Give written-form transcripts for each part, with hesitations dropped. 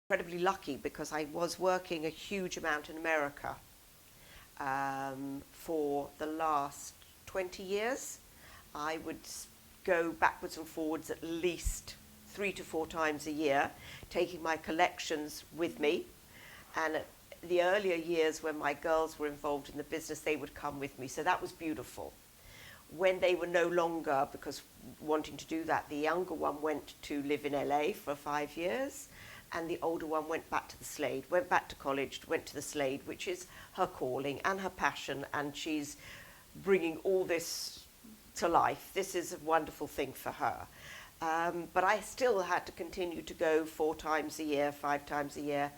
incredibly lucky because I was working a huge amount in America for the last 20 years. I would go backwards and forwards at least 3 to 4 times a year, taking my collections with me. And at the earlier years when my girls were involved in the business, they would come with me. So that was beautiful. When they were no longer, because wanting to do that, the younger one went to live in LA for 5 years, and the older one went back to the Slade, went back to college, went to the Slade, which is her calling and her passion, and she's bringing all this to life. This is a wonderful thing for her. But I still had to continue to go 4 times a year, 5 times a year.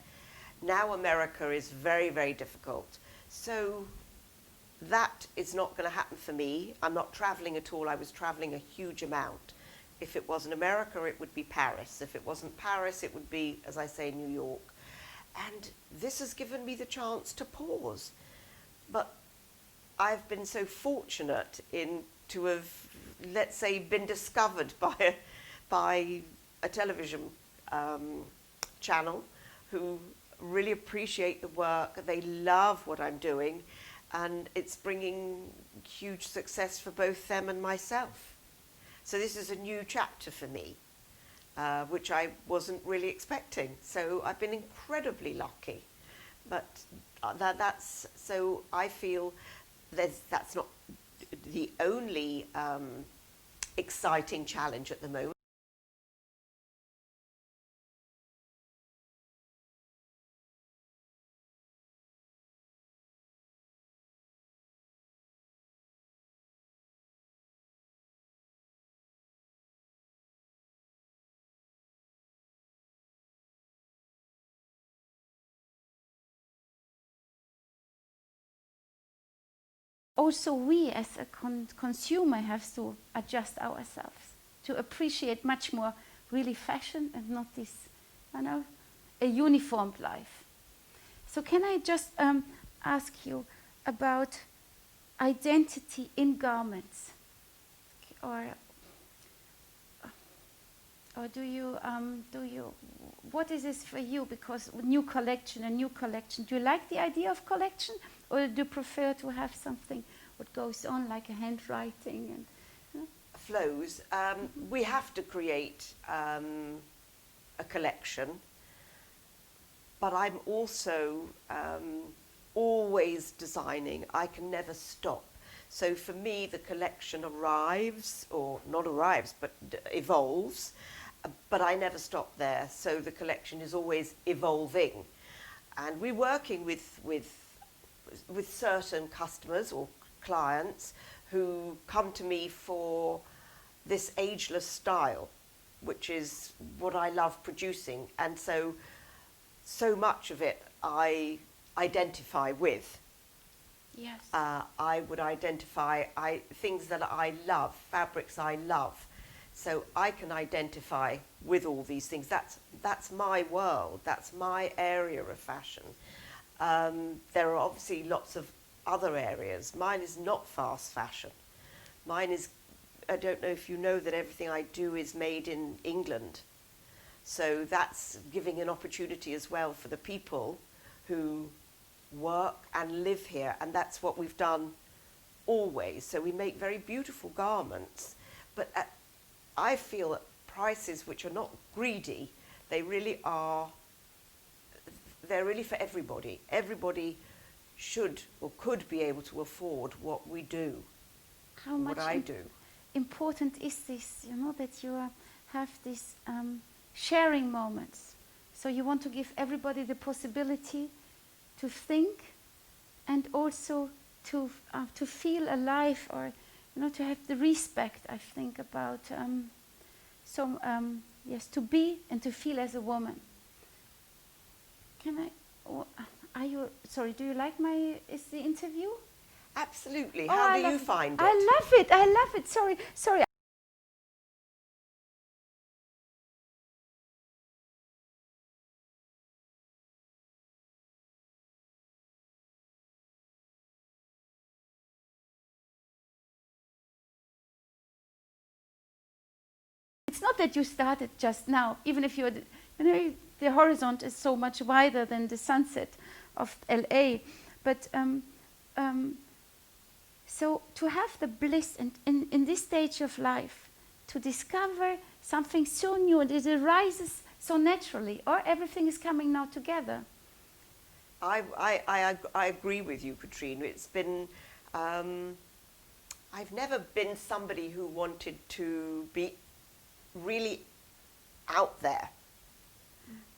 Now America is very, very difficult. So that is not going to happen for me. I'm not traveling at all. I was traveling a huge amount. If it wasn't America, it would be Paris. If it wasn't Paris, it would be, as I say, New York. And this has given me the chance to pause. But I've been so fortunate to have, let's say, been discovered by a television channel who really appreciate the work. They love what I'm doing, and it's bringing huge success for both them and myself. So this is a new chapter for me, which I wasn't really expecting. So I've been incredibly lucky. But so I feel that's not the only exciting challenge at the moment. Also, we as a consumer have to adjust ourselves to appreciate much more really fashion and not this, a uniformed life. So can I just ask you about identity in garments? Or what is this for you? Because a new collection, do you like the idea of collection? Or do you prefer to have something what goes on like a handwriting and flows? We have to create a collection, but I'm also always designing. I can never stop. So for me, the collection arrives, or not arrives, but evolves, but I never stop there. So the collection is always evolving. And we're working with certain customers or clients who come to me for this ageless style, which is what I love producing. And so much of it I identify with. Yes. I would identify things that I love, fabrics I love. So I can identify with all these things. That's my world. That's my area of fashion. There are obviously lots of other areas. Mine is not fast fashion. Mine is, I don't know if you know that everything I do is made in England. So that's giving an opportunity as well for the people who work and live here, and that's what we've done always. So we make very beautiful garments, but I feel at prices which are not greedy. They really are, they're really for everybody. Everybody should or could be able to afford what we do, How much what I do. important is this, that you have these sharing moments. So you want to give everybody the possibility to think and also to feel alive, or to have the respect, I think, about yes, to be and to feel as a woman. Do you like is the interview? Absolutely. Oh, How do you find it? I love it. Sorry. It's not that you started just now, even if you're, the horizon is so much wider than the sunset of LA. But so to have the bliss in this stage of life, to discover something so new, and it arises so naturally, or everything is coming now together. I agree with you, Katrine. It's been, I've never been somebody who wanted to be really out there.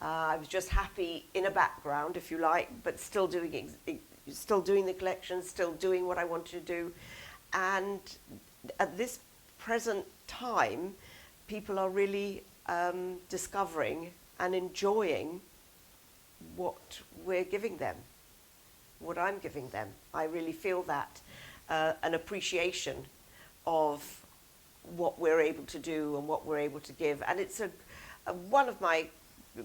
I was just happy in a background, if you like, but still doing the collections, still doing what I wanted to do. And at this present time, people are really discovering and enjoying what we're giving them, what I'm giving them. I really feel that, an appreciation of what we're able to do and what we're able to give. And it's one of my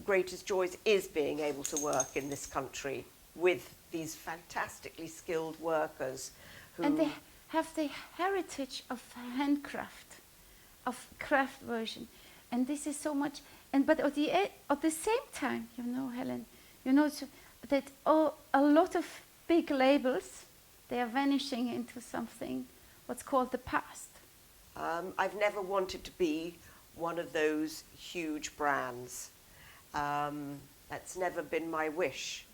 greatest joys is being able to work in this country with these fantastically skilled workers who... And they have the heritage of handcraft, of craft version. And this is so much, but at the same time, you know, Helen, you know that a lot of big labels, they are vanishing into something, what's called the past. I've never wanted to be one of those huge brands. That's never been my wish.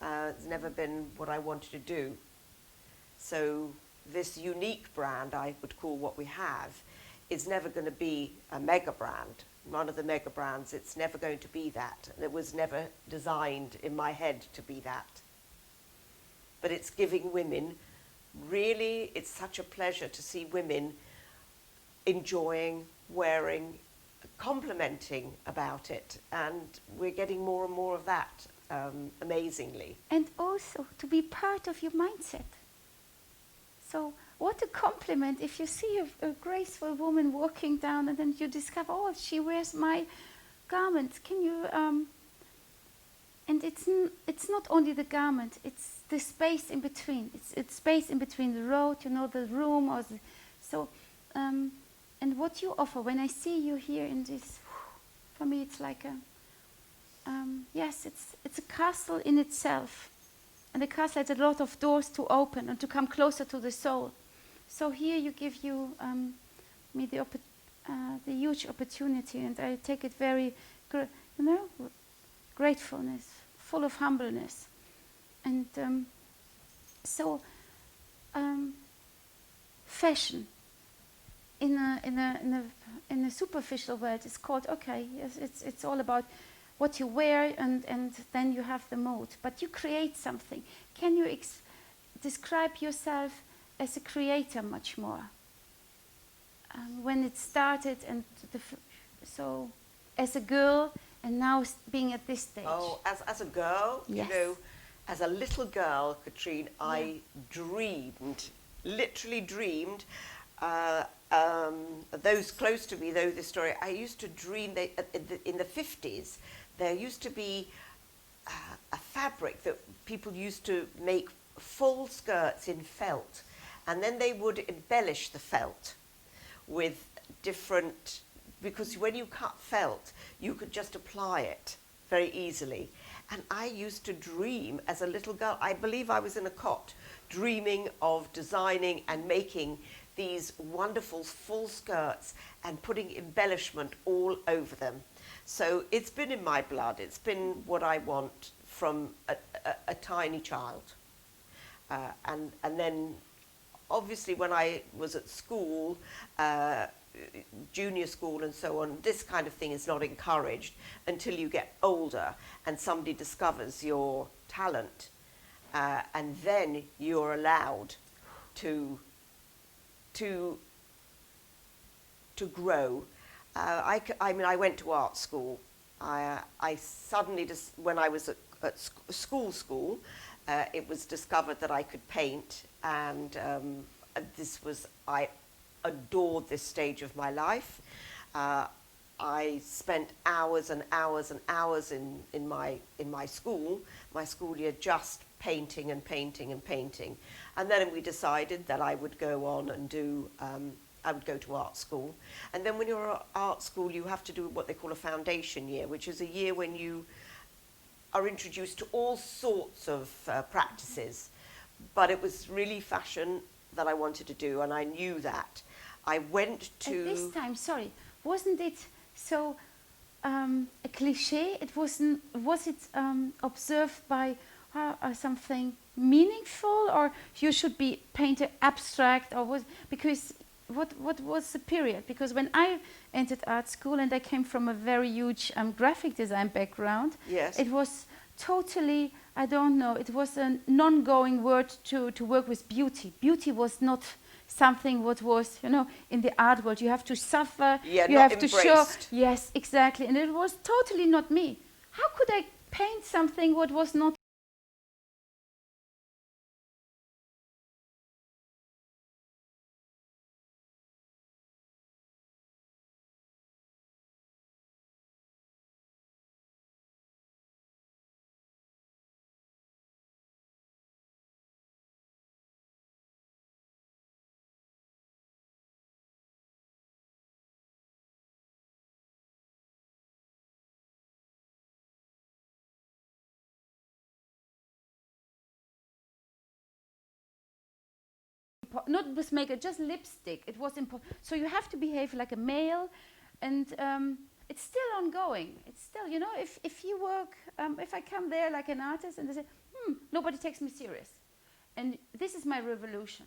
It's never been what I wanted to do. So this unique brand, I would call what we have, is never going to be a mega brand. One of the mega brands, it's never going to be that. And it was never designed in my head to be that. But it's giving women, really, it's such a pleasure to see women enjoying, wearing, complimenting about it. And we're getting more and more of that, amazingly. And also to be part of your mindset. So what a compliment if you see a graceful woman walking down and then you discover, oh, she wears my garment. Can you, and it's not only the garment, it's the space in between. It's space in between the road, you know, the room, or and what you offer. When I see you here in this, for me it's like yes, it's a castle in itself. And the castle has a lot of doors to open and to come closer to the soul. So here you give me the huge opportunity, and I take it very, gratefulness, full of humbleness, and fashion in a superficial world is called okay. Yes, it's all about what you wear, and then you have the mode. But you create something. Can you describe yourself as a creator much more? When it started, and so as a girl, and now being at this stage. Oh, as a girl, yes. You know, as a little girl, Katrine, yeah. I dreamed, literally dreamed. Those close to me know this story. I used to dream in the 50s. There used to be a fabric that people used to make full skirts in felt, and then they would embellish the felt with different, because when you cut felt, you could just apply it very easily. And I used to dream as a little girl, I believe I was in a cot, dreaming of designing and making these wonderful full skirts and putting embellishment all over them. So it's been in my blood. It's been what I want from a tiny child. And then obviously when I was at school, junior school and so on, this kind of thing is not encouraged until you get older and somebody discovers your talent. And then you're allowed to grow. I mean, I went to art school. I suddenly, when I was at school, it was discovered that I could paint, and I adored this stage of my life. I spent hours and hours and hours in my school year, just painting and painting and painting. And then we decided that I would go on and do, I would go to art school. And then when you're at art school, you have to do what they call a foundation year, which is a year when you are introduced to all sorts of practices, but it was really fashion that I wanted to do, and I knew that. I went to... At this time, sorry, wasn't it so a cliche? It wasn't. Was it observed by something meaningful, or you should be painter abstract, or was because what was the period? Because when I entered art school and I came from a very huge graphic design background, Yes. it was totally, I don't know, it was a non-going word to work with beauty. Beauty was not something what was, you know, in the art world. You have to suffer, Yeah, you not have to show. embraced. Yes, exactly. And it was totally not me. How could I paint something what was not not with makeup, just lipstick. It was important. So you have to behave like a male, and it's still ongoing. It's still, you know, if you work, if I come there like an artist and they say, nobody takes me serious, and this is my revolution.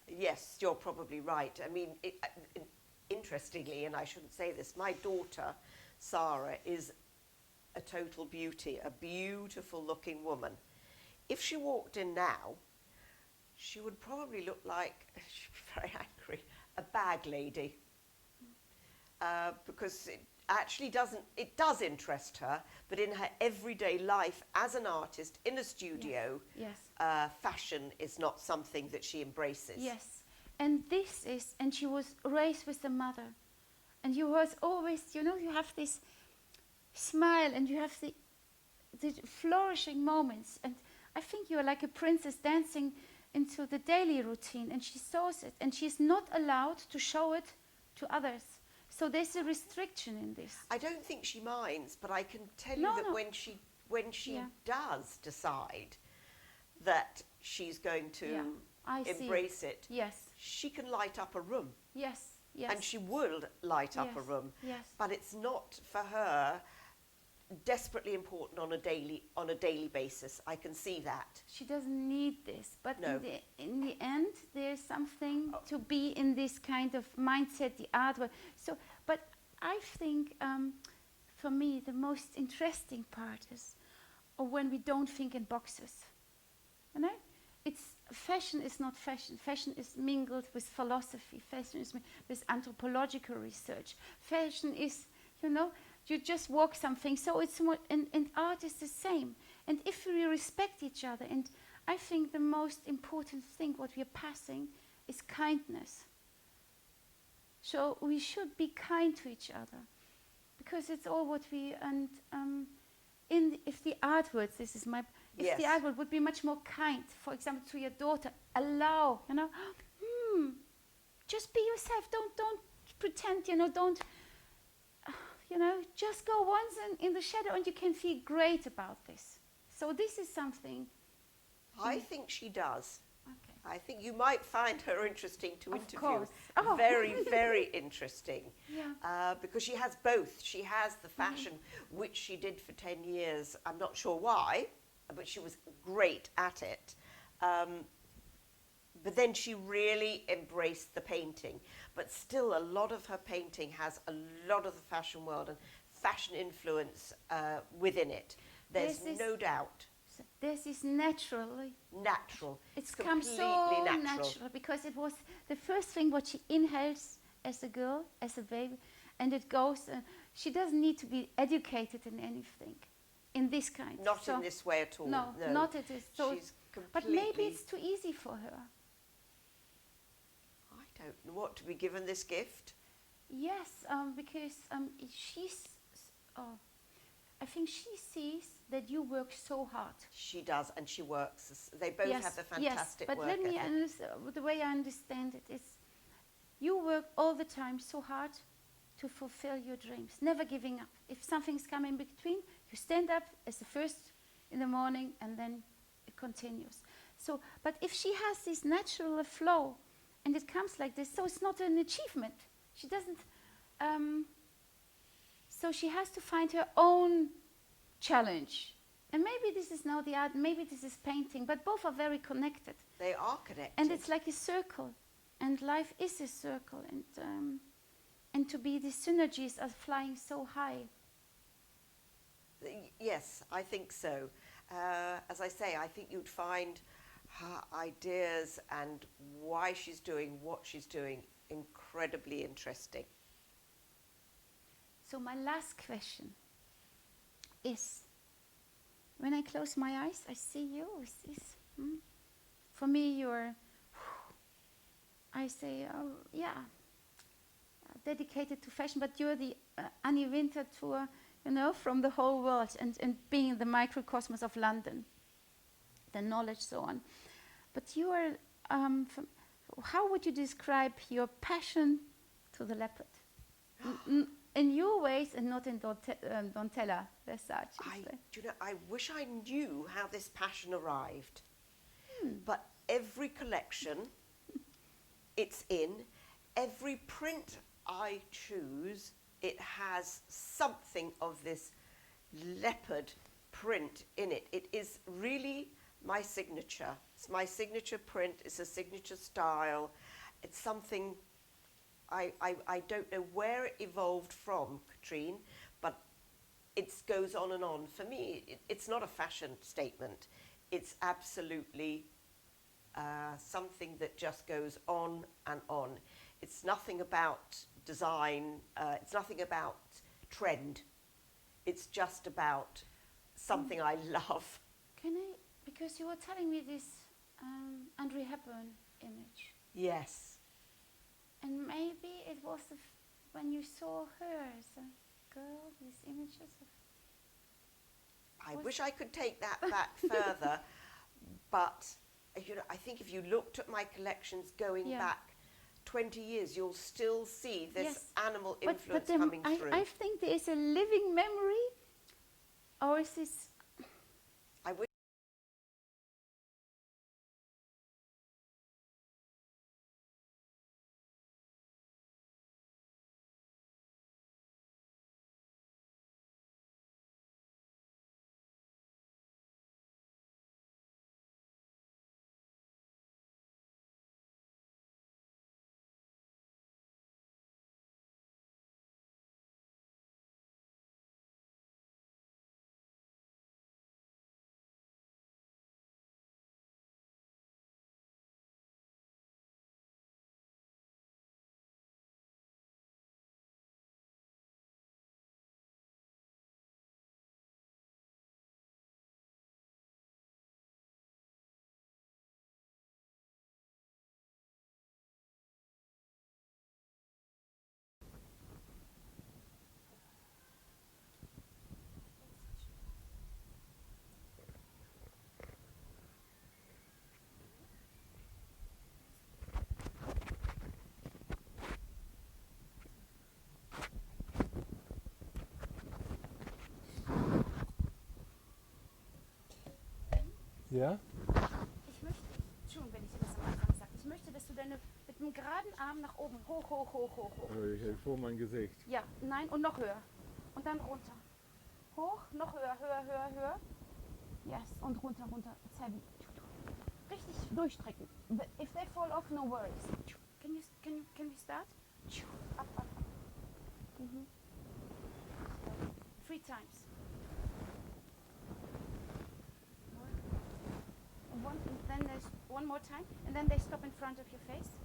Yes, you're probably right. I mean, interestingly, and I shouldn't say this, my daughter, Sarah, is a total beauty, a beautiful looking woman. If she walked in now, she would probably look like, she'd be very angry, a bag lady. Because it actually doesn't, it does interest her, but in her everyday life as an artist in a studio, Yes. fashion is not something that she embraces. Yes, and this is, and she was raised with a mother, and you was always, you know, you have this smile, and you have the flourishing moments, and I think you are like a princess dancing into the daily routine, and she shows it, and she's not allowed to show it to others. So there's a restriction in this. I don't think she minds, but I can tell No, you that no. when she Yeah. does decide that she's going to Yeah, I see. embrace it, Yes, she can light up a room, yes, yes. and she will light up a Yes, room. yes. But it's not for her desperately important on a daily basis. I can see that. She doesn't need this, but No. in the end, there's something Oh. to be in this kind of mindset, the artwork. So, but I think for me, the most interesting part is when we don't think in boxes. You know, fashion is not fashion. Fashion is mingled with philosophy. Fashion is with anthropological research. Fashion is, you know, you just walk something. So it's more, and art is the same. And if we respect each other, and I think the most important thing what we are passing is kindness. So we should be kind to each other, because it's all what we, and if the artworks, this is my, if the Yes. artwork would be much more kind, for example, to your daughter, allow, you know, just be yourself. Don't pretend, you know. Don't, you know. Just go once in the shadow, and you can feel great about this. So this is something. I think she does. Okay. I think you might find her interesting to Of interview. course. Oh. Very, very interesting. Yeah. Because she has both. She has the fashion, which she did for 10 years. I'm not sure why, but she was great at it. But then she really embraced the painting. But still, a lot of her painting has a lot of the fashion world and fashion influence within it. There's There's this- no doubt. So this is naturally. Natural. It's come completely so natural. because it was the first thing what she inhales as a girl, as a baby, and it goes. She doesn't need to be educated in anything, in this kind. Not So in this way at all. No, not it is. So, She's but completely... maybe it's too easy for her. I don't know what to be given this gift. Yes, because she's. I think she sees that you work so hard. She does, and she works. They both Yes, have a fantastic yes, but work let me ethic. the way I understand it is, you work all the time so hard to fulfill your dreams, never giving up. If something's coming in between, you stand up as the first in the morning, and then it continues. So, but if she has this natural flow, and it comes like this, so it's not an achievement. She doesn't. So she has to find her own challenge. And maybe this is now the art, maybe this is painting, but both are very connected. They are connected. And it's like a circle, and life is a circle, and to be these synergies are flying so high. Yes, I think so. As I say, I think you'd find her ideas and why she's doing what she's doing incredibly interesting. So my last question is, when I close my eyes, I see you. Is this, for me, you're, I say, oh, yeah, dedicated to fashion, but you're the Annie Winter tour, you know, from the whole world, and being in the microcosmos of London, the knowledge, so on. But you are, how would you describe your passion to the leopard? In your ways, and not in Donatella Versace. I wish I knew how this passion arrived. But every collection it's in, every print I choose, it has something of this leopard print in it. It is really my signature. It's my signature print. It's a signature style. It's something I don't know where it evolved from, Katrine, but it goes on and on. For me, it's not a fashion statement. It's absolutely something that just goes on and on. It's nothing about design. It's nothing about trend. It's just about something I love. Can I, because you were telling me this Audrey Hepburn image. Yes. And maybe it was when you saw her as a girl, these images of... I wish I could take that back further, but you know, I think if you looked at my collections going back 20 years, you'll still see this animal influence coming through. I think there is a living memory, or is this... I wish. Ja? Ich möchte, Entschuldigung, wenn ich dir das am Anfang sage, ich möchte, dass du deine mit einem geraden Arm nach oben, hoch, hoch, hoch, hoch, hoch. Ich hätte vor mein Gesicht. Ja, nein, und noch höher. Und dann runter. Hoch, noch höher, höher, höher, höher. Yes, und runter, runter. It's heavy. Richtig durchstrecken. If they fall off, no worries. Can we start? Up, up, up. 3 times. And then there's one more time, and then they stop in front of your face.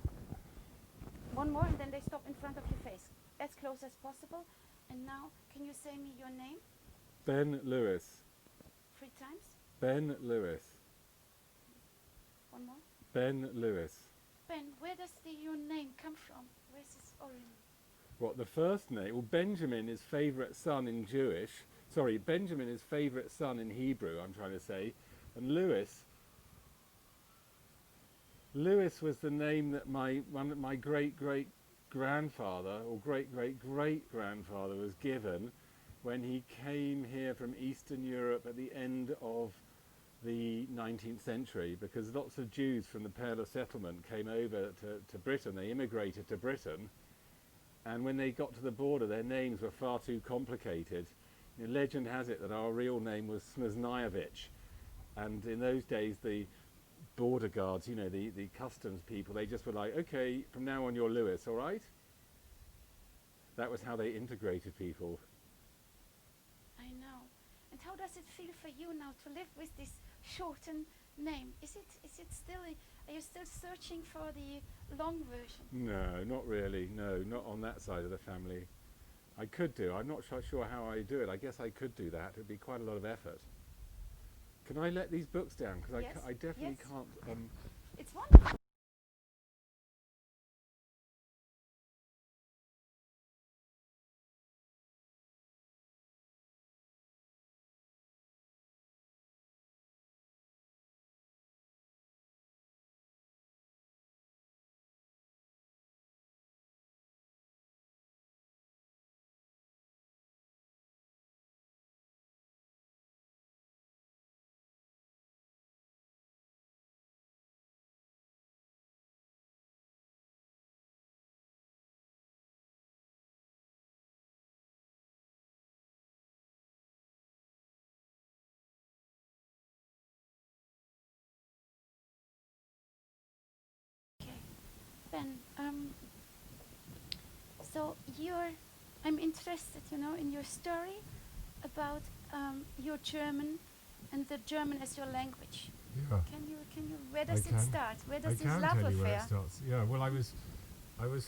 One more, and then they stop in front of your face. As close as possible. And now, can you say me your name? Ben Lewis. 3 times. Ben Lewis. One more. Ben Lewis. Ben, where does your name come from? Where's its origin? What, the first name? Well, Benjamin is favourite son in Jewish. Sorry, Benjamin is favourite son in Hebrew, I'm trying to say. And Lewis was the name that my great-great-grandfather or great-great-great-grandfather was given when he came here from Eastern Europe at the end of the 19th century, because lots of Jews from the Pale of Settlement came over to Britain. They immigrated to Britain, and when they got to the border, their names were far too complicated. Legend has it that our real name was Smaznayevich, and in those days the border guards, the customs people, they just were like, okay, from now on you're Lewis, all right? That was how they integrated people. I know. And how does it feel for you now to live with this shortened name? Is it still, are you still searching for the long version? No, not really. No, not on that side of the family. I could do. I'm not sure how I do it. I guess I could do that. It would be quite a lot of effort. Can I let these books down? Because Yes, I definitely yes. can't. It's wonderful. Okay. Ben, so I'm interested, in your story about your German and the German as your language. Yeah. Can you, where does it start? Where does this I love can tell you where it affair? starts. Yeah, well, I was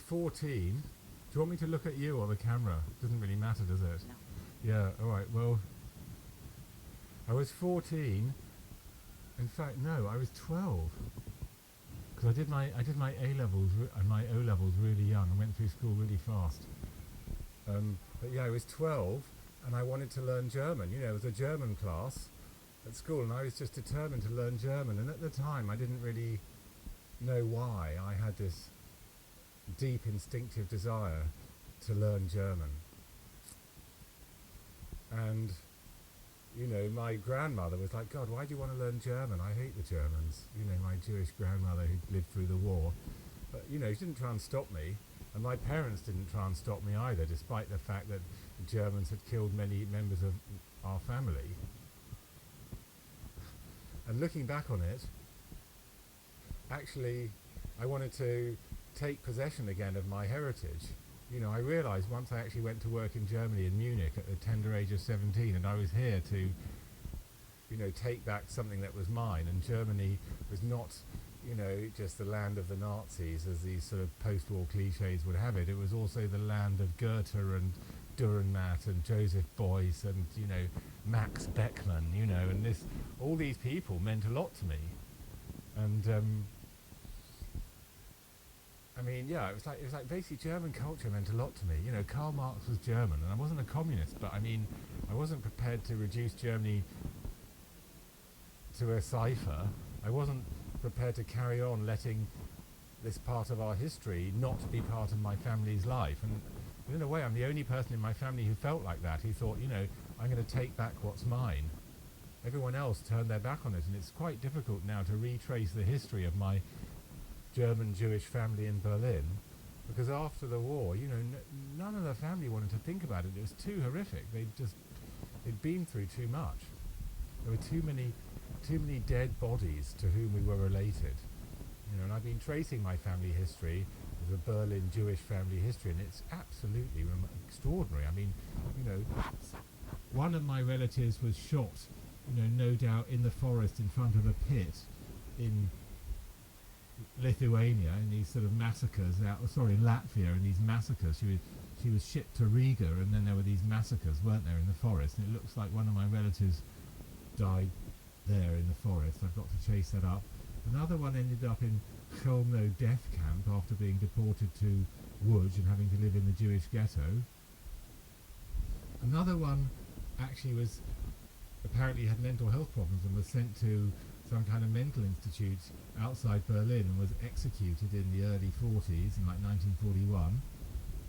14. Do you want me to look at you or the camera? Doesn't really matter, does it? No. Yeah, all right. Well, I was 14. In fact, no, I was 12. Because I did my A levels and my O levels really young. I went through school really fast. But yeah, I was 12, and I wanted to learn German. It was a German class at school, and I was just determined to learn German. And at the time, I didn't really know why. I had this deep instinctive desire to learn German. And my grandmother was like, God, why do you want to learn German? I hate the Germans. My Jewish grandmother who lived through the war. But, she didn't try and stop me. And my parents didn't try and stop me either, despite the fact that the Germans had killed many members of our family. And looking back on it, actually, I wanted to take possession again of my heritage. I realised once I actually went to work in Germany, in Munich, at the tender age of 17, and I was here to, take back something that was mine. And Germany was not, just the land of the Nazis, as these sort of post-war cliches would have it. It was also the land of Goethe and Dürrenmatt and Joseph Beuys and, Max Beckmann, and all these people meant a lot to me. And, it was like basically German culture meant a lot to me. Karl Marx was German, and I wasn't a communist, but I wasn't prepared to reduce Germany to a cipher. I wasn't prepared to carry on letting this part of our history not be part of my family's life. And in a way, I'm the only person in my family who felt like that, who thought, I'm going to take back what's mine. Everyone else turned their back on it, and it's quite difficult now to retrace the history of my German Jewish family in Berlin, because after the war, none of the family wanted to think about it. It was too horrific. They'd been through too much. There were too many dead bodies to whom we were related. And I've been tracing my family history, the Berlin Jewish family history, and it's absolutely extraordinary. One of my relatives was shot, no doubt in the forest in front of a pit in Lithuania, in these sort of massacres in Latvia, in these massacres. She was shipped to Riga, and then there were these massacres, weren't there, in the forest, and it looks like one of my relatives died there in the forest. I've got to chase that up. Another one ended up in Cholno death camp after being deported to Łódź and having to live in the Jewish ghetto. Another one actually apparently had mental health problems and was sent to some kind of mental institute outside Berlin and was executed in the early 40s, in like 1941.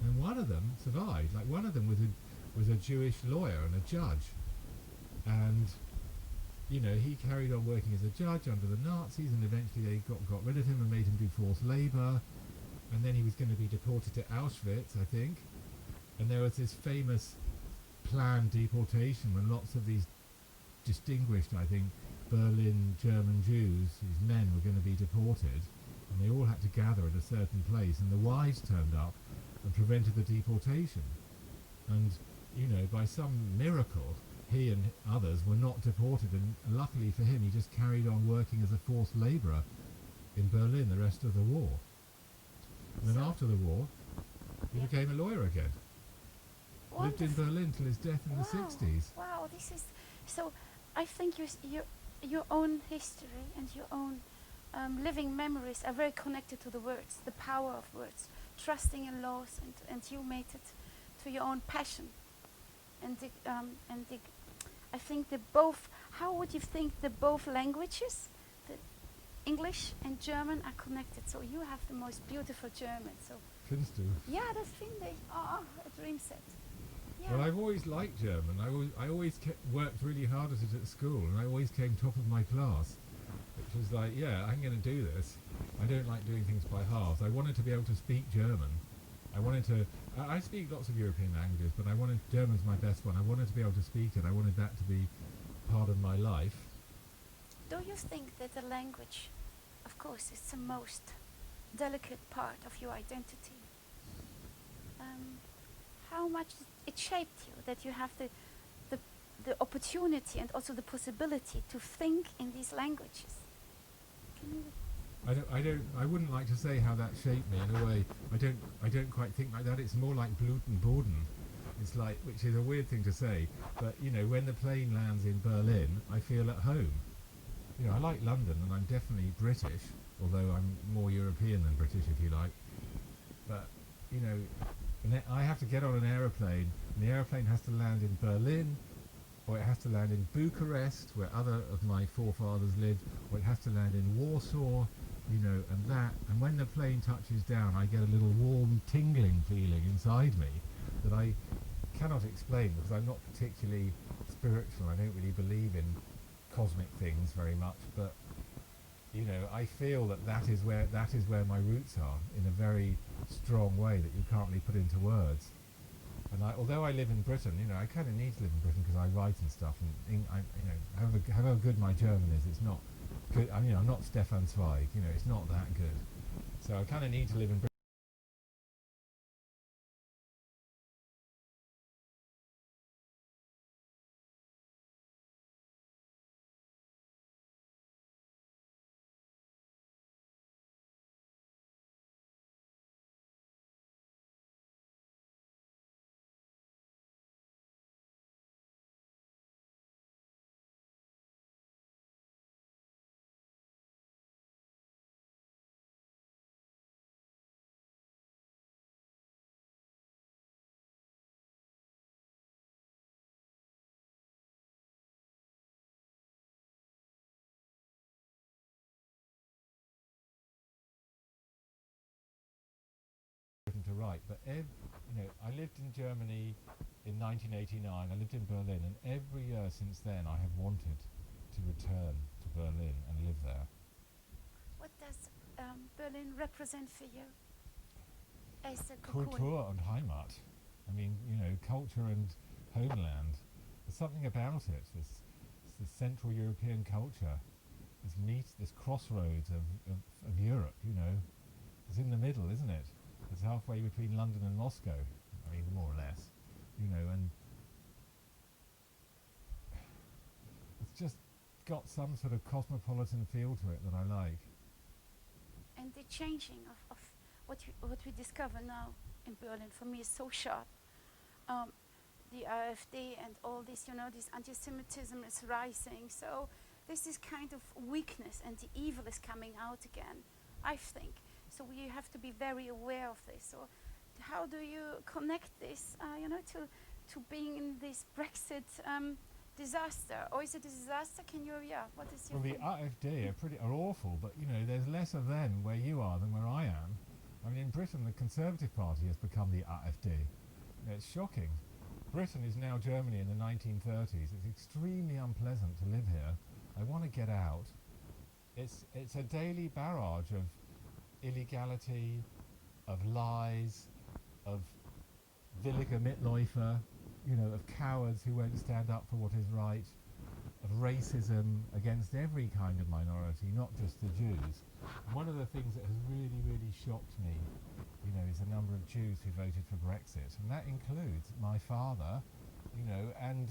And one of them survived. Like one of them was was a Jewish lawyer and a judge. And, you know, he carried on working as a judge under the Nazis, and eventually they got rid of him and made him do forced labour. And then he was going to be deported to Auschwitz, I think. And there was this famous planned deportation when lots of these distinguished, I think, Berlin German Jews, these men, were going to be deported. And they all had to gather at a certain place, and the wives turned up and prevented the deportation. And, you know, by some miracle, he and others were not deported, and luckily for him, he just carried on working as a forced labourer in Berlin the rest of the war. And then after the war, he became a lawyer again. Lived in Berlin till his death in the 60s. Wow, this is so. I think your own history and your own living memories are very connected to the words, the power of words, trusting in laws, and you made it to your own passion. And I think the both. How would you think the both languages, the English and German, are connected? So you have the most beautiful German. So Findest du? yeah, das finde ich. Oh, a dream set. Yeah. Well, I've always liked German. I always worked really hard at it at school, and I always came top of my class, which was like, yeah, I'm going to do this. I don't like doing things by halves. I wanted to be able to speak German. I wanted to. I speak lots of European languages, but I wanted German's my best one. I wanted to be able to speak it. I wanted that to be part of my life. Do you think that the language, of course, is the most delicate part of your identity? How much it shaped you, that you have the opportunity and also the possibility to think in these languages? Can you? I wouldn't like to say how that shaped me in a way. I don't quite think like that. It's more like Blut und Boden. It's like, which is a weird thing to say, but you know, when the plane lands in Berlin, I feel at home. You know, I like London, and I'm definitely British, although I'm more European than British, if you like. But you know, I have to get on an aeroplane, and the aeroplane has to land in Berlin, or it has to land in Bucharest, where other of my forefathers lived, or it has to land in Warsaw, you know, and when the plane touches down, I get a little warm, tingling feeling inside me that I cannot explain, because I'm not particularly spiritual. I don't really believe in cosmic things very much, but you know, I feel that is where my roots are, in a very strong way that you can't really put into words. And although I live in Britain, you know, I kind of need to live in Britain because I write and stuff, and you know, however good my German is, it's not good. I mean, I'm not Stefan Zweig, you know, it's not that good. So I kind of need to live in Britain. To write, but you know, I lived in Germany in 1989. I lived in Berlin, and every year since then, I have wanted to return to Berlin and live there. What does Berlin represent for you as a cocoon? Kultur und Heimat. I mean, you know, culture and homeland. There's something about it. This Central European culture. This crossroads of Europe. You know, it's in the middle, isn't it? It's halfway between London and Moscow, I mean, more or less, you know, and it's just got some sort of cosmopolitan feel to it that I like. And the changing of what we discover now in Berlin, for me, is so sharp. The AfD and all this, you know, this anti-Semitism is rising, so this is kind of weakness, and the evil is coming out again, I think. So we have to be very aware of this. So how do you connect this, you know, to being in this Brexit disaster? Or is it a disaster? Can you, what is your Well, the AfD are awful, but, you know, there's less of them where you are than where I am. I mean, in Britain, the Conservative Party has become the AfD. You know, it's shocking. Britain is now Germany in the 1930s. It's extremely unpleasant to live here. I want to get out. It's a daily barrage of illegality, of lies, of Willige Mitläufer, you know, of cowards who won't stand up for what is right, of racism against every kind of minority, not just the Jews. One of the things that has really, really shocked me, you know, is the number of Jews who voted for Brexit, and that includes my father, you know, and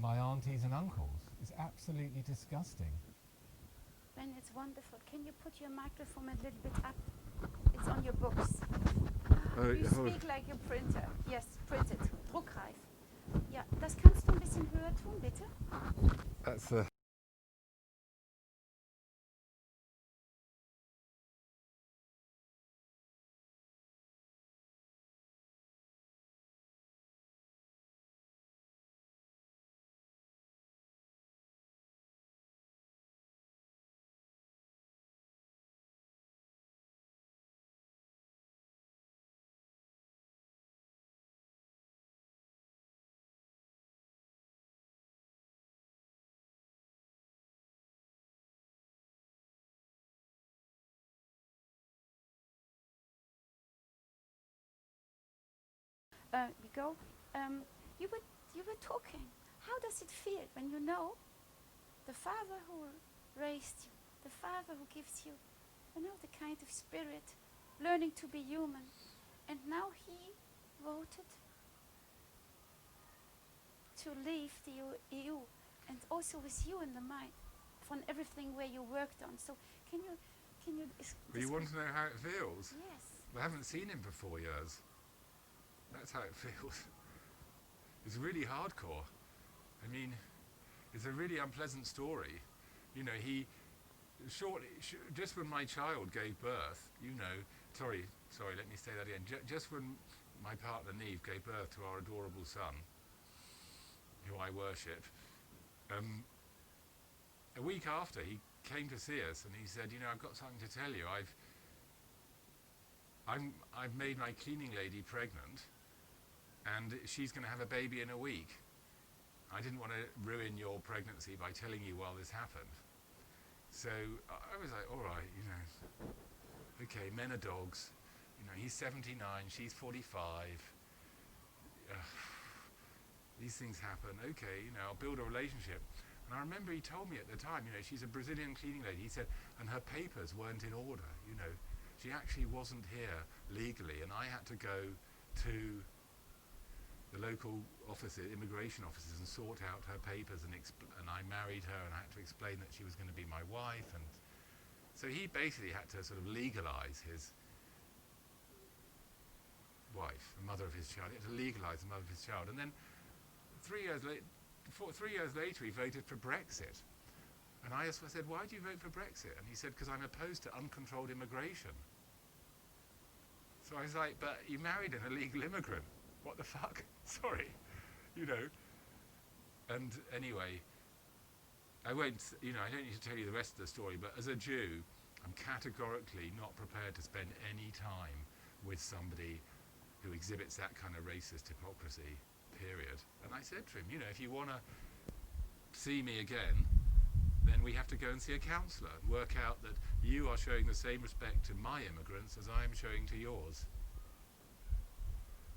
my aunties and uncles. It's absolutely disgusting. Ben, it's wonderful. Can you put your microphone a little bit up? It's on your books. You speak like a printer. Yes, printed. Druckreif. Ja, das kannst du ein bisschen höher tun, bitte? That's the We go. You were talking. How does it feel when you know the Father who raised you, the Father who gives you, you know, the kind of spirit, learning to be human, and now He voted to leave the EU, and also with you in the mind, from everything where you worked on. So can you? Well, you want to know how it feels? Yes. I haven't seen him for 4 years. That's how it feels. It's really hardcore. I mean, it's a really unpleasant story. You know, he just when my child gave birth, you know, sorry, let me say that again. Just when my partner Neve gave birth to our adorable son, who I worship, a week after he came to see us and he said, you know, I've got something to tell you. I've made my cleaning lady pregnant, and she's going to have a baby in a week. I didn't want to ruin your pregnancy by telling you while this happened. So I was like, all right, you know, okay, men are dogs. You know, he's 79, she's 45. These things happen. Okay, you know, I'll build a relationship. And I remember he told me at the time, you know, she's a Brazilian cleaning lady. He said, and her papers weren't in order, you know. She actually wasn't here legally, and I had to go to the local offices, immigration offices, and sort out her papers, and I married her, and I had to explain that she was going to be my wife, and so he basically had to sort of legalize his wife, the mother of his child. He had to legalize the mother of his child, and then 3 years later, he voted for Brexit. And I said, why do you vote for Brexit? And he said, because I'm opposed to uncontrolled immigration. So I was like, but you married an illegal immigrant. What the fuck? Sorry. You know. And anyway, I don't need to tell you the rest of the story, but as a Jew, I'm categorically not prepared to spend any time with somebody who exhibits that kind of racist hypocrisy, period. And I said to him, you know, if you want to see me again, then we have to go and see a counsellor and work out that you are showing the same respect to my immigrants as I am showing to yours.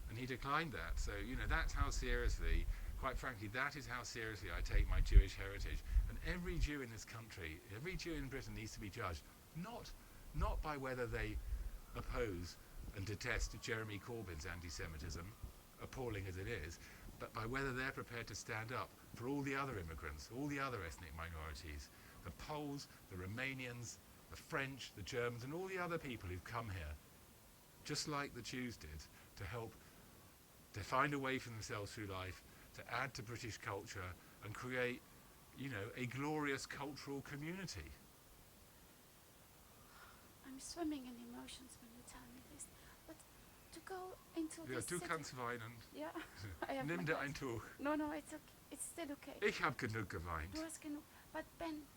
And he declined that. So, you know, that's how seriously, quite frankly, that is how seriously I take my Jewish heritage. And every Jew in this country, every Jew in Britain needs to be judged, not by whether they oppose and detest Jeremy Corbyn's anti-Semitism, appalling as it is, but by whether they're prepared to stand up for all the other immigrants, all the other ethnic minorities, the Poles, the Romanians, the French, the Germans, and all the other people who've come here, just like the Jews did, to help to find a way for themselves through life, to add to British culture and create, you know, a glorious cultural community. I'm swimming in emotions when you tell me this. But to go into Ja, this du city- kannst weinen. Yeah, I have Nimm my dir words. ein Tuch. No, it's okay. It's still okay. Ich habe genug geweint. Du hast genug. But Ben,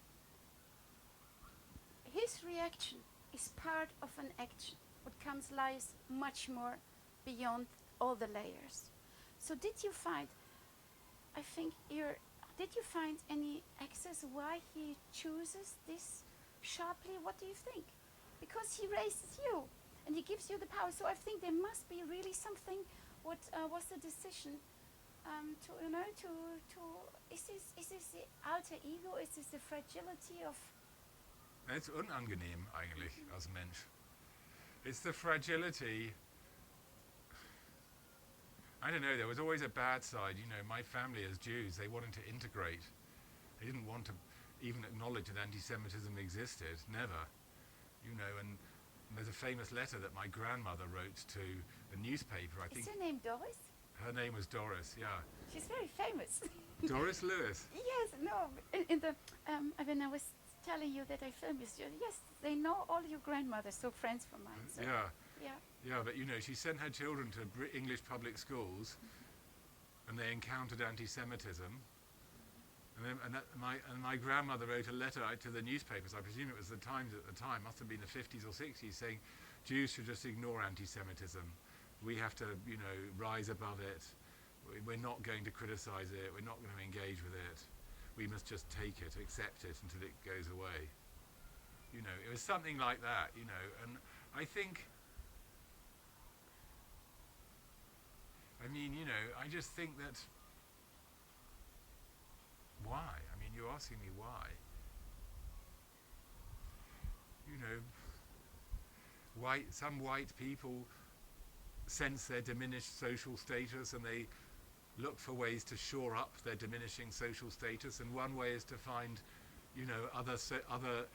his reaction is part of an action. What lies much more beyond all the layers. So did you find, I think did you find any access why he chooses this sharply? What do you think? Because he raises you and he gives you the power. So I think there must be really something. What was the decision is this the alter ego? Is this the fragility of? It's unangenehm eigentlich als Mensch. It's the fragility. I don't know, there was always a bad side. You know, my family as Jews, they wanted to integrate. They didn't want to even acknowledge that anti-Semitism existed, never. You know, and there's a famous letter that my grandmother wrote to a newspaper, I think. Is her name Doris? Her name was Doris, yeah. She's very famous. Doris Lewis. Yes, no. In the when I was telling you that I filmed you, yes, they know all your grandmothers, so friends from mine. So Yeah. yeah. Yeah, but you know, she sent her children to English public schools, and they encountered anti-Semitism. And my grandmother wrote a letter out to the newspapers. I presume it was the Times at the time, must have been the 50s or 60s, saying Jews should just ignore anti-Semitism. We have to, you know, rise above it. We're not going to criticize it. We're not going to engage with it. We must just take it, accept it until it goes away. You know, it was something like that, you know, and I think, I mean, you know, I just think that, why? I mean, you're asking me why. You know, some white people sense their diminished social status and they look for ways to shore up their diminishing social status, and one way is to find, you know, other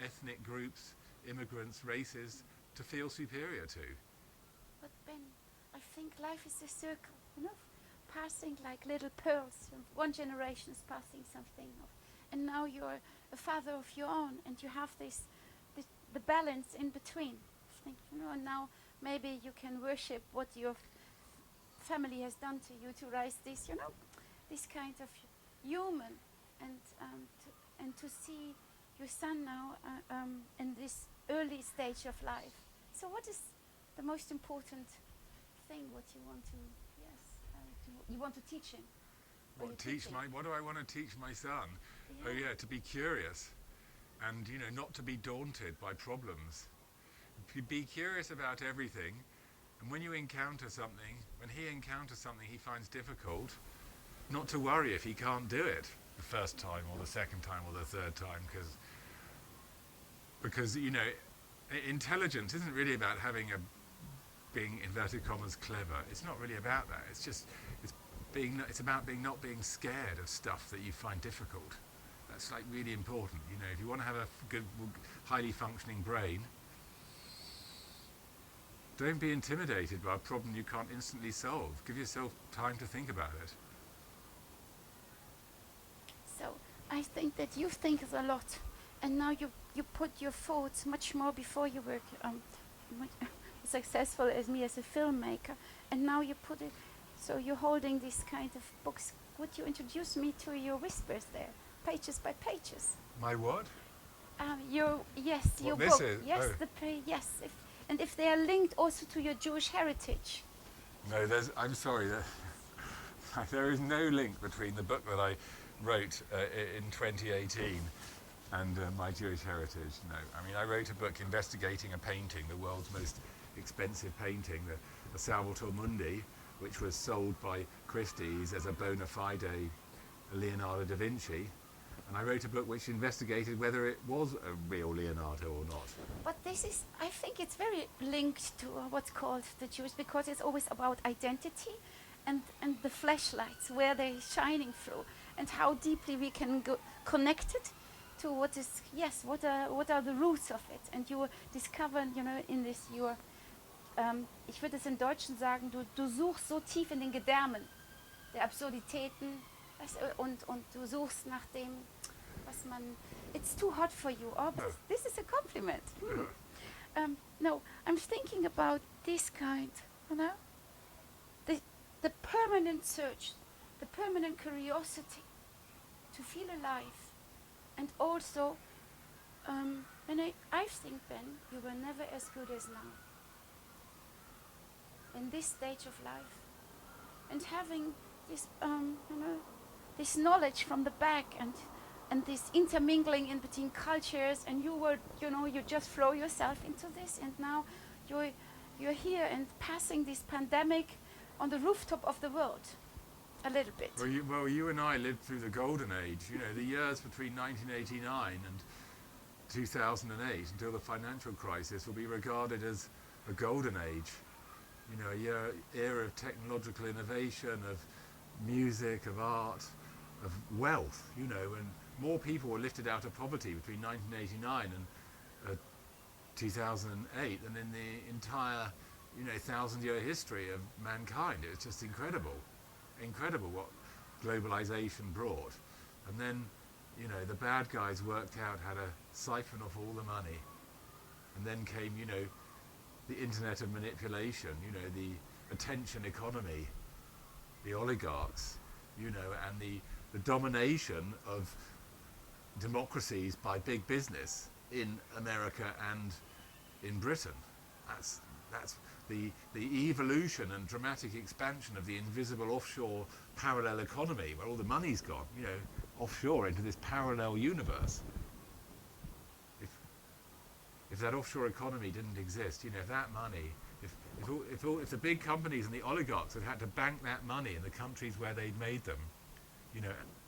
ethnic groups, immigrants, races, to feel superior to. But Ben, I think life is a circle, you know, passing like little pearls. One generation is passing something, and now you're a father of your own, and you have the balance in between. I think, you know, and now maybe you can worship what your family has done to you to raise this, you know, this kind of human, and to see your son now in this early stage of life. So what is the most important thing what you want to you want to teach him? What do I want to teach my son? Yeah. Oh yeah, to be curious, and you know, not to be daunted by problems. Be curious about everything, and when you encounter something, when he encounters something he finds difficult, not to worry if he can't do it the first time or the second time or the third time, because you know, intelligence isn't really about being inverted commas clever. It's not really about that. It's about not being scared of stuff that you find difficult. That's like really important. You know, if you want to have a good, highly functioning brain, don't be intimidated by a problem you can't instantly solve. Give yourself time to think about it. So I think that you think a lot, and now you put your thoughts much more before you were successful as me as a filmmaker, and now you put it. So you're holding these kind of books. Would you introduce me to your whispers there, pages by pages? My what? Your What book. this is? Yes, Oh. yes. If they are linked also to your Jewish heritage. No, I'm sorry. There is no link between the book that I wrote in 2018 and my Jewish heritage. No, I mean, I wrote a book investigating a painting, the world's most expensive painting, the Salvator Mundi, which was sold by Christie's as a bona fide Leonardo da Vinci. And I wrote a book which investigated whether it was a real Leonardo or not. But I think it's very linked to what's called the Jewish, because it's always about identity and the flashlights, where they're shining through, and how deeply we can go connected to what is, what are the roots of it. And you discover, you know, in this, ich würde es in Deutschen sagen, du suchst so tief in den Gedärmen der Absurditäten, und du suchst nach dem, was man, it's too hot for you. Oh, but this is a compliment. No, I'm thinking about this kind, you know, the permanent search, the permanent curiosity to feel alive, and also, and I think, Ben, you were never as good as now. In this stage of life, and having this this knowledge from the back, and this intermingling in between cultures, and you just throw yourself into this, and now you're here and passing this pandemic on the rooftop of the world a little bit. Well, you and I lived through the golden age, the years between 1989 and 2008 until the financial crisis will be regarded as a golden age, a era of technological innovation, of music, of art, of wealth, and more people were lifted out of poverty between 1989 and 2008 than in the entire, 1,000-year history of mankind. It was just incredible what globalization brought. And then, the bad guys worked out how to siphon off all the money. And then came, the internet of manipulation, the attention economy, the oligarchs, and the domination of democracies by big business in America and in Britain. That's the evolution and dramatic expansion of the invisible offshore parallel economy where all the money's gone, offshore into this parallel universe. If that offshore economy didn't exist, if that money, if the big companies and the oligarchs had to bank that money in the countries where they'd made them,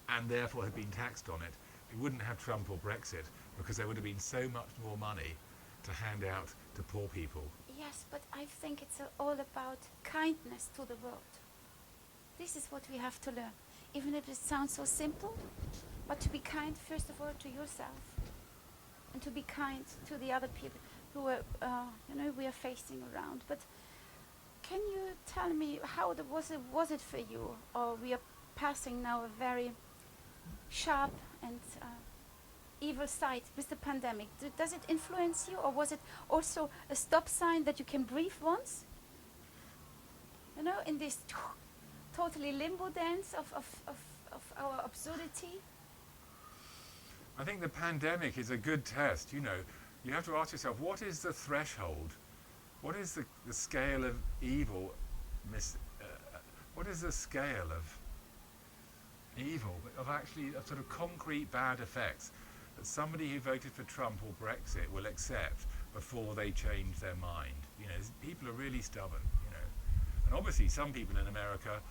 and therefore had been taxed on it, we wouldn't have Trump or Brexit, because there would have been so much more money to hand out to poor people. Yes, but I think it's all about kindness to the world. This is what we have to learn, even if it sounds so simple, but to be kind, first of all, to yourself, and to be kind to the other people who are, we are facing around. But can you tell me how was it for you? Or we are passing now a very sharp and evil side with the pandemic. Does it influence you, or was it also a stop sign that you can breathe once? In this totally limbo dance of our absurdity? I think the pandemic is a good test. You have to ask yourself, what is the threshold? What is the scale of evil? What is the scale of evil, of sort of concrete bad effects that somebody who voted for Trump or Brexit will accept before they change their mind? People are really stubborn, And obviously some people in America,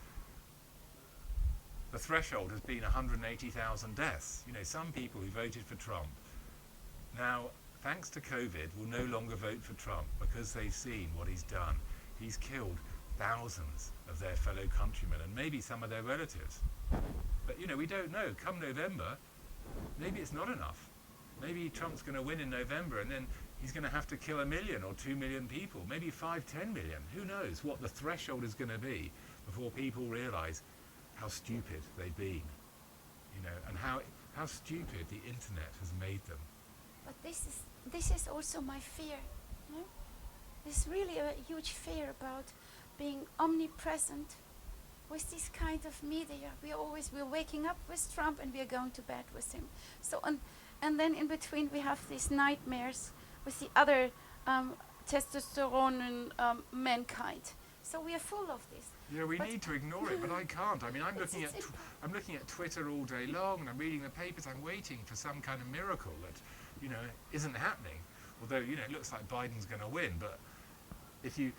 the threshold has been 180,000 deaths. Some people who voted for Trump now, thanks to COVID, will no longer vote for Trump because they've seen what he's done. He's killed thousands of their fellow countrymen and maybe some of their relatives. But, we don't know. Come November, maybe it's not enough. Maybe Trump's going to win in November and then he's going to have to kill 1 million or 2 million people, maybe 5, 10 million. Who knows what the threshold is going to be before people realise how stupid they've been, and how stupid the internet has made them. But this is also my fear. There's really a huge fear about being omnipresent with this kind of media. We're waking up with Trump and we are going to bed with him. So and then in between we have these nightmares with the other testosterone mankind. So we are full of this. Yeah, we need to ignore it, but I can't. I mean, I'm looking at Twitter all day long, and I'm reading the papers. I'm waiting for some kind of miracle that, isn't happening. Although, it looks like Biden's going to win. But if you,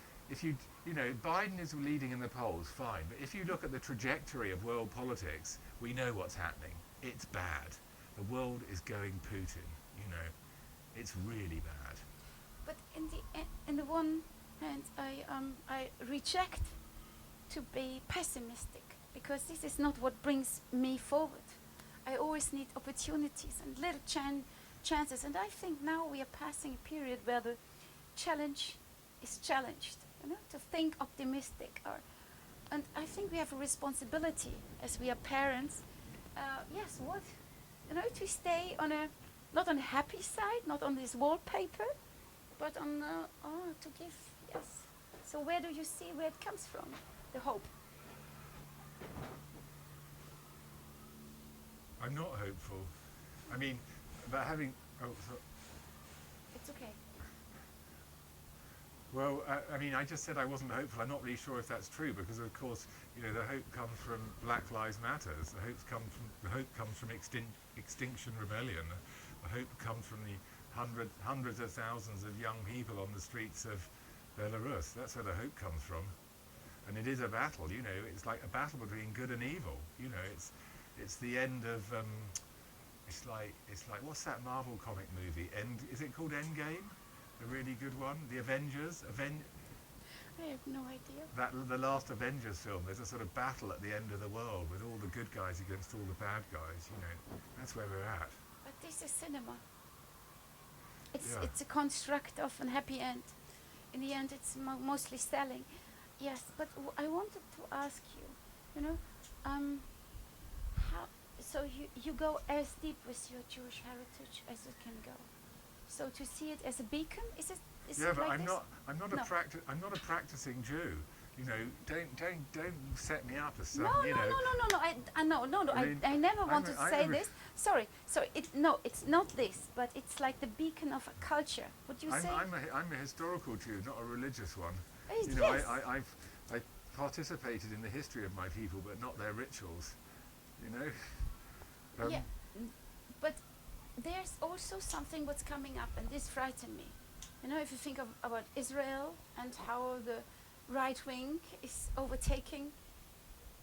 Biden is leading in the polls, fine. But if you look at the trajectory of world politics, we know what's happening. It's bad. The world is going Putin. It's really bad. But in the one hand, I reject to be pessimistic, because this is not what brings me forward. I always need opportunities and little chances, and I think now we are passing a period where the challenge is challenged, to think optimistic. And I think we have a responsibility as we are parents, to stay on not on a happy side, not on this wallpaper, but on to give, yes. So where do you see where it comes from? The hope. I'm not hopeful. I mean, about having... It's okay. Well, I mean, I just said I wasn't hopeful. I'm not really sure if that's true because, of course, you know, the hope comes from Black Lives Matters. The hope comes from Extinction Rebellion. The hope comes from the hundreds of thousands of young people on the streets of Belarus. That's where the hope comes from. And it is a battle, you know. It's like a battle between good and evil. You know, it's the end of. It's like what's that Marvel comic movie? Is it called Endgame? A really good one, The Avengers. I have no idea. The last Avengers film. There's a sort of battle at the end of the world with all the good guys against all the bad guys. You know, that's where we're at. But this is cinema. It's Yeah. it's a construct of a happy end. In the end, it's mostly selling. Yes, but I wanted to ask you, you know, how? So you go as deep with your Jewish heritage as it can go. So to see it as a beacon, is it? Is Yeah, it but like this? I'm not No. a practicing Jew. You know, don't set me up as some. No, you no, know, no, no, no, no. I mean, I never I'm want a- to I'm say a- this. Sorry. No, it's not this, but it's like the beacon of a culture. Would you say? I'm a historical Jew, not a religious one. Oh, You know, yes. I participated in the history of my people, but not their rituals. You know. Yeah, but there's also something what's coming up, and this frightened me. You know, if you think about Israel and how the right wing is overtaking,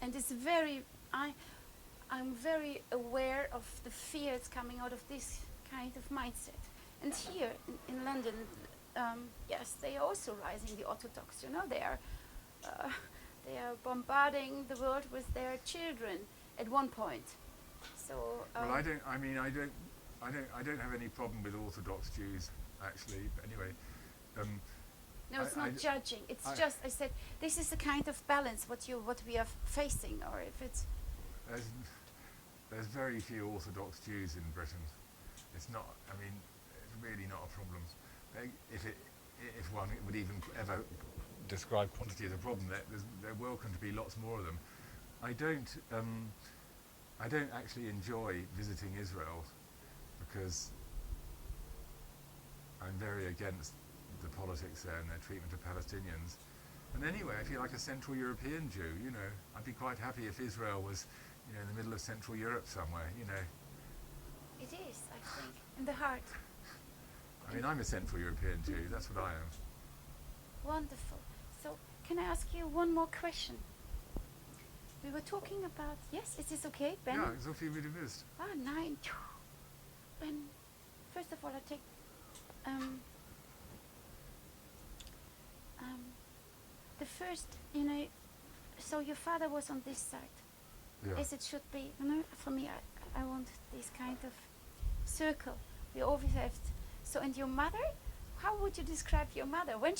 and it's I'm very aware of the fears coming out of this kind of mindset. And here in London, yes, they are also rising, the Orthodox. You know, they are bombarding the world with their children at one point. So Well, I don't have any problem with Orthodox Jews, actually. But anyway, no, it's not I- judging. It's I- just I said this is the kind of balance what we are facing, or if it's there's very few Orthodox Jews in Britain. It's not. I mean, it's really not a problem. If one would even ever describe quantity as a problem, there welcome to be lots more of them. I don't actually enjoy visiting Israel because I'm very against the politics there and their treatment of Palestinians. And anyway, I feel like a Central European Jew, you know. I'd be quite happy if Israel was, you know, in the middle of Central Europe somewhere, you know. it is, I think, in the heart. I mean, I'm a Central European Jew, that's what I am. Wonderful. So can I ask you one more question? We were talking about is this okay, Ben? Ja, so viel wie du willst. Ah, nein. Ben, first of all, I take the first, you know, so your father was on this side, Ja. as it should be. You know, for me, I want this kind of circle. We always have. So, and your mother, how would you describe your mother when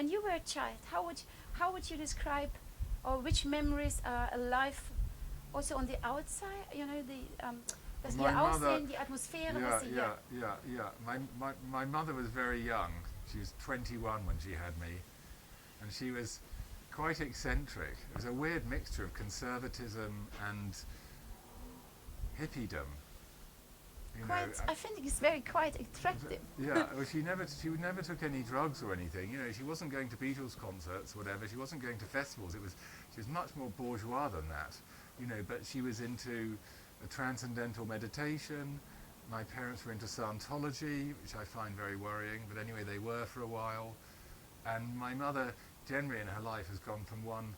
you were a child? How would you describe, or which memories are alive, also on the outside? You know, das My ihr mother- Aussehen, die Atmosphäre, was sie hier. Yeah. My mother was very young. She was 21 when she had me. And she was quite eccentric. It was a weird mixture of conservatism and hippiedom. You know, I think it's quite attractive. yeah, well, she never took any drugs or anything. You know, she wasn't going to Beatles concerts or whatever. She wasn't going to festivals. She was much more bourgeois than that. You know, but she was into transcendental meditation. My parents were into Scientology, which I find very worrying. But anyway, they were for a while. And my mother, generally in her life, has gone from one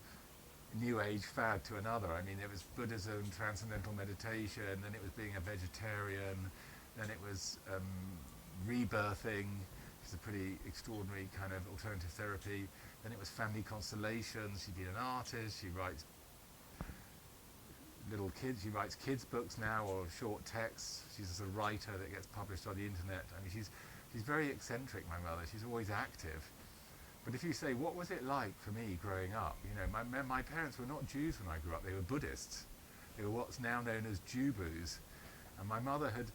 New Age fad to another. I mean, it was Buddhism, transcendental meditation, then it was being a vegetarian, then it was rebirthing, which is a pretty extraordinary kind of alternative therapy. Then it was family constellations. She's been an artist. She writes she writes kids' books now, or short texts. She's a sort of writer that gets published on the internet. I mean, she's very eccentric, my mother. She's always active. But if you say, what was it like for me growing up? You know, my parents were not Jews when I grew up. They were Buddhists. They were what's now known as Jubus. And my mother had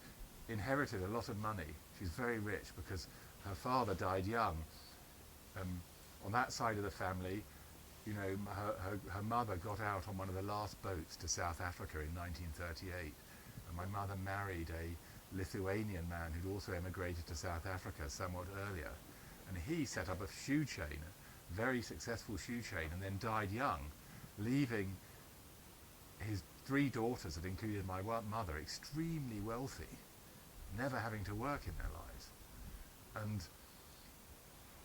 inherited a lot of money. She's very rich because her father died young. On that side of the family, you know, her mother got out on one of the last boats to South Africa in 1938. And my mother married a Lithuanian man who'd also emigrated to South Africa somewhat earlier. And he set up a shoe chain, a very successful shoe chain, and then died young, leaving his 3 daughters, that included my mother, extremely wealthy, never having to work in their lives. And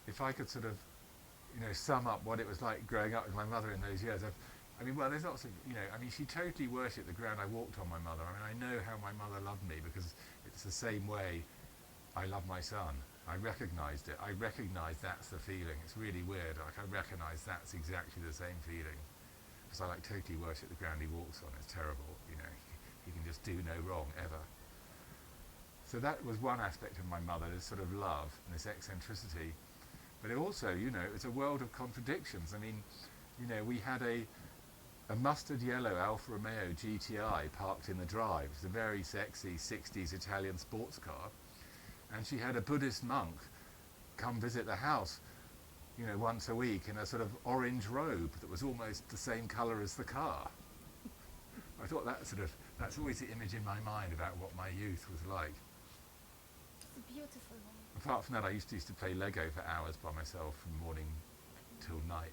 if I could sort of, sum up what it was like growing up with my mother in those years, there's lots of, she totally worshipped the ground I walked on, my mother. I know how my mother loved me, because it's the same way I love my son. I recognised it. I recognise that's the feeling. It's really weird. I recognise that's exactly the same feeling. Because I totally worship the ground he walks on. It's terrible, he can just do no wrong ever. So that was one aspect of my mother, this sort of love and this eccentricity. But it also, it's a world of contradictions. We had a mustard yellow Alfa Romeo GTI parked in the drive. It's a very sexy 60s Italian sports car. And she had a Buddhist monk come visit the house, once a week in a sort of orange robe that was almost the same colour as the car. I thought that's always the image in my mind about what my youth was like. It's a beautiful one. Apart from that, I used to play Lego for hours by myself from morning till night,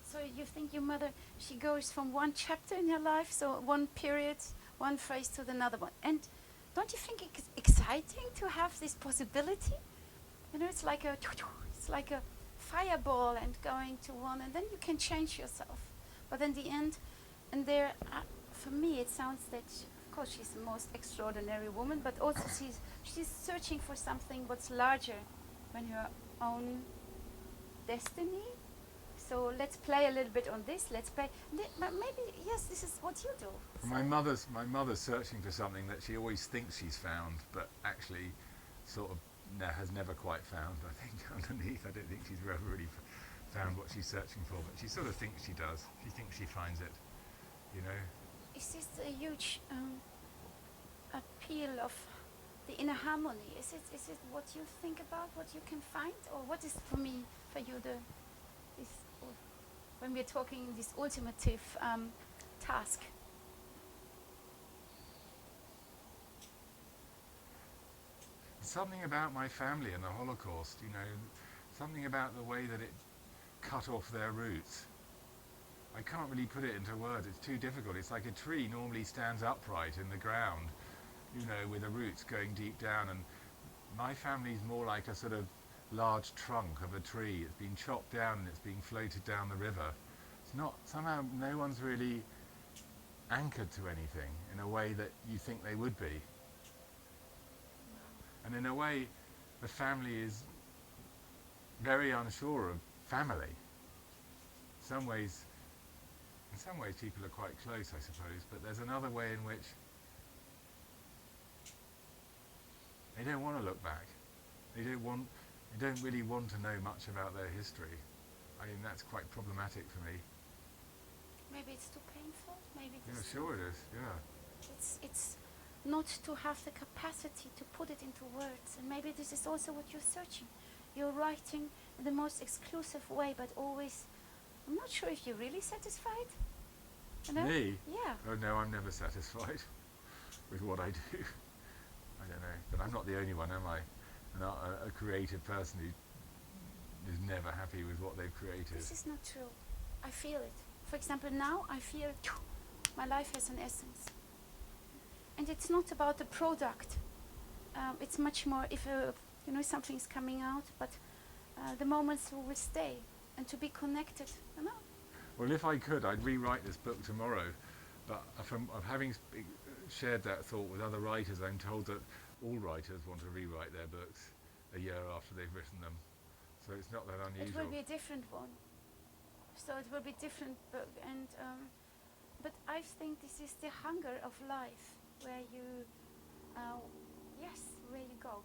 So you think your mother, she goes from one chapter in her life, so one period, one phase to another one. And don't you think it's exciting to have this possibility? It's like a fireball and going to one, and then you can change yourself. But in the end, and there, for me, it sounds that, of course, she's the most extraordinary woman, but also she's searching for something what's larger than her own destiny. So let's play a little bit on this. Let's play. But maybe, yes, this is what you do. My mother's searching for something that she always thinks she's found, but actually sort of has never quite found. I think underneath, I don't think she's ever really found what she's searching for, but she sort of thinks she does. She thinks she finds it, Is this a huge appeal of the inner harmony? Is it what you think about, what you can find, or what is for you when we're talking this ultimative task? Something about my family and the Holocaust, something about the way that it cut off their roots. I can't really put it into words, it's too difficult. It's like a tree normally stands upright in the ground, with the roots going deep down, and my family's more like a sort of large trunk of a tree. It's been chopped down and it's being floated down the river. It's not, somehow no one's really anchored to anything in a way that you think they would be. And in a way, the family is very unsure of family. In some ways people are quite close, I suppose, but there's another way in which they don't want to look back. They don't really want to know much about their history. That's quite problematic for me. Maybe it's too painful. Maybe Yeah, sure it is. Yeah. it's not to have the capacity to put it into words. And maybe this is also what you're searching. You're writing in the most exclusive way, but always, I'm not sure if you're really satisfied. Me? Yeah. Oh no, I'm never satisfied with what I do. I don't know, but I'm not the only one, am I? A creative person who is never happy with what they've created. This is not true. I feel it. For example, now I feel my life has an essence. And it's not about the product. It's much more if something is coming out, but the moments will stay and to be connected. Well, if I could, I'd rewrite this book tomorrow. But from having shared that thought with other writers, I'm told that all writers want to rewrite their books a year after they've written them. So it's not that unusual. It will be a different one. So it will be different book, and but I think this is the hunger of life, where you, where you go.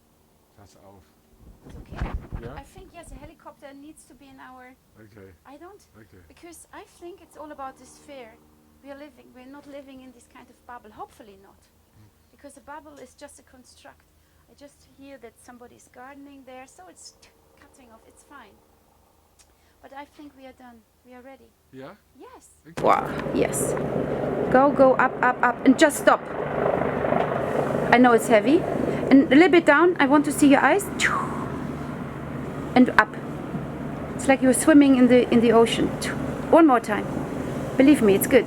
That's off. It's okay. Yeah? I think yes, a helicopter needs to be in our. Okay. I don't. Okay. Because I think it's all about the sphere we are living. We're not living in this kind of bubble. Hopefully not, because a bubble is just a construct. I just hear that somebody's gardening there, so it's cutting off. It's fine. But I think we are done. We are ready. Yeah? Yes. Okay. Wow. Yes. Go up, and just stop. I know it's heavy. And a little bit down. I want to see your eyes. And up. It's like you're swimming in the ocean. One more time. Believe me, it's good.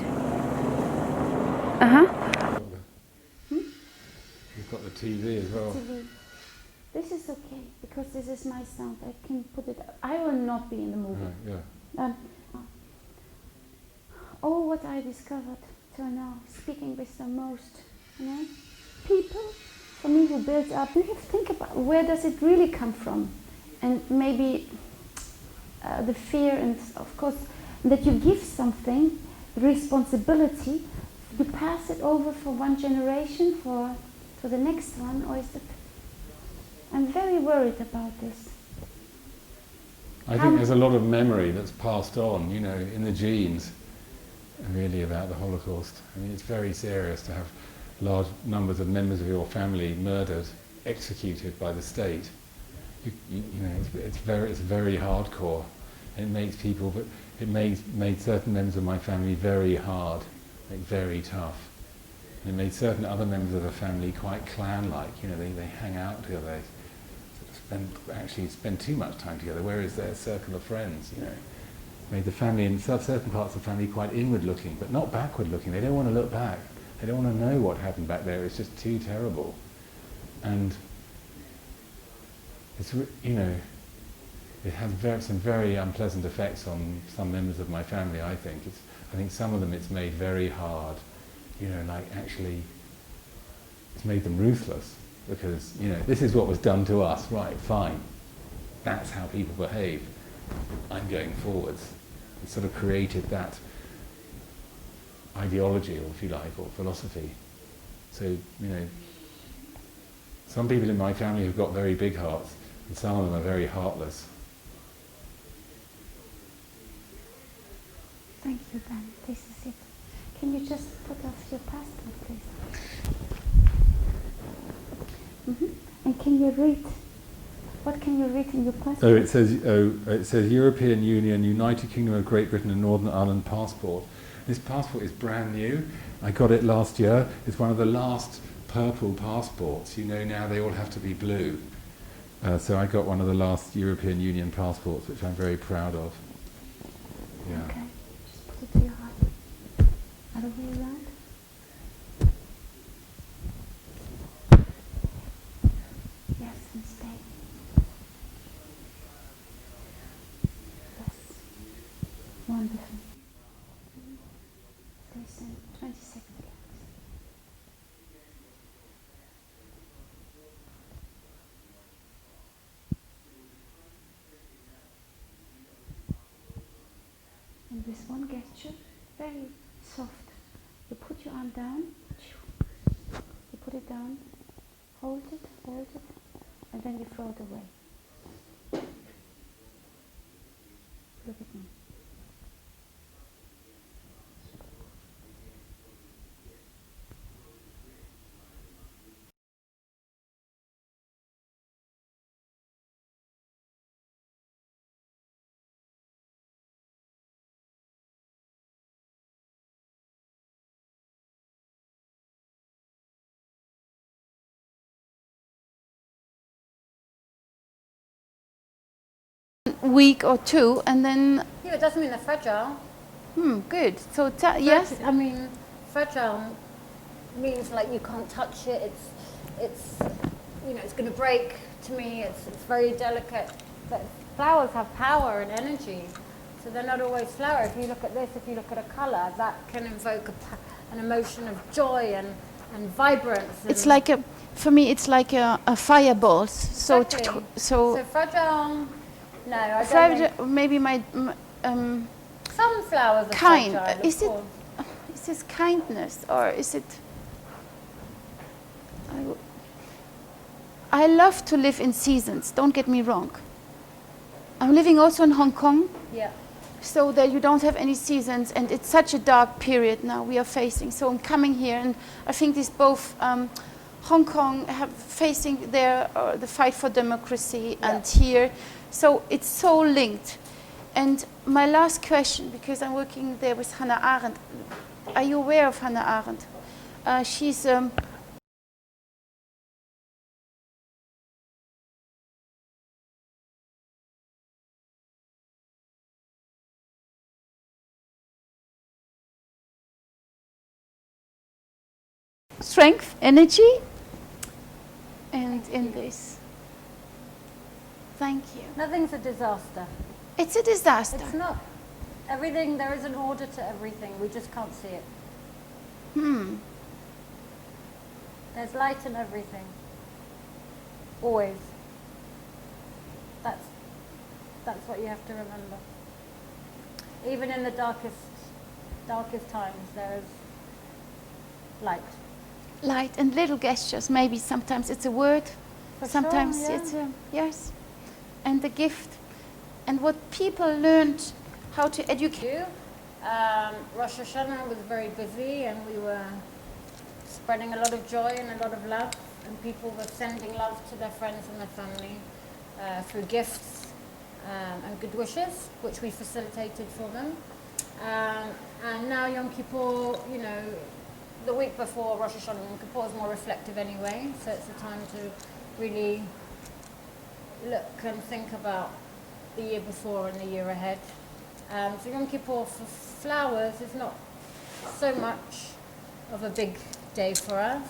You've got the TV as well. TV. This is okay because this is my sound. I can put it. I will not be in the movie. Right, yeah. What I discovered till now, speaking with the most, people, for me, who builds up. You have to think about where does it really come from, and maybe the fear, and of course that you give something responsibility, you pass it over for one generation to the next one, or is it? I'm very worried about this. I think there's a lot of memory that's passed on, in the genes, really, about the Holocaust. I mean, it's very serious to have large numbers of members of your family murdered, executed by the state. It's very hardcore. It makes people, but it made certain members of my family very hard, very tough. And it made certain other members of the family quite clan-like. They hang out together. They spend too much time together. Where is their circle of friends? Made the family, in certain parts of the family, quite inward-looking, but not backward-looking. They don't want to look back. They don't want to know what happened back there. It's just too terrible. And it's it has some very unpleasant effects on some members of my family. I think some of them it's made very hard. Actually, it's made them ruthless because this is what was done to us. Right, fine. That's how people behave. I'm going forwards. It sort of created that ideology, or if you like, or philosophy. So, some people in my family have got very big hearts, and some of them are very heartless. Thank you, Ben. This is it. Can you just put off your passport, please? And can you read? What can you read in your passport? It says European Union, United Kingdom of Great Britain and Northern Ireland passport. This passport is brand new. I got it last year. It's one of the last purple passports. Now they all have to be blue. So I got one of the last European Union passports, which I'm very proud of. Yeah. Okay. Just put it to your heart. Other way around. Yes, and stay. Yes. Wonderful. Listen, 20 seconds. And with one gesture, very soft, you put your arm down, you put it down, hold it, and then you throw it away. Look at me. Week or two, and then Yeah, it doesn't mean they're fragile. good. So yes, I mean, fragile means like you can't touch it. It's it's going to break. To me, it's very delicate. But flowers have power and energy, so they're not always flower. If you look at this, if you look at a color, that can invoke an emotion of joy and vibrance. it's like for me, it's like a fireball. So Exactly. so fragile. No, I don't fragile. think. Maybe my Some flowers are kind. fragile. of Is it? course. Is this kindness, or is it? I love to live in seasons. Don't get me wrong. I'm living also in Hong Kong, Yeah. so that you don't have any seasons, and it's such a dark period now we are facing. So I'm coming here, and I think these both Hong Kong have facing the fight for democracy, and here, so it's so linked. And my last question, because I'm working there with Hannah Arendt. Are you aware of Hannah Arendt? She's strength, energy, and in this. Thank you. Nothing's a disaster. It's a disaster. It's not. Everything, there is an order to everything. We just can't see it. There's light in everything. Always. That's what you have to remember. Even in the darkest times, there is light. Light and little gestures. Maybe sometimes it's a word, For sometimes sure, yeah. it's a yes, and the gift, and what people learned how to educate. Rosh Hashanah was very busy, and we were spreading a lot of joy and a lot of love, and people were sending love to their friends and their family through gifts and good wishes, which we facilitated for them. And now Yom Kippur, you know, the week before Rosh Hashanah, Yom Kippur is more reflective anyway, so it's a time to really look and think about the year before and the year ahead. So Yom Kippur for flowers is not so much of a big day for us,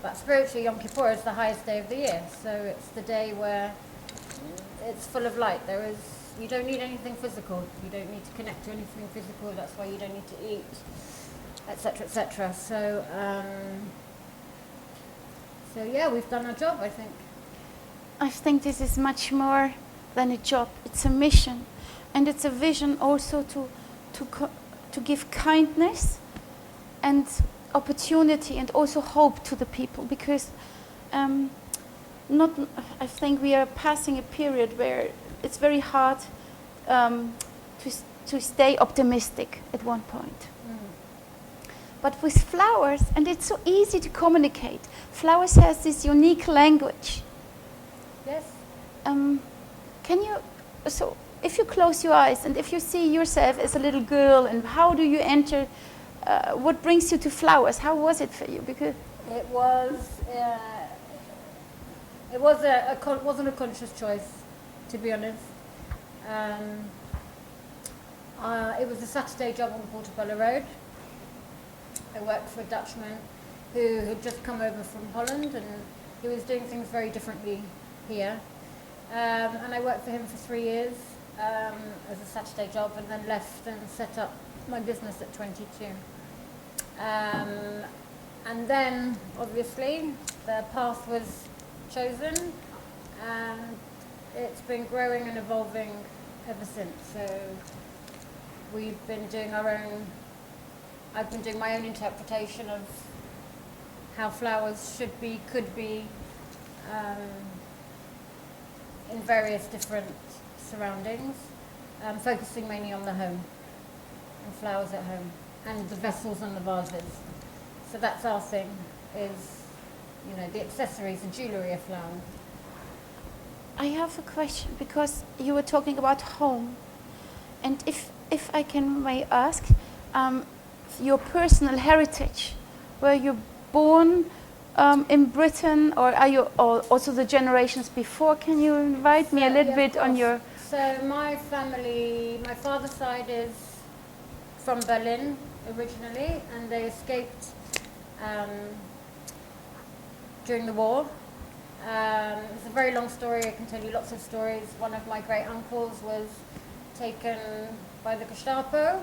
but spiritually Yom Kippur is the highest day of the year, so it's the day where it's full of light. You don't need anything physical, you don't need to connect to anything physical, that's why you don't need to eat, etc., etc. So yeah, we've done our job, I think. I think this is much more than a job. It's a mission, and it's a vision also to give kindness and opportunity and also hope to the people, because I think we are passing a period where it's very hard to stay optimistic at one point. But with flowers, and it's so easy to communicate. Flowers has this unique language. Yes. So if you close your eyes and if you see yourself as a little girl, and how do you enter, what brings you to flowers? How was it for you? Because it wasn't a conscious choice, to be honest. It was a Saturday job on Portobello Road. I worked for a Dutchman who had just come over from Holland, and he was doing things very differently here. And I worked for him for 3 years as a Saturday job, and then left and set up my business at 22. And then, obviously, the path was chosen, and it's been growing and evolving ever since. So we've been doing I've been doing my own interpretation of how flowers should be, could be, in various different surroundings, focusing mainly on the home, and flowers at home, and the vessels and the vases. So that's our thing, is, you know, the accessories, the jewellery of flowers. I have a question, because you were talking about home, and if I may ask, your personal heritage, were you born in Britain, or are you also the generations before? Can you invite me a little bit on your... So my family, my father's side is from Berlin originally, and they escaped during the war. It's a very long story, I can tell you lots of stories. One of my great uncles was taken by the Gestapo,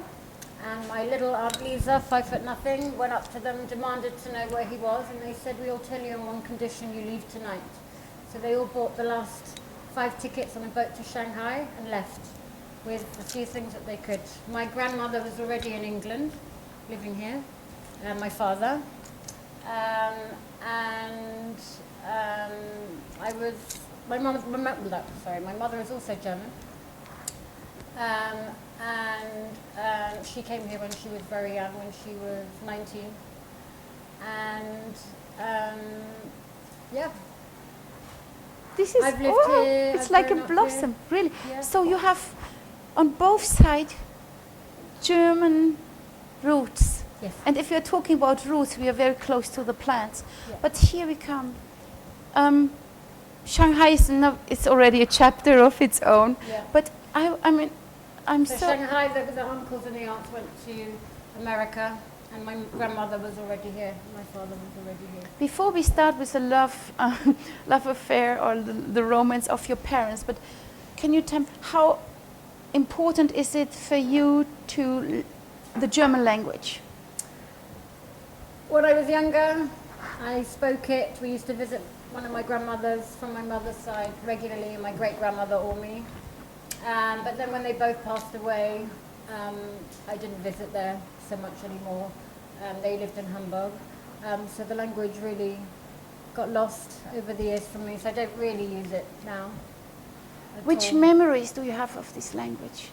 and my little Aunt Lisa, 5'0", went up to them, demanded to know where he was, and they said, "We'll tell you on one condition: you leave tonight." So they all bought the last 5 tickets on a boat to Shanghai and left with a few things that they could. My grandmother was already in England, living here, and my father. My mother is also German. And she came here when she was very young, when she was 19. And yeah. This is, I've lived here, it's I've like a grown up blossom, here. really. Yeah. So you have on both sides German roots. Yes. And if you're talking about roots, we are very close to the plants. Yeah. But here we come. Shanghai is it's already a chapter of its own. Yeah. But I'm So Shanghai, the uncles and the aunts went to America, And my grandmother was already here. My father was already here. Before we start with the love affair or the romance of your parents, but can you tell me how important is it for you to the German language? When I was younger, I spoke it. We used to visit one of my grandmothers from my mother's side regularly, my great-grandmother or me. But then when they both passed away, I didn't visit there so much anymore. They lived in Hamburg. So the language really got lost over the years for me, so I don't really use it now. at Which all. memories do you have of this language?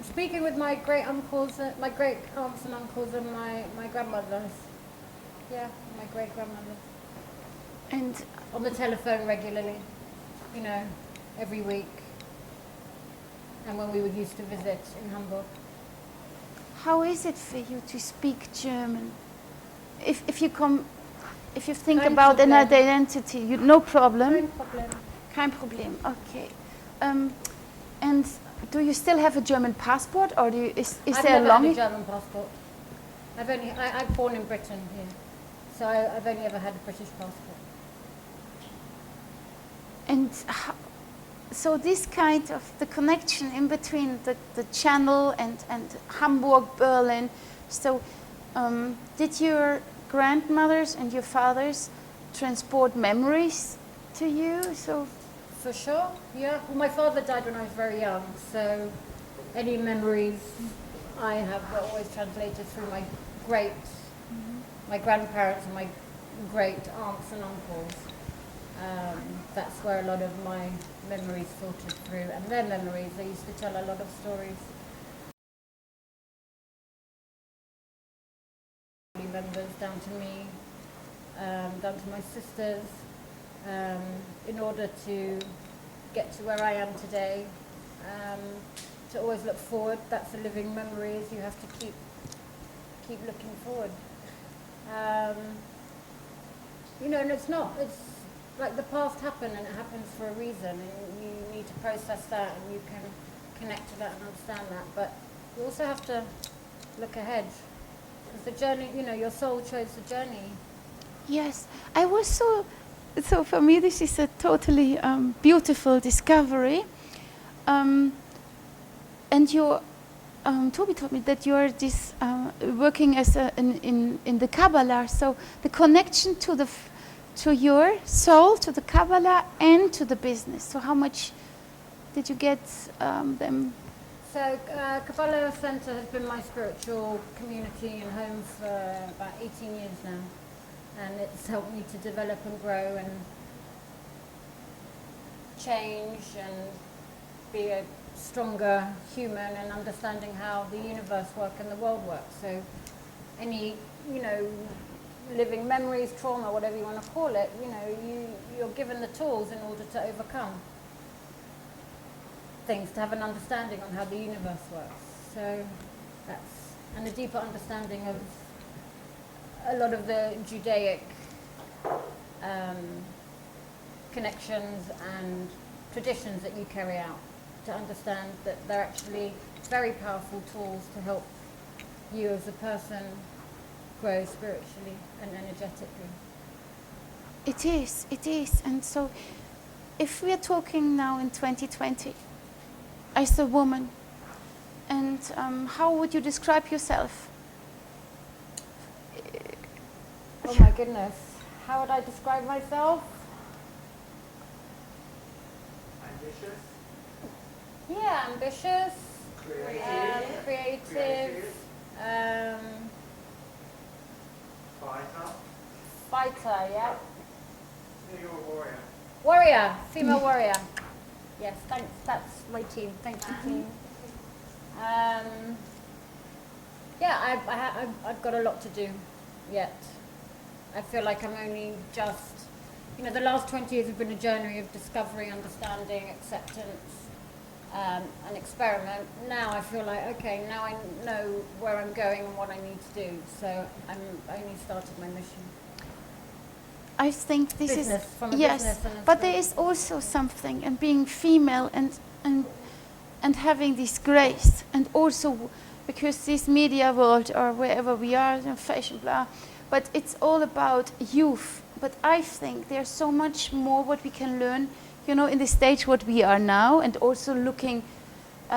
Speaking with my great uncles, my great aunts and uncles, and my grandmothers. Yeah, my great grandmother. And On the telephone regularly, you know, every week. And when we would used to visit in Hamburg. how is it for you to speak German? If you think Kein about Problem. another identity, no problem. No problem. Kein Problem. Okay. And do you still have a German passport, or is I've there a never long? had a German passport. I'm born in Britain here, so I've only ever had a British passport. And so this kind of the connection in between the channel and Hamburg, Berlin. So did your grandmothers and your fathers transport memories to you? So For sure, yeah. Well, my father died when I was very young, so any memories I have were always translated through my grandparents and my great aunts and uncles. That's where a lot of my memories filtered through, and their memories. They used to tell a lot of stories. Family members down to me, down to my sisters. In order to get to where I am today, to always look forward. That's the living memories. You have to keep looking forward. You know, and it's like the past happened, and it happens for a reason, and you need to process that, and you can connect to that and understand that. But you also have to look ahead, because the journey, you know, your soul chose the journey. yes, I was so for me this is a totally beautiful discovery. And you, Toby told me that you are working as in the Kabbalah. So the connection to your soul, to the Kabbalah, and to the business. So how much did you get them? So Kabbalah Center has been my spiritual community and home for about 18 years now. And it's helped me to develop and grow and change and be a stronger human and understanding how the universe works and the world works. So any, you know, living memories, trauma, whatever you want to call it, you know, you're given the tools in order to overcome things, to have an understanding on how the universe works. So and a deeper understanding of a lot of the Judaic connections and traditions that you carry out, to understand that they're actually very powerful tools to help you as a person grow spiritually and energetically. It is. And so if we are talking now in 2020 as a woman, and how would you describe yourself? Oh my goodness, how would I describe myself? Ambitious, Yeah, ambitious, creative, fighter. fighter, yeah. Yeah, you're a warrior. Warrior, female warrior. Yes, thanks. That's my team. Thank you, team. Yeah, I've got a lot to do yet. I feel like I'm only just, you know, the last 20 years have been a journey of discovery, understanding, acceptance, an experiment. Now I feel like, okay, now I know where I'm going and what I need to do. So I only started my mission. I think this Business, is from a yes, business and a but there spirit. is also something, and being female and having this grace, and also because this media world or wherever we are, you know, fashion, blah, but it's all about youth. But I think there's so much more what we can learn, you know, in the stage what we are now, and also looking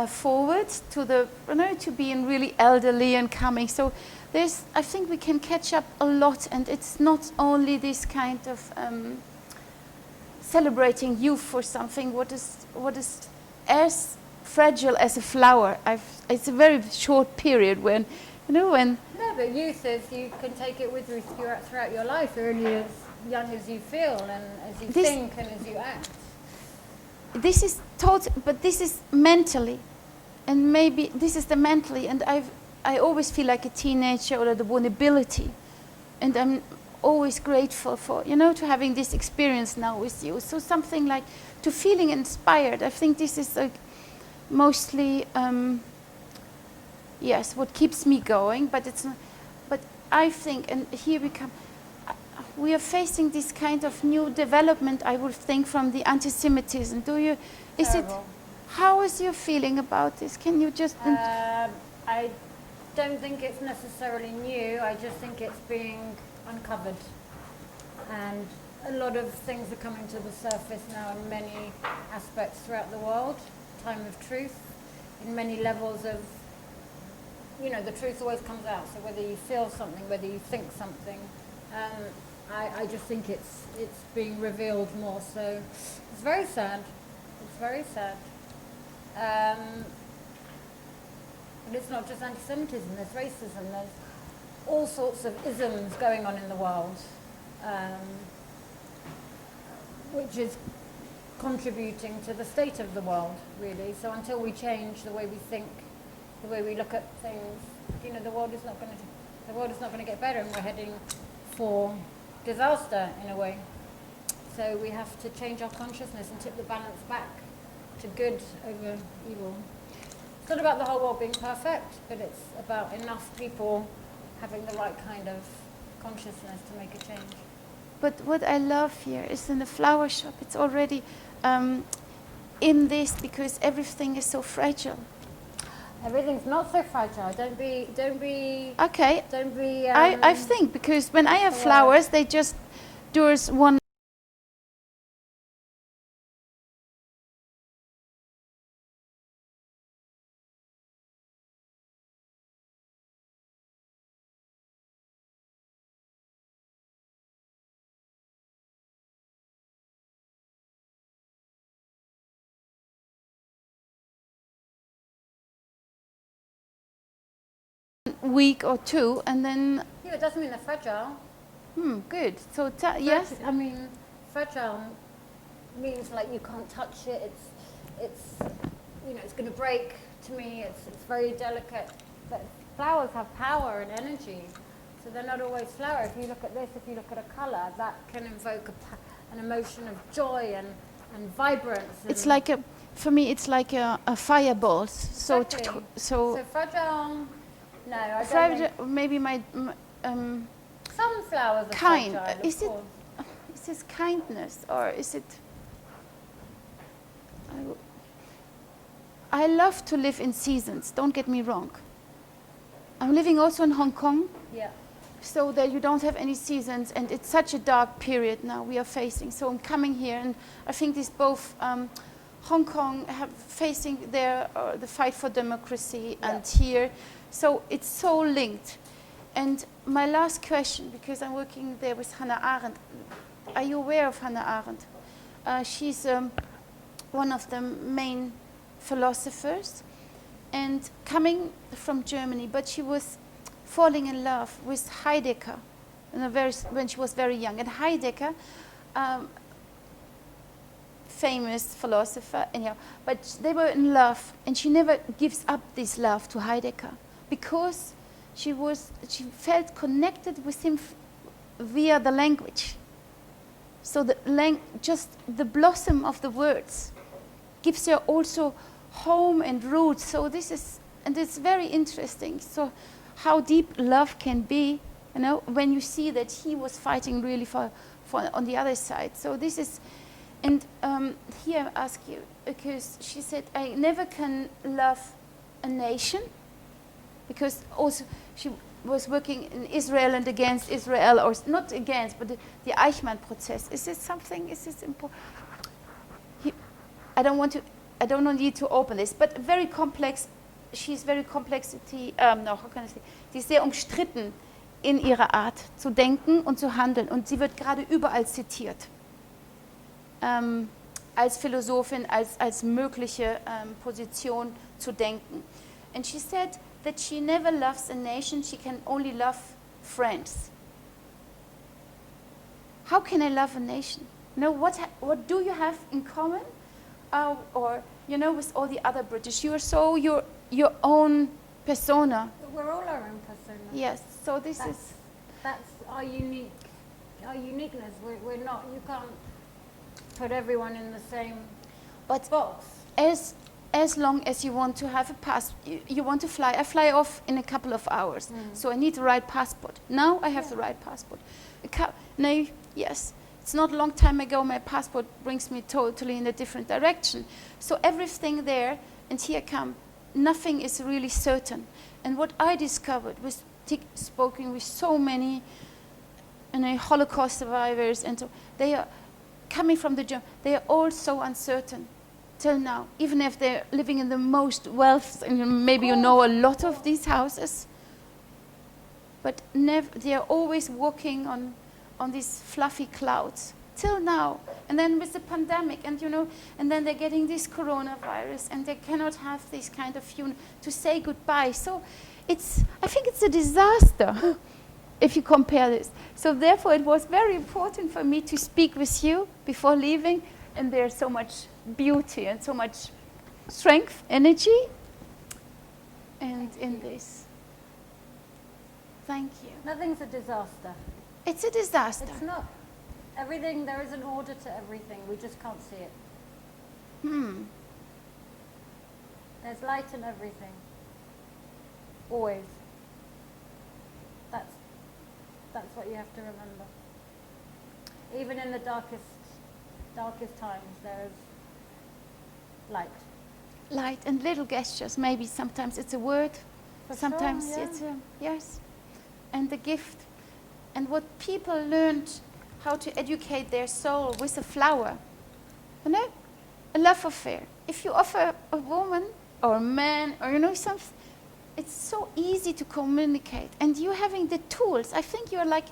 forward to the, you know, to being really elderly and coming. So there's, I think we can catch up a lot, and it's not only this kind of celebrating youth for something what is as fragile as a flower. It's a very short period when, you know, when. No, but youth is, you can take it with you throughout your life, really as young as you feel and as you think and as you act. This is but this is mentally, and maybe this is the mentally, and I always feel like a teenager, or the vulnerability, and I'm always grateful for, you know, to having this experience now with you. So something like to feeling inspired. I think this is like mostly yes, what keeps me going. But it's not. But I think, and here we come. We are facing this kind of new development, I would think, from the anti-Semitism. How is your feeling about this? Can you just... I don't think it's necessarily new. I just think it's being uncovered. And a lot of things are coming to the surface now in many aspects throughout the world. Time of truth, in many levels of, you know, the truth always comes out. So whether you feel something, whether you think something, I just think it's being revealed more. So it's very sad. It's very sad. But it's not just anti-Semitism. There's racism. There's all sorts of isms going on in the world, which is contributing to the state of the world, really. So until we change the way we think, the way we look at things, you know, the world is not going to get better, and we're heading for disaster in a way. So we have to change our consciousness and tip the balance back to good over evil. It's not about the whole world being perfect, but it's about enough people having the right kind of consciousness to make a change. But what I love here is in the flower shop, it's already in this, because everything is so fragile. Everything's not so fragile. Don't be. Okay. Don't be. I think, because when I have flowers, they just there's one. Week or two, and then Yeah, it doesn't mean they're fragile. good. So yes, I mean, fragile means like you can't touch it. It's you know, it's going to break. To me, it's very delicate. But flowers have power and energy, so they're not always flower. If you look at this, if you look at a color, that can invoke an emotion of joy and vibrance. it's like for me, it's like a fireball. So Exactly. so fragile. No, I don't fragile. think Maybe some flowers are kind. fragile. of Is it? course. Is this kindness, or is it? I love to live in seasons. Don't get me wrong. I'm living also in Hong Kong, Yeah. so that you don't have any seasons, and it's such a dark period now we are facing. So I'm coming here, and I think these both Hong Kong facing the fight for democracy, and here, so it's so linked. And my last question, because I'm working there with Hannah Arendt. Are you aware of Hannah Arendt? She's one of the main philosophers, and coming from Germany, but she was falling in love with Heidegger when she was very young. And Heidegger, famous philosopher, anyhow, but they were in love, and she never gives up this love to Heidegger, because she felt connected with him via the language. So just the blossom of the words gives her also home and roots. So and it's very interesting. So how deep love can be, you know, when you see that he was fighting really for on the other side. So this is, and here I ask you, because she said, I never can love a nation because also she was working in Israel and against Israel, or not against, but the Eichmann process. Is this something? Is this important? I don't need to open this, but very complex. She's very complexity. No, how can I say? Sie ist sehr umstritten in ihrer Art zu denken und zu handeln, und sie wird gerade überall zitiert. Als Philosophin, als mögliche Position zu denken. And she said that she never loves a nation, she can only love friends. How can I love a nation? You know, what do you have in common? Or, you know, with all the other British, you are so your own persona. We're all our own persona. Yes, so that's our uniqueness. We're not, you can't put everyone in the same box. As long as you want to have a pass, you want to fly. I fly off in a couple of hours, so I need the right passport. Now I have the right passport. Now, yes, it's not a long time ago my passport brings me totally in a different direction. So everything there, and here come, nothing is really certain. And what I discovered was spoken with so many Holocaust survivors, and so they are coming from the German, they are all so uncertain till now, even if they're living in the most wealth, and maybe you know a lot of these houses, but they are always walking on these fluffy clouds till now. And then with the pandemic, and and then they're getting this coronavirus, and they cannot have this kind of to say goodbye. So I think it's a disaster if you compare this. So therefore it was very important for me to speak with you before leaving, and there's so much beauty and so much strength, energy, and in this. Thank you. Nothing's a disaster. It's a disaster. It's not. Everything, there is an order to everything. We just can't see it. There's light in everything. Always. That's what you have to remember. Even in the darkest times, there is light. Light and little gestures. Maybe sometimes it's a word. For sometimes sure, yeah. it's yes. And the gift. And what people learned how to educate their soul with a flower. A love affair. If you offer a woman or a man or something, it's so easy to communicate. And you having the tools, I think you're like,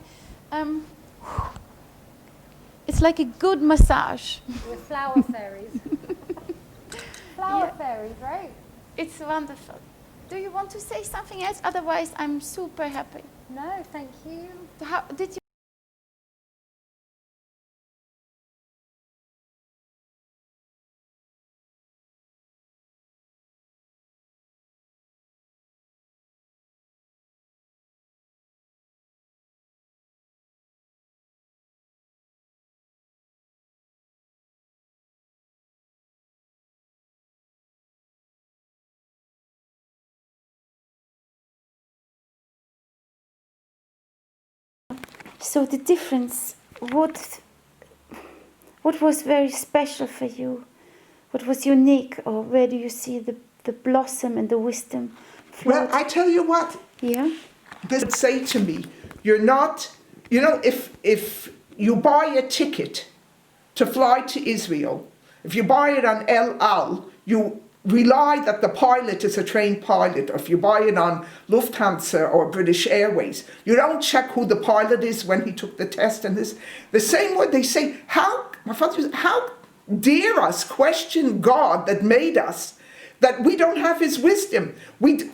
it's like a good massage. We're flower fairies. Flower fairies, right? It's wonderful. Do you want to say something else? Otherwise, I'm super happy. No, thank you. How did you? So the difference, what was very special for you? What was unique, or where do you see the blossom and the wisdom float? Well, I tell you what, Yeah? they would say to me, you're not, if you buy a ticket to fly to Israel, if you buy it on El Al, you rely that the pilot is a trained pilot. Or if you buy it on Lufthansa or British Airways, you don't check who the pilot is when he took the test. And this, the same way they say, my father says, how dare us question God that made us, that we don't have his wisdom? We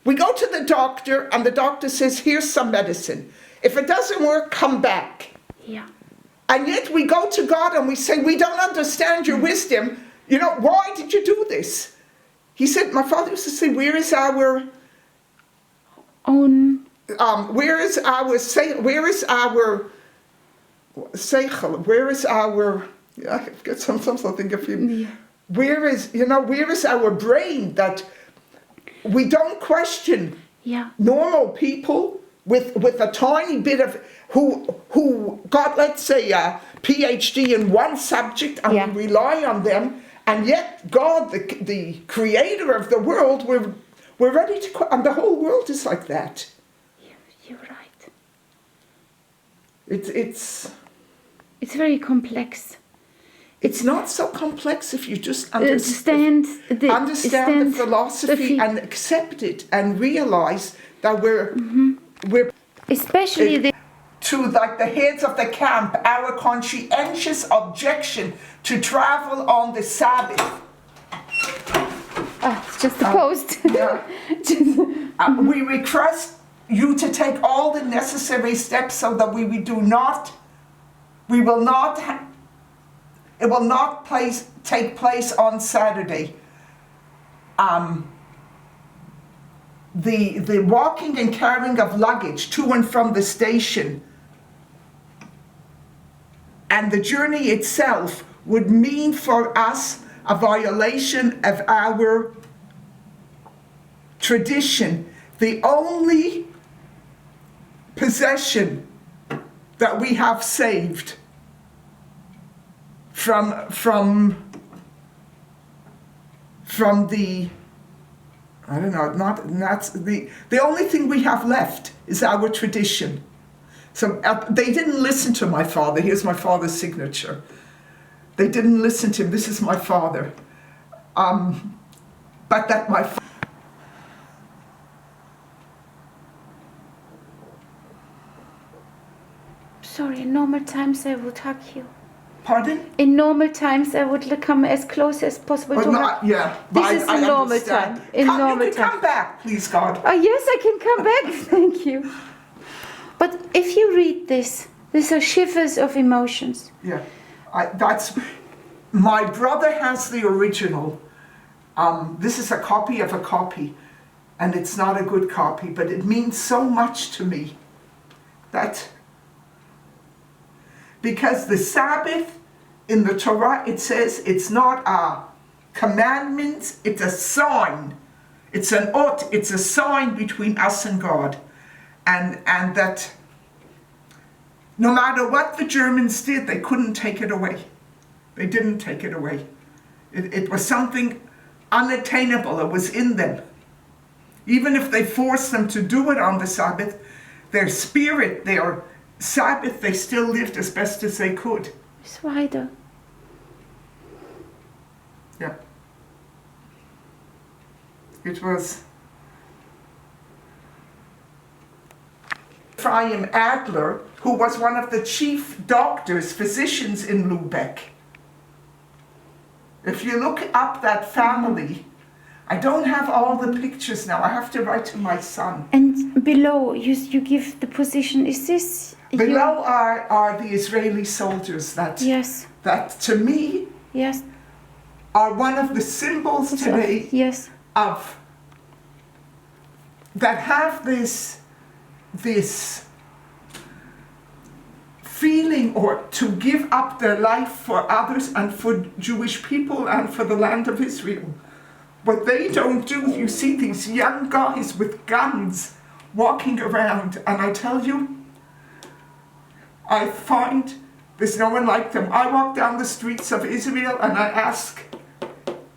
go to the doctor, and the doctor says, here's some medicine. If it doesn't work, come back. Yeah. And yet we go to God and we say, we don't understand your wisdom. Why did you do this? He said, my father used to say, where is our Own. where is our seichel? Where is our, I get something of you. Yeah. Where is our brain that we don't question Yeah. normal people with a tiny bit of who got, let's say, a PhD in one subject, and we rely on them, and yet God, the creator of the world, We're ready to quit, and the whole world is like that. You're right. It's very complex. It's not so complex if you just Understand the philosophy and accept it and realize that we're especially to like the heads of the camp, our conscientious objection to travel on the Sabbath. it's just a post. Yeah. We request you to take all the necessary steps so that it will not take place on Saturday. The walking and carrying of luggage to and from the station and the journey itself would mean for us a violation of our tradition. The only possession that we have saved from the, I don't know, that's the only thing we have left is our tradition. So they didn't listen to my father. Here's my father's signature. They didn't listen to him. This is my father. But that my Sorry, in normal times I would hug you. Pardon? In normal times I would come as close as possible to hug. Yeah. This is a normal time. In normal you can time. come back, please, God. Oh yes, I can come back. Thank you. But if you read this, these are shivers of emotions. Yeah, that's my brother has the original. This is a copy of a copy, and it's not a good copy, but it means so much to me. That because the Sabbath in the Torah, it says it's not a commandment, it's a sign. It's an ot, it's a sign between us and God. And that no matter what the Germans did, they couldn't take it away. They didn't take it away. It was something unattainable. It was in them. Even if they forced them to do it on the Sabbath, their spirit, their Sabbath, they still lived as best as they could. It's wider. Yeah. It was Ephraim Adler, who was one of the chief doctors, physicians in Lubeck. If you look up that family, I don't have all the pictures now. I have to write to my son. And below, you give the position. Is this? Below are the Israeli soldiers that, yes. that to me, yes, are one of the symbols today yes. of that have this feeling or to give up their life for others and for Jewish people and for the land of Israel. What they don't do, you see these young guys with guns walking around, and I tell you, I find there's no one like them. I walk down the streets of Israel and I ask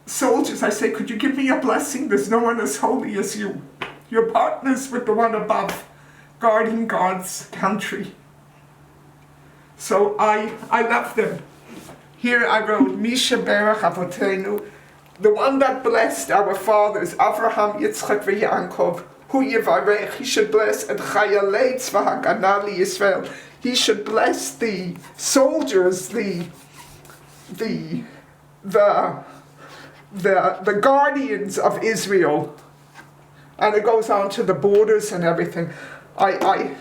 soldiers, I say, could you give me a blessing? There's no one as holy as you. You're partners with the one above, guarding God's country. So I love them. Here I wrote, Misha Berach Avotenu, the one that blessed our fathers, Avraham, Yitzchak, and Yaakov, Hu Yevarech, he should bless and Chayalei Tzva Hagana Yisrael. He should bless the soldiers, the guardians of Israel. And it goes on to the borders and everything. I'm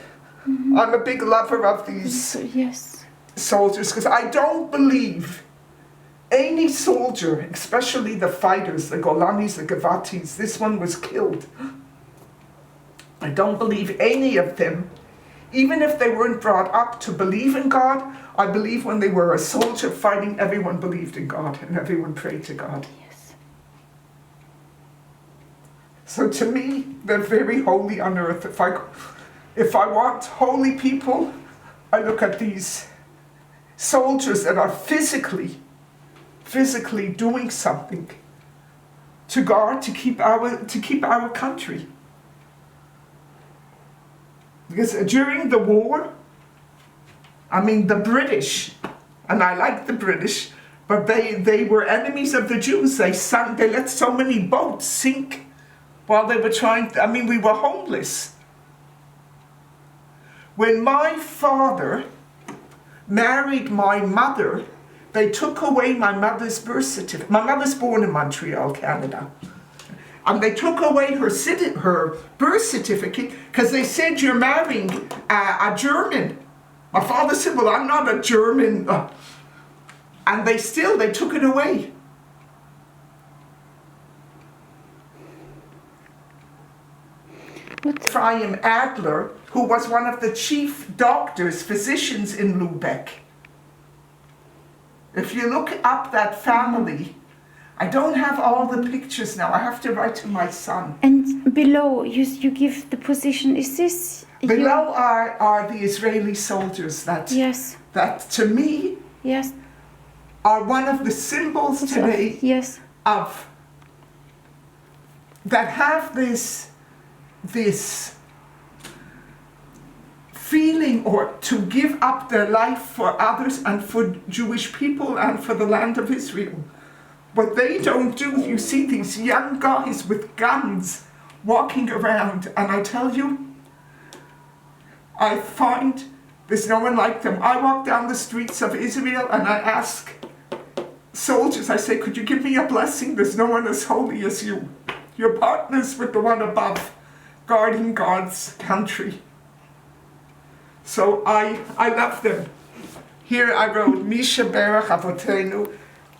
a big lover of these yes. soldiers because I don't believe any soldier, especially the fighters, the Golanis, the Gavatis, this one was killed. I don't believe any of them, even if they weren't brought up to believe in God. I believe when they were a soldier fighting, everyone believed in God and everyone prayed to God. Yes. So to me, they're very holy on earth. If I want holy people, I look at these soldiers that are physically doing something to God to keep our country. Because during the war, I mean the British, and I like the British, but they were enemies of the Jews. They let so many boats sink while they were we were homeless. When my father married my mother, they took away my mother's birth certificate. My mother's born in Montreal, Canada. And they took away her birth certificate because they said, you're marrying a German. My father said, well, I'm not a German. And they took it away. Ephraim Adler, who was one of the chief physicians in Lubeck. If you look up that family, I don't have all the pictures now. I have to write to my son. And below, you give the position. Is this... Below are the Israeli soldiers that, yes. that to me, yes, are one of the symbols today yes. of that have this feeling or to give up their life for others and for Jewish people and for the land of Israel. What they don't do, you see these young guys with guns walking around, and I tell you, I find there's no one like them. I walk down the streets of Israel and I ask soldiers, I say, could you give me a blessing? There's no one as holy as you. You're partners with the one above, guarding God's country. So I love them. Here I wrote, Misha Berach Avotenu,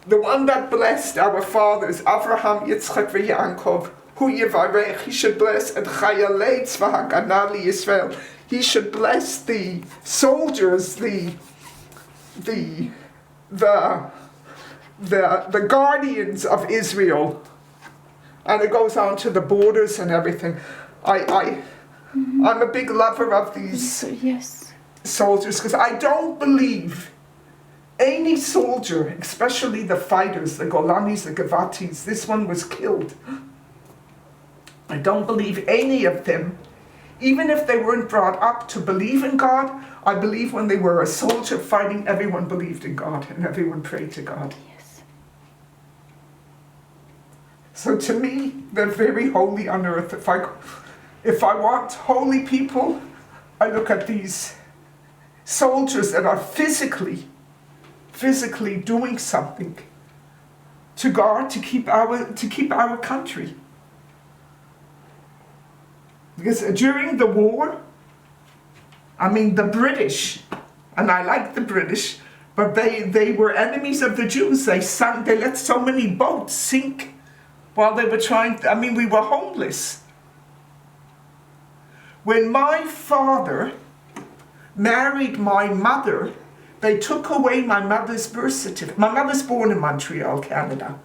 the one that blessed our fathers, Avraham, Yitzchak, Yaakov, Hu Yevarech, he should bless at Chayalei Tzva Haganah Yisrael. He should bless the soldiers, the guardians of Israel. And it goes on to the borders and everything. I'm a big lover of these yes. soldiers because I don't believe any soldier, especially the fighters, the Golanis, the Gavatis, this one was killed. I don't believe any of them, even if they weren't brought up to believe in God. I believe when they were a soldier fighting, everyone believed in God and everyone prayed to God. Yes. So to me, they're very holy on earth. If I want holy people, I look at these soldiers that are physically doing something to God to keep our country. Because during the war, the British, and I like the British, but they were enemies of the Jews. They let so many boats sink while they were we were homeless. When my father married my mother, they took away my mother's birth certificate. My mother's born in Montreal, Canada.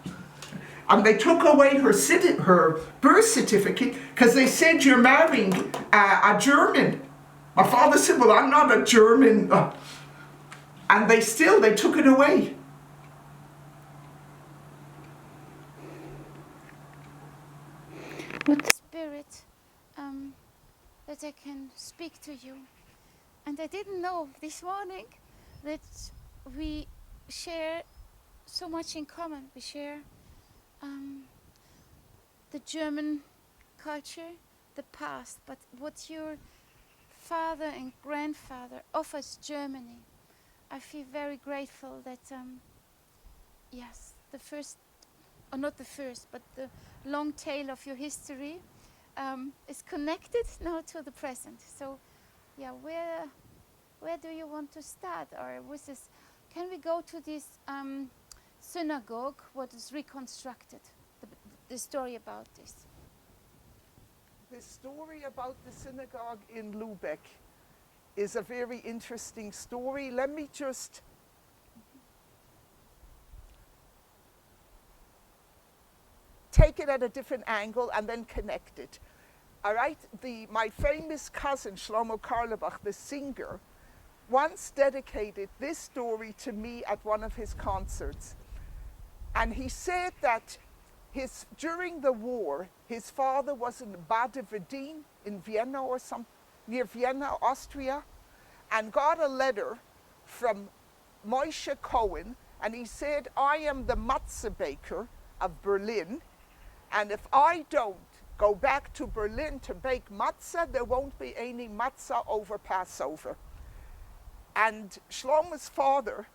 And they took away her birth certificate because they said, you're marrying a German. My father said, well, I'm not a German. And they took it away. With the spirit that I can speak to you. And I didn't know this morning that we share so much in common. We share the German culture, the past, but what your father and grandfather offers Germany. I feel very grateful that, yes, the first, or not the first, but the long tail of your history is connected now to the present. So, yeah, where do you want to start? Or with this, can we go to this synagogue, what is reconstructed, the story about this? The story about the synagogue in Lubeck is a very interesting story. Let me just take it at a different angle and then connect it. All right, my famous cousin, Shlomo Karlebach, the singer, once dedicated this story to me at one of his concerts. And he said that during the war, his father was in Baden-Württemberg in Vienna or some near Vienna, Austria, and got a letter from Moshe Cohen, and he said, I am the matzah baker of Berlin, and if I don't go back to Berlin to bake matzah, there won't be any matzah over Passover. And Shlomo's father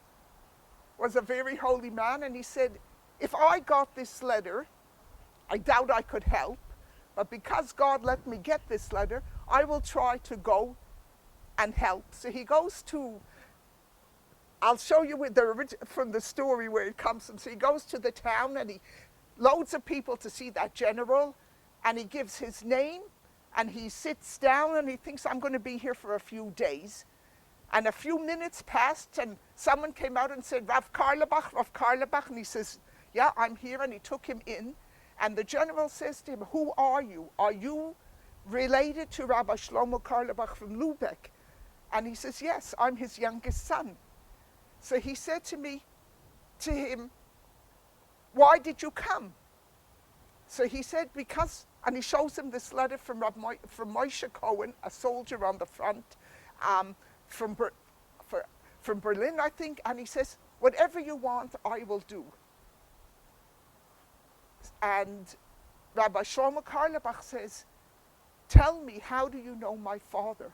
was a very holy man, and he said, if I got this letter, I doubt I could help, but because God let me get this letter, I will try to go and help. So he goes to, I'll show you with from the story where it comes from. So he goes to the town, and he loads of people to see that general, and he gives his name, and he sits down, and he thinks, I'm going to be here for a few days. And a few minutes passed, and someone came out and said, Rav Karlebach, and he says, yeah, I'm here, and he took him in, and the general says to him, who are you? Are you related to Rabbi Shlomo Karlebach from Lubeck? And he says, yes, I'm his youngest son. So he said to him, why did you come? So he said, because, and he shows him this letter from Moshe Cohen, a soldier on the front, from Berlin, I think, and he says, whatever you want, I will do. And Rabbi Shlomo Karlebach says, tell me, how do you know my father?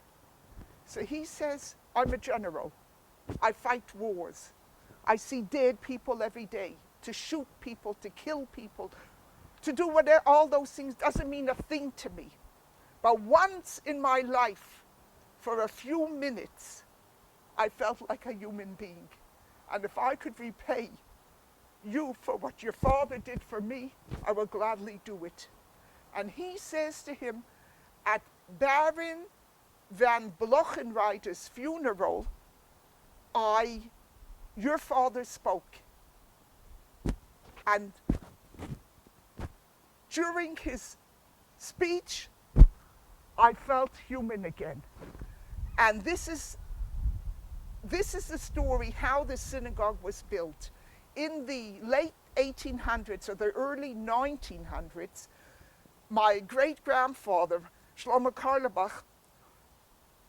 So he says, I'm a general. I fight wars. I see dead people every day. To shoot people, to kill people, to do whatever, all those things doesn't mean a thing to me. But once in my life, for a few minutes, I felt like a human being. And if I could repay you for what your father did for me, I will gladly do it. And he says to him, at Baron van Blochenreiter's funeral, your father spoke. And during his speech, I felt human again. And this is the story how the synagogue was built. In the late 1800s or the early 1900s, my great-grandfather, Shlomo Karlebach,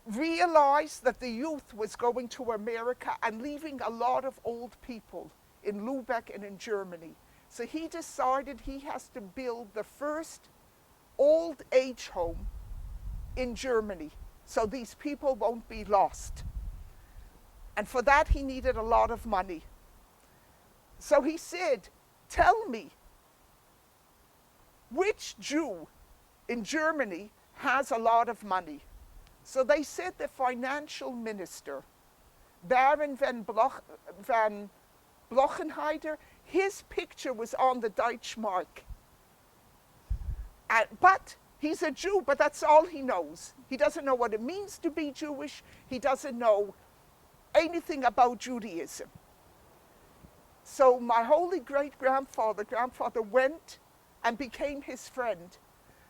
realized that the youth was going to America and leaving a lot of old people in Lubeck and in Germany. So he decided he has to build the first old age home in Germany, so these people won't be lost. And for that he needed a lot of money. So he said, tell me, which Jew in Germany has a lot of money? So they said the financial minister, Baron van Blochenheider, his picture was on the Deutschmark. But he's a Jew, but that's all he knows. He doesn't know what it means to be Jewish. He doesn't know anything about Judaism. So my holy great-grandfather went and became his friend.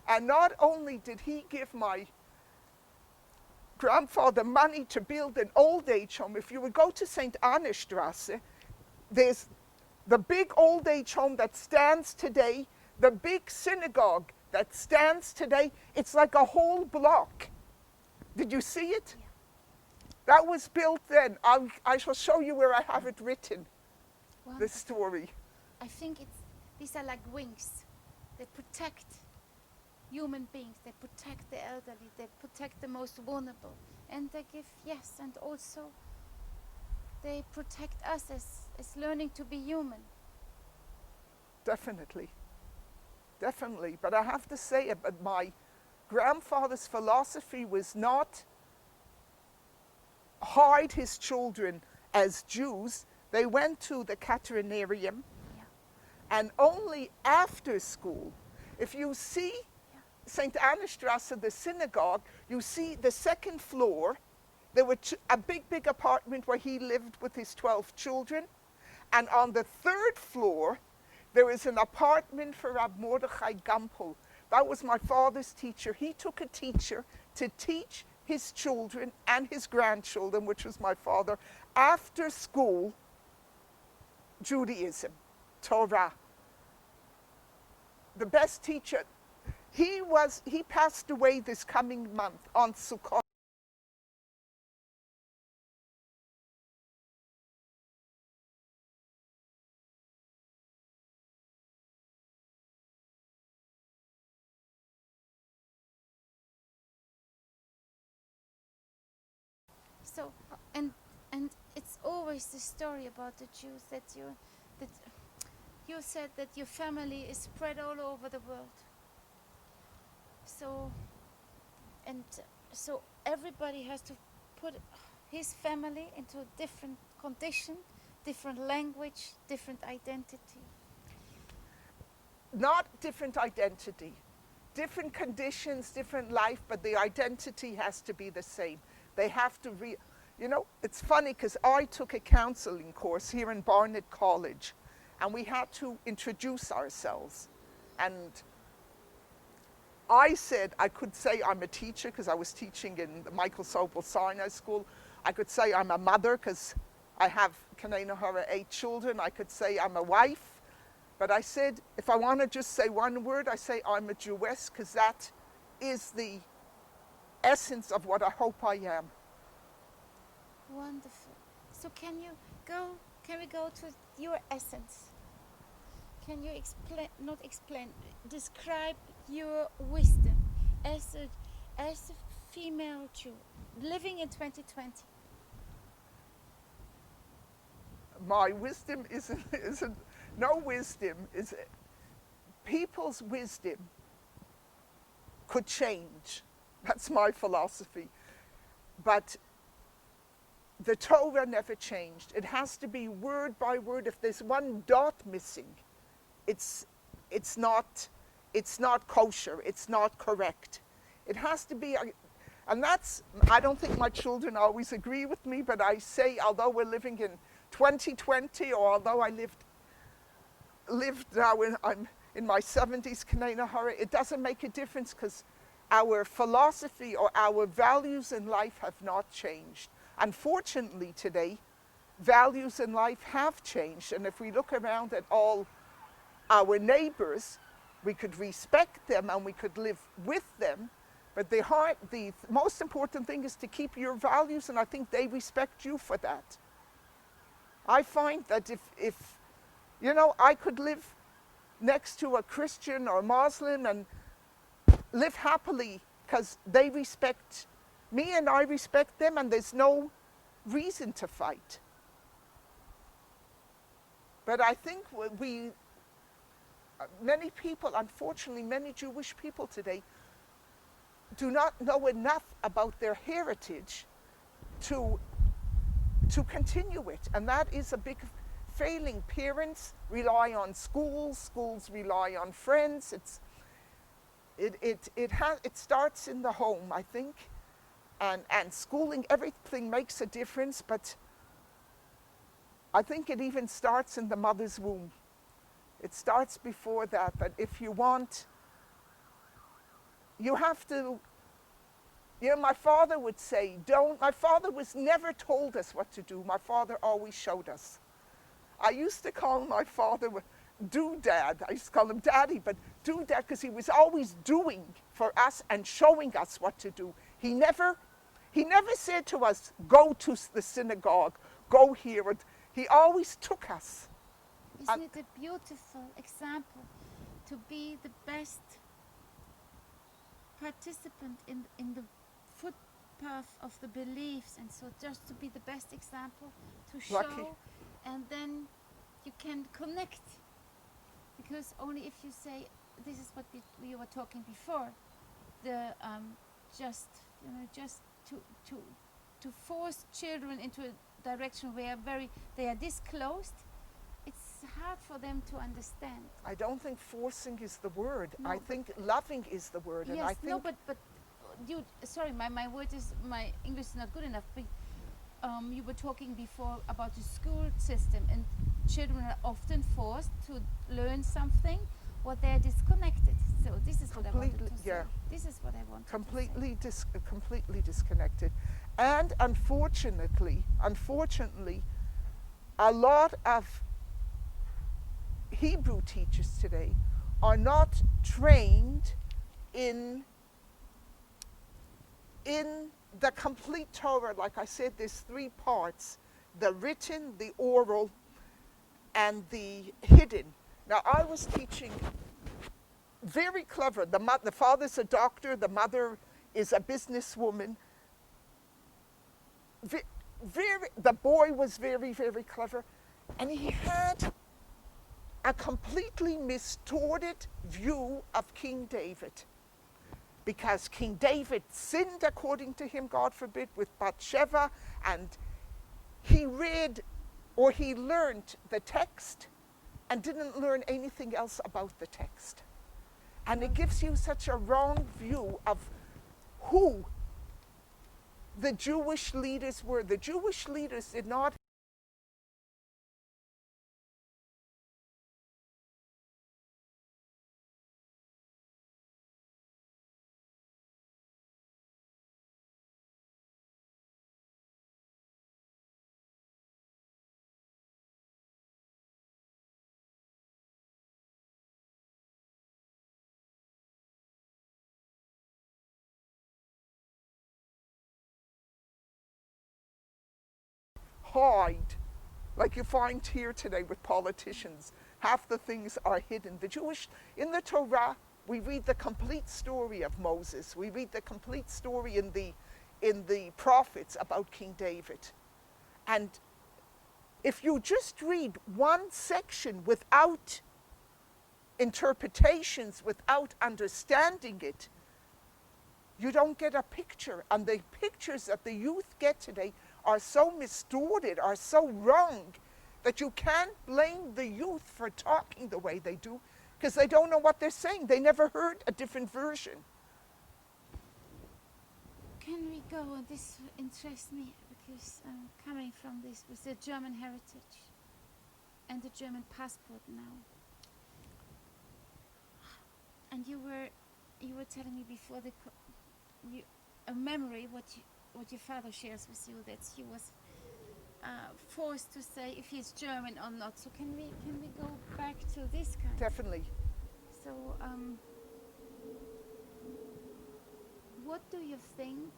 And not only did he give my grandfather money to build an old age home, if you would go to St. Anna Strasse, there's the big old age home that stands today, the big synagogue that stands today. It's like a whole block. Did you see it? Yeah. That was built then. I shall show you where I have it written, the Wonderful. story. I think these are like wings. They protect human beings. They protect the elderly. They protect the most vulnerable. And they give, yes, and also they protect us as learning to be human. Definitely. Definitely. But I have to say, my grandfather's philosophy was not hide his children as Jews. They went to the Katerinarium, and only after school, if you see St. Anna Strasse, the synagogue, you see the second floor, there were a big apartment where he lived with his 12 children. And on the third floor, there is an apartment for Rab Mordechai Gampel. That was my father's teacher. He took a teacher to teach his children and his grandchildren, which was my father, after school, Judaism, Torah. the best teacher. He passed away this coming month on Sukkot. So, and it's always the story about the Jews that you said that your family is spread all over the world. So, and so everybody has to put his family into a different condition, different language, different identity. Not different identity, different conditions, different life, but the identity has to be the same. They have to you know, it's funny because I took a counseling course here in Barnet College, and we had to introduce ourselves. And I said, I could say I'm a teacher because I was teaching in the Michael Sobel Sinai School. I could say I'm a mother because I have, Kanena Hara, 8 children. I could say I'm a wife. But I said, if I want to just say one word, I say I'm a Jewess because that is the essence of what I hope I am. Wonderful. So can we go to your essence? Can you describe your wisdom as a female Jew living in 2020? My wisdom isn't no wisdom is people's wisdom could change. That's my philosophy. But the Torah never changed. It has to be word by word. If there's one dot missing, it's not kosher. It's not correct. It has to be, and that's, I don't think my children always agree with me, but I say, although we're living in 2020, or although I lived now I'm in my 70s, Kanena Hara, it doesn't make a difference because our philosophy or our values in life have not changed. Unfortunately today, values in life have changed, and if we look around at all our neighbors, we could respect them and we could live with them, but the most important thing is to keep your values, and I think they respect you for that. I find that if you know, I could live next to a Christian or Muslim and live happily because they respect me and I respect them, and there's no reason to fight. But I think many people, unfortunately, many Jewish people today do not know enough about their heritage to continue it, and that is a big failing. Parents rely on schools, schools rely on friends. It starts in the home, I think, and schooling, everything makes a difference, but I think it even starts in the mother's womb. It starts before that, but if you want, you have to, you know, my father would say, my father was never told us what to do. My father always showed us. I used to call my father Doodad. I used to call him Daddy, but Doodad because he was always doing for us and showing us what to do. He never said to us, go to the synagogue, go here. He always took us. Isn't it a beautiful example to be the best participant in the footpath of the beliefs, and so just to be the best example to show, Lucky. and then you can connect, because only if you say, this is what we were talking before, the just to force children into a direction where they are disclosed, it's hard for them to understand. I don't think forcing is the word. No, I think loving is the word. Yes, and I think no, but you, sorry, my word is, my English is not good enough, but you were talking before about the school system, and children are often forced to learn something or they're disconnected. So this is what I wanted to say. Yeah. This is what I wanted completely completely disconnected. And unfortunately, a lot of Hebrew teachers today are not trained in the complete Torah. Like I said, there's 3 parts: the written, the oral, and the hidden. Now, I was teaching, very clever. The father's a doctor, the mother is a businesswoman. The boy was very, very clever, and he had a completely distorted view of King David. Because King David sinned, according to him, God forbid, with Bathsheba, and he read or he learned the text and didn't learn anything else about the text. And it gives you such a wrong view of who the Jewish leaders were. The Jewish leaders did not hide, like you find here today with politicians. Half the things are hidden. In the Torah, we read the complete story of Moses. We read the complete story in the prophets about King David. And if you just read one section without interpretations, without understanding it, you don't get a picture. And the pictures that the youth get today are so distorted, are so wrong, that you can't blame the youth for talking the way they do, because they don't know what they're saying. They never heard a different version. Can we go on? This interests me because I'm coming from this with the German heritage and the German passport now. And you were telling me before a memory what your father shares with you, that he was forced to say if he's German or not. So can we go back to this kind? Definitely. So what do you think,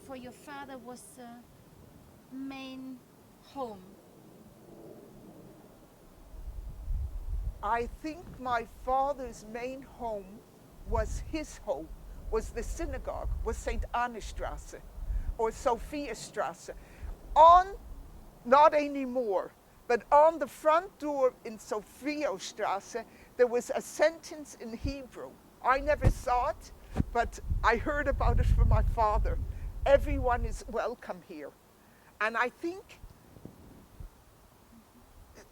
for your father was the main home? I think my father's main home was his home, was the synagogue, was St. Annestrasse or Sophiastrasse. Not anymore, but on the front door in Sophiastrasse, there was a sentence in Hebrew. I never saw it, but I heard about it from my father. Everyone is welcome here. And I think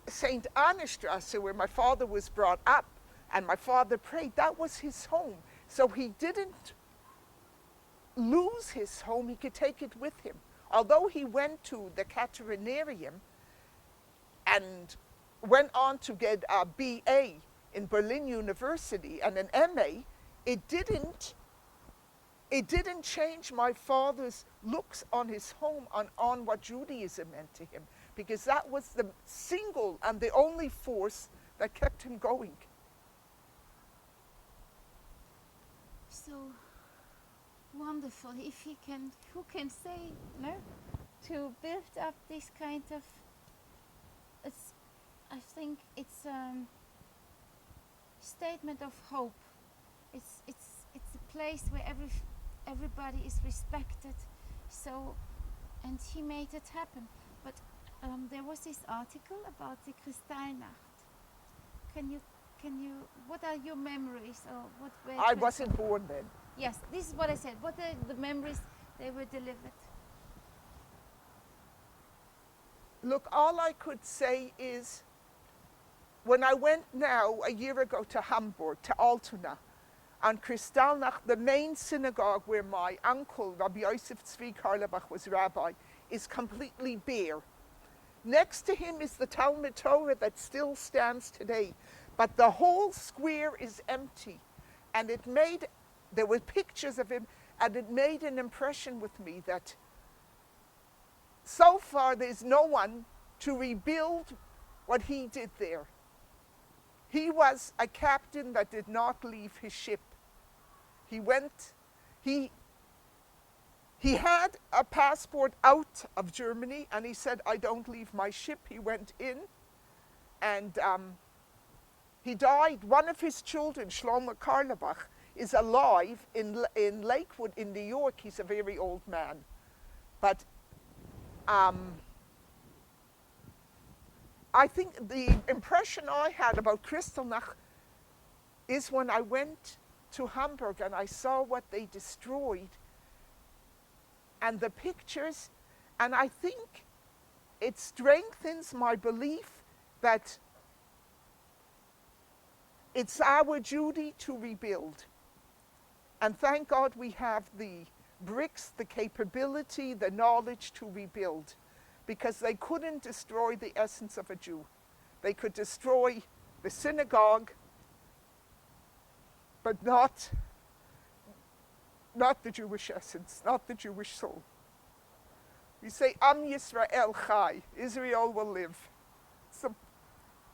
St. Annestrasse, where my father was brought up and my father prayed, that was his home. So he didn't lose his home, he could take it with him. Although he went to the Katharineum and went on to get a BA in Berlin University and an MA, it didn't change my father's looks on his home, on what Judaism meant to him, because that was the single and the only force that kept him going. So wonderful. If he can, who can say, no, to build up this kind of, I think it's statement of hope. It's a place where everybody is respected. So, and he made it happen. But there was this article about the Kristallnacht. Can you? What are your memories, or what were? I wasn't born then. Yes, this is what I said. What are the memories they were delivered? Look, all I could say is, when I went now a year ago to Hamburg, to Altona, on Kristallnacht, the main synagogue where my uncle, Rabbi Yosef Tzvi Karlebach, was rabbi, is completely bare. Next to him is the Talmud Torah that still stands today, but the whole square is empty. And there were pictures of him, and it made an impression with me that so far there's no one to rebuild what he did there. He was a captain that did not leave his ship. He went, he had a passport out of Germany, and he said, I don't leave my ship. He went in, and he died. One of his children, Shlomo Karlebach, is alive in Lakewood in New York. He's a very old man. But I think the impression I had about Kristallnacht is when I went to Hamburg and I saw what they destroyed and the pictures, and I think it strengthens my belief that it's our duty to rebuild. And thank God we have the bricks, the capability, the knowledge to rebuild, because they couldn't destroy the essence of a Jew. They could destroy the synagogue, but not the Jewish essence, not the Jewish soul. We say, Am Yisrael Chai, Israel will live. It's a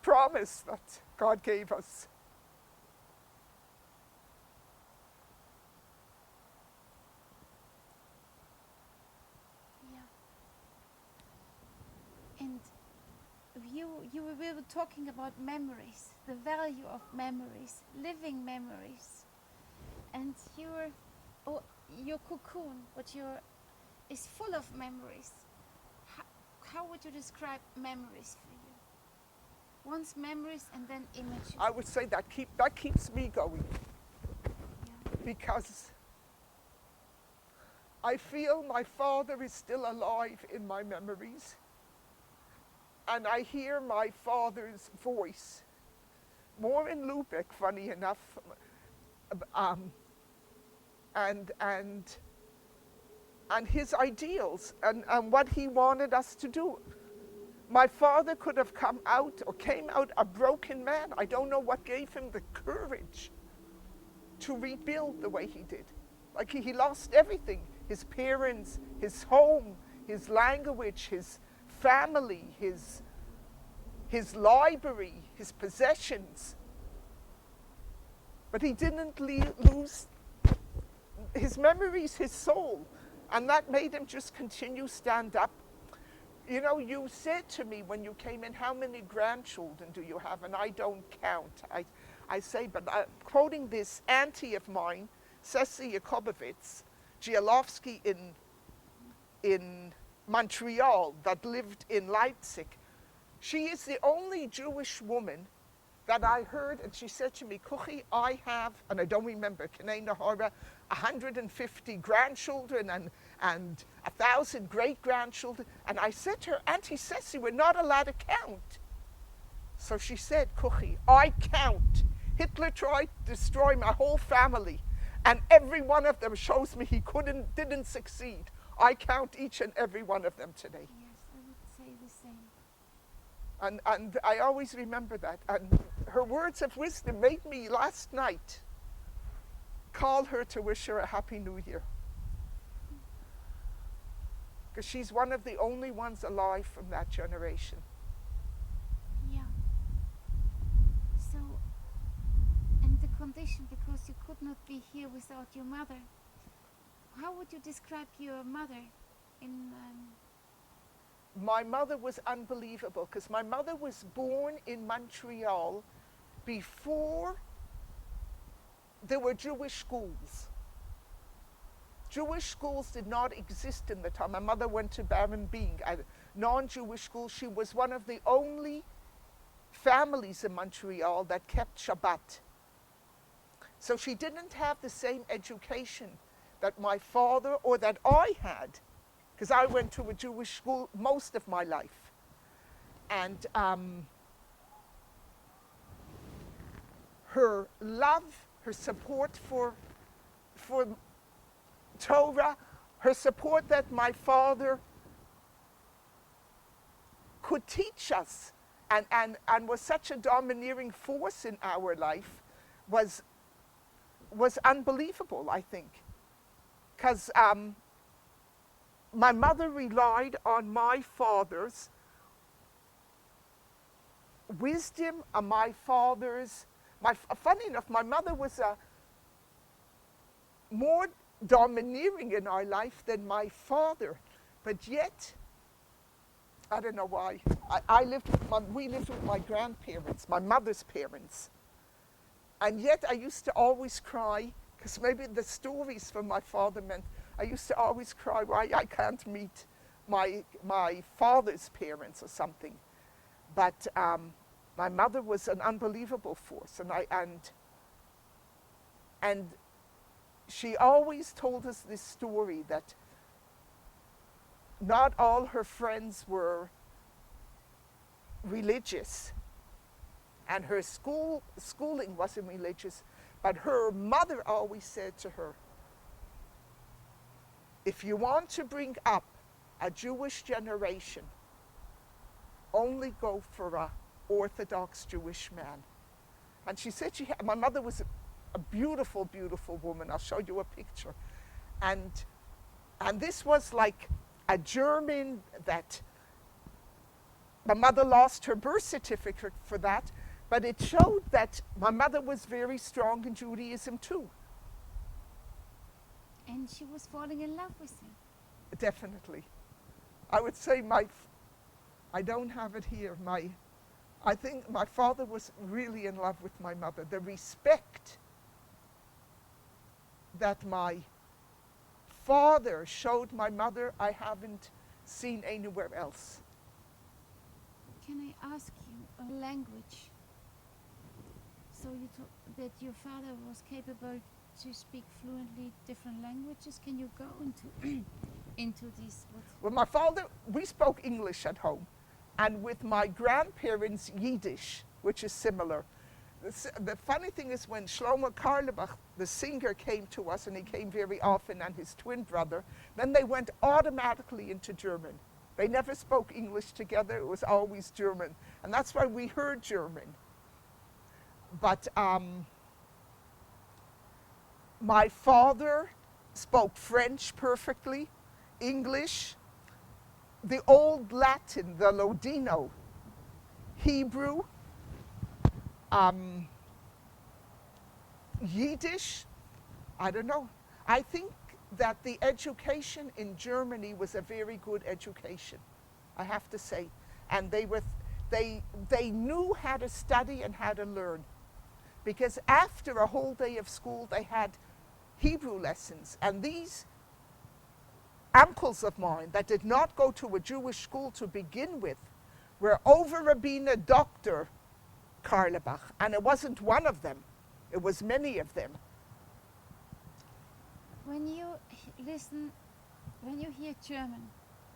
promise that God gave us. Yeah. And we were talking about memories, the value of memories, living memories. And your cocoon, is full of memories. How would you describe memories for you? Once memories and then images. I would say that keeps me going, Yeah. because I feel my father is still alive in my memories, and I hear my father's voice more in Lübeck, funny enough, and his ideals and what he wanted us to do. My father could have came out a broken man. I don't know what gave him the courage to rebuild the way he did. Like he lost everything, his parents, his home, his language, his family, his library, his possessions. But he didn't lose his memories, his soul, and that made him just continue stand up. You know, you said to me when you came in, how many grandchildren do you have? And I don't count. I say, but quoting this auntie of mine, Ceci Jakobowitz, Gialowski in Montreal, that lived in Leipzig. She is the only Jewish woman that I heard, and she said to me, Kuchi, I have, and I don't remember, Kanei Nahara, 150 grandchildren and 1,000 great-grandchildren. And I said to her, Auntie Ceci, we're not allowed to count. So she said, Kuchi, I count. Hitler tried to destroy my whole family, and every one of them shows me he didn't succeed. I count each and every one of them today. Yes, I would say the same. And I always remember that. And her words of wisdom made me last night call her to wish her a Happy New Year. Because she's one of the only ones alive from that generation. Yeah. So, and the condition, because you could not be here without your mother. How would you describe your mother in... My mother was unbelievable, because my mother was born in Montreal before there were Jewish schools. Jewish schools did not exist in the time. My mother went to Baron Bing, a non-Jewish school. She was one of the only families in Montreal that kept Shabbat. So she didn't have the same education that my father or that I had, because I went to a Jewish school most of my life. And her love, her support for Torah, her support that my father could teach us and was such a domineering force in our life was unbelievable, I think. Because my mother relied on my father's wisdom of my father's. Funny enough, my mother was more domineering in our life than my father, but yet, I don't know why. We lived with my grandparents, my mother's parents, and yet I used to always cry, because maybe the stories from my father meant I used to always cry why I can't meet my father's parents or something. But my mother was an unbelievable force, and she always told us this story that not all her friends were religious, and her schooling wasn't religious, but her mother always said to her, if you want to bring up a Jewish generation, only go for a Orthodox Jewish man. And she said my mother was a beautiful, beautiful woman. I'll show you a picture. And this was like a German that my mother lost her birth certificate for that, but it showed that my mother was very strong in Judaism too. And she was falling in love with him. Definitely. I would say I don't have it here. I think my father was really in love with my mother. The respect that my father showed my mother, I haven't seen anywhere else. Can I ask you a language? So you that your father was capable to speak fluently different languages. Can you go into these? Well, my father, we spoke English at home, and with my grandparents, Yiddish, which is similar. The funny thing is when Shlomo Carlebach, the singer, came to us, and he came very often, and his twin brother, then they went automatically into German. They never spoke English together, it was always German. And that's why we heard German. But my father spoke French perfectly, English, the old Latin, the Lodino, Hebrew, Yiddish, I don't know. I think that the education in Germany was a very good education, I have to say. And they knew how to study and how to learn. Because after a whole day of school, they had Hebrew lessons. And these uncles of mine that did not go to a Jewish school to begin with were over Rabbiner Dr. Carlebach. And it wasn't one of them. It was many of them. When you when you hear German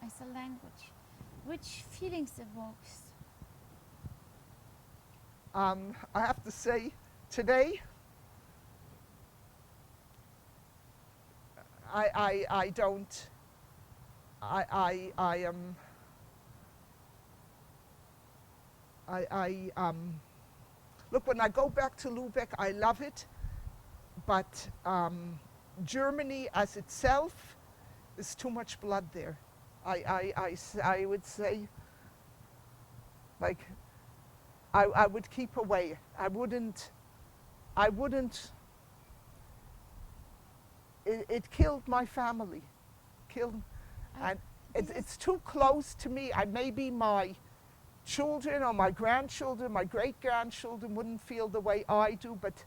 as a language, which feelings evokes? I have to say, today, I don't, look, when I go back to Lübeck, I love it, but Germany as itself, there's too much blood there. I would say, like, I would keep away. I wouldn't, it killed my family, and it's too close to me. Maybe my children or my grandchildren, my great-grandchildren wouldn't feel the way I do, but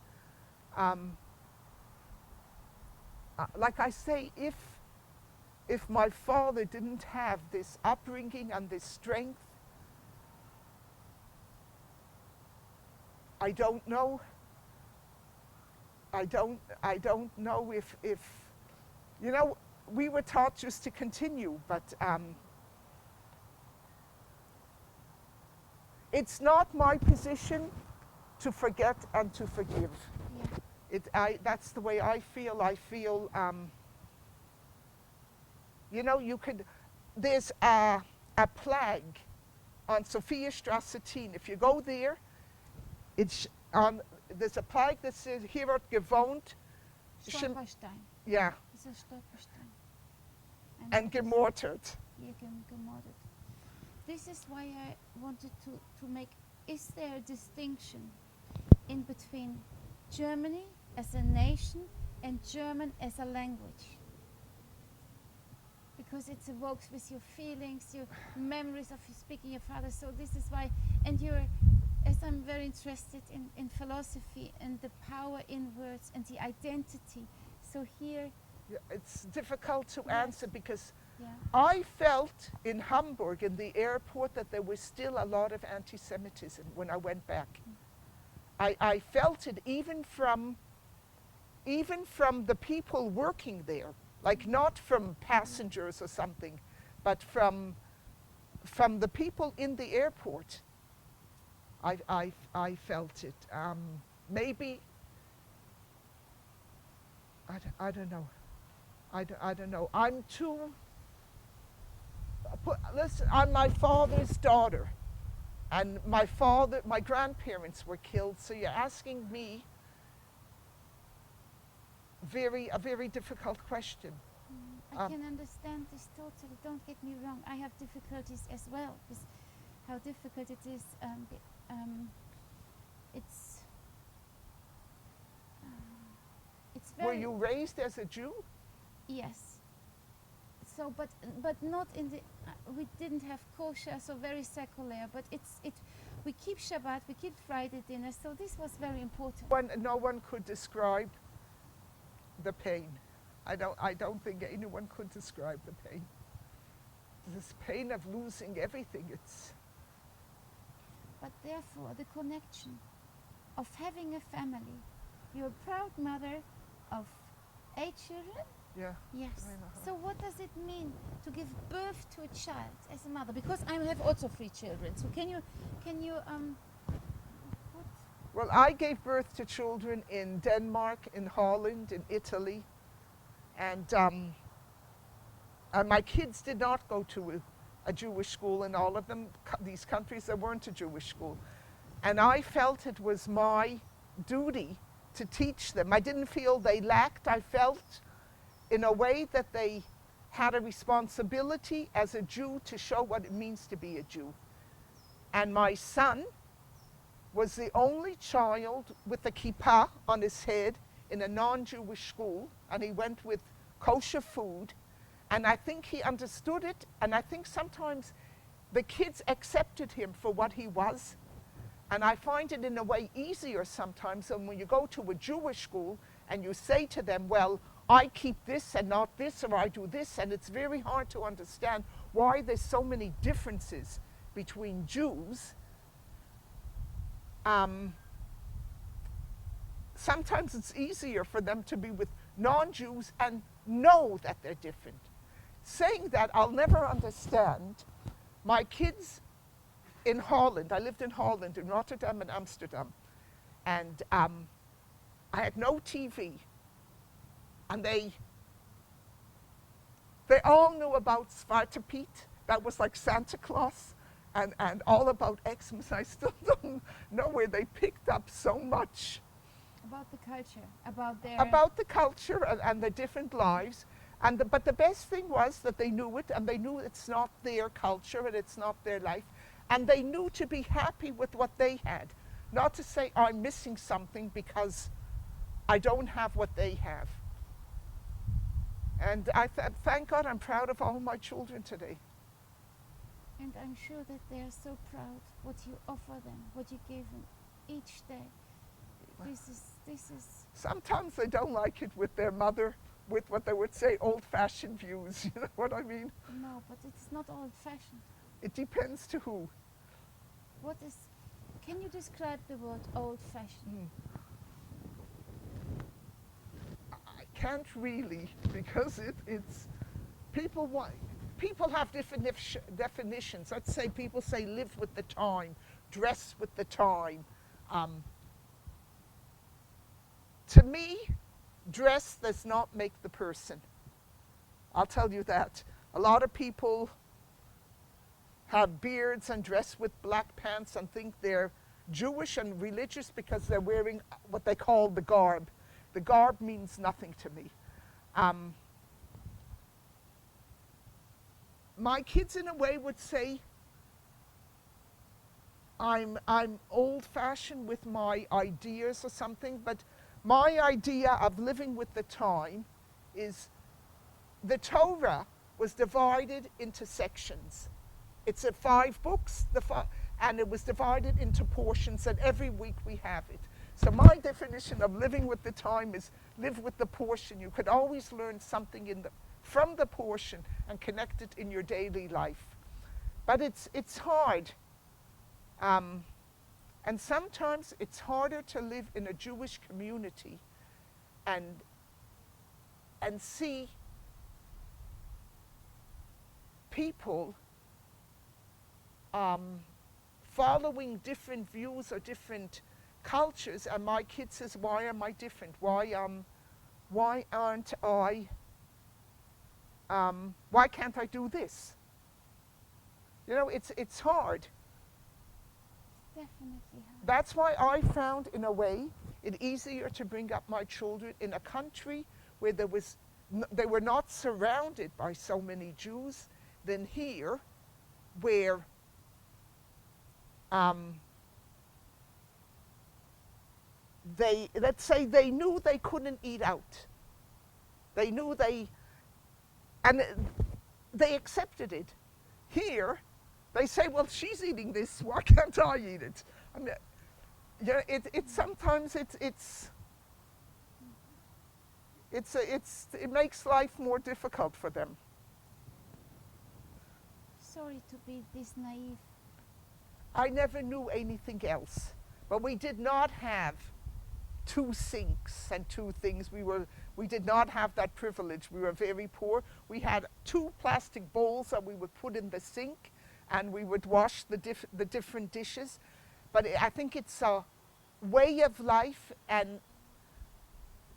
like I say, if my father didn't have this upbringing and this strength, I don't know. I don't know if you know, we were taught just to continue, but it's not my position to forget and to forgive. Yeah. That's the way I feel. I feel, you know, there's a flag on Sophia Strasse 10. If you go there, there's a flag that says, hier wordt gewoond. Stolperstein. Yeah, It's a Stolperstein. and gemortert. Gemordet. This is why I wanted to make is there a distinction in between Germany as a nation and German as a language? Because it evokes with your feelings, your memories of you speaking your father. So this is why, and you're, as I'm very interested in philosophy and the power in words and the identity. So here, Yeah, it's difficult to Yes. answer because yeah, I felt in Hamburg, in the airport, that there was still a lot of anti-Semitism when I went back. I felt it even from the people working there, like not from passengers or something, but from the people in the airport. I felt it. Maybe, I don't know. I don't know. I'm too. Listen, I'm my father's daughter, and my grandparents were killed. So you're asking me a very difficult question. I can understand this totally. Don't get me wrong. I have difficulties as well with how difficult it is. It's very. Were you raised as a Jew? Yes. So, but not in the. We didn't have kosher, so very secular. But we keep Shabbat, we keep Friday dinner. So this was very important. No one could describe the pain. I don't think anyone could describe the pain. This pain of losing everything. But therefore, the connection of having a family. You're a proud mother of 8 children. Yeah. Yes. I know. So what does it mean to give birth to a child as a mother? Because I have also 3 children. So can you what? Well, I gave birth to children in Denmark, in Holland, in Italy, and my kids did not go to a Jewish school in all of them. These countries, there weren't a Jewish school. And I felt it was my duty to teach them. I didn't feel they lacked. I felt in a way that they had a responsibility as a Jew to show what it means to be a Jew. And my son was the only child with a kippah on his head in a non-Jewish school, and he went with kosher food, and I think he understood it, and I think sometimes the kids accepted him for what he was. And I find it in a way easier sometimes than when you go to a Jewish school and you say to them, well, I keep this and not this, or I do this, and it's very hard to understand why there's so many differences between Jews. Sometimes it's easier for them to be with non-Jews and know that they're different. Saying that, I'll never understand. My kids in Holland, I lived in Holland, in Rotterdam and Amsterdam, and I had no TV. And they all knew about Zwarte Piet. That was like Santa Claus, and all about Xmas. I still don't know where they picked up so much About the culture, about their. about the culture and the different lives. But the best thing was that they knew it, and they knew it's not their culture and it's not their life. And they knew to be happy with what they had. Not to say, I'm missing something because I don't have what they have. And thank God I'm proud of all my children today. And I'm sure that they are so proud what you offer them, what you give them each day. This is. Sometimes they don't like it with their mother, with what they would say old-fashioned views. You know what I mean? No, but it's not old-fashioned. It depends to who. What is? Can you describe the word old-fashioned? I can't really, because it's people have definitions. Let's say people say live with the time, dress with the time. To me, dress does not make the person. I'll tell you that. A lot of people have beards and dress with black pants and think they're Jewish and religious because they're wearing what they call the garb. The garb means nothing to me. My kids, in a way, would say, I'm old-fashioned with my ideas or something, but my idea of living with the time is the Torah was divided into sections. It's 5 books, and it was divided into portions, and every week we have it. So my definition of living with the time is live with the portion. You could always learn something from the portion and connect it in your daily life. But it's hard. And sometimes it's harder to live in a Jewish community and see people following different views or different cultures, and my kid says, why am I different? Why aren't I, why can't I do this? You know, it's hard. Definitely hard. That's why I found, in a way, it easier to bring up my children in a country where they were not surrounded by so many Jews than here, where let's say they knew they couldn't eat out. They knew and they accepted it. Here, they say, well, she's eating this, why can't I eat it? I mean, yeah, sometimes it makes life more difficult for them. Sorry to be this naive. I never knew anything else, but we did not have 2 sinks and 2 things. We did not have that privilege. We were very poor. We had 2 plastic bowls that we would put in the sink, and we would wash the different dishes. But I think it's a way of life, and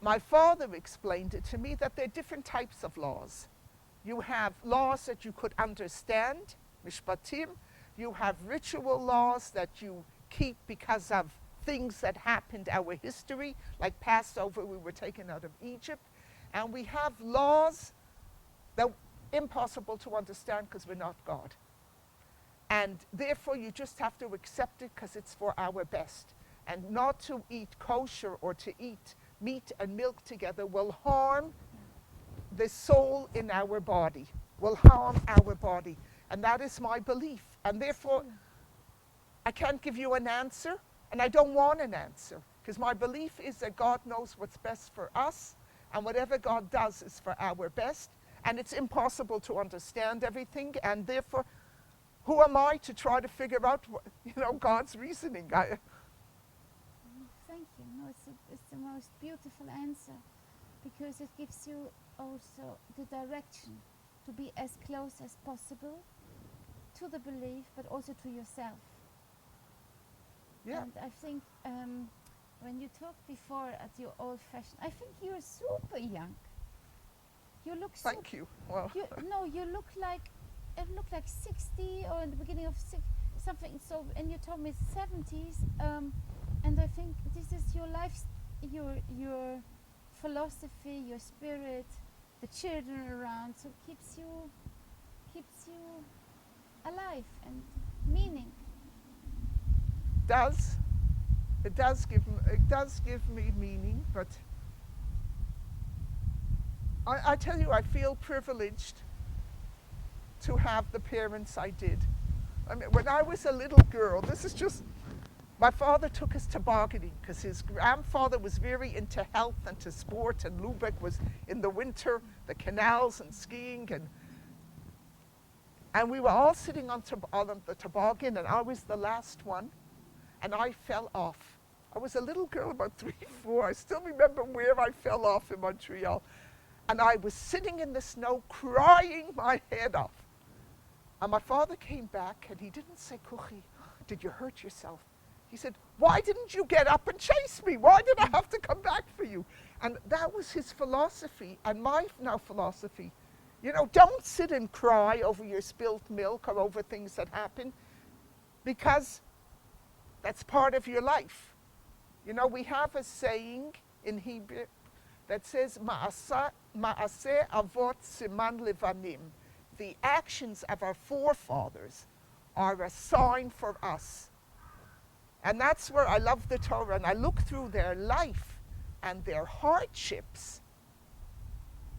my father explained it to me that there are different types of laws. You have laws that you could understand, mishpatim. You have ritual laws that you keep because of things that happened, our history, like Passover, we were taken out of Egypt. And we have laws that are impossible to understand because we're not God. And therefore, you just have to accept it because it's for our best. And not to eat kosher or to eat meat and milk together will harm the soul in our body, will harm our body. And that is my belief. And therefore, I can't give you an answer, and I don't want an answer, because my belief is that God knows what's best for us, and whatever God does is for our best. And it's impossible to understand everything, and therefore, who am I to try to figure out, God's reasoning? Thank you. No, it's the most beautiful answer, because it gives you also the direction to be as close as possible to the belief, but also to yourself. Yeah. And I think when you talked before at your old-fashioned, I think you're super young. You look so Thank you. Well, you look like 60 or in the beginning of something. So, and you told me 70s, and I think this is your life, your philosophy, your spirit, the children around, so keeps you alive and meaning. It does give me meaning, but I tell you, I feel privileged to have the parents I did. I mean, when I was a little girl, my father took us tobogganing because his grandfather was very into health and to sport, and Lubeck was in the winter, the canals and skiing, and we were all sitting on the toboggan, and I was the last one, and I fell off. I was a little girl, about 3, 4. I still remember where I fell off in Montreal. And I was sitting in the snow crying my head off. And my father came back, and he didn't say, Kuchi, did you hurt yourself? He said, why didn't you get up and chase me? Why did I have to come back for you? And that was his philosophy, and my now philosophy. Don't sit and cry over your spilt milk or over things that happen, because that's part of your life. We have a saying in Hebrew that says, Ma'aseh avot siman levanim. The actions of our forefathers are a sign for us. And that's where I love the Torah, and I look through their life and their hardships,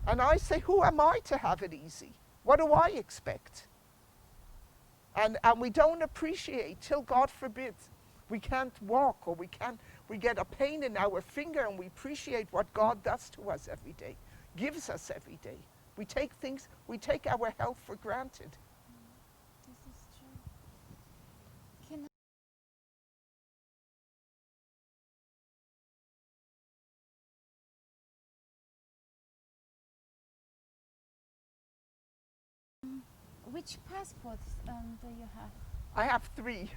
and I say, who am I to have it easy? What do I expect? And we don't appreciate, till God forbid, we can't walk, or we get a pain in our finger, and we appreciate what God does to us every day, gives us every day. We take our health for granted. This is true. Can which passports do you have? I have 3.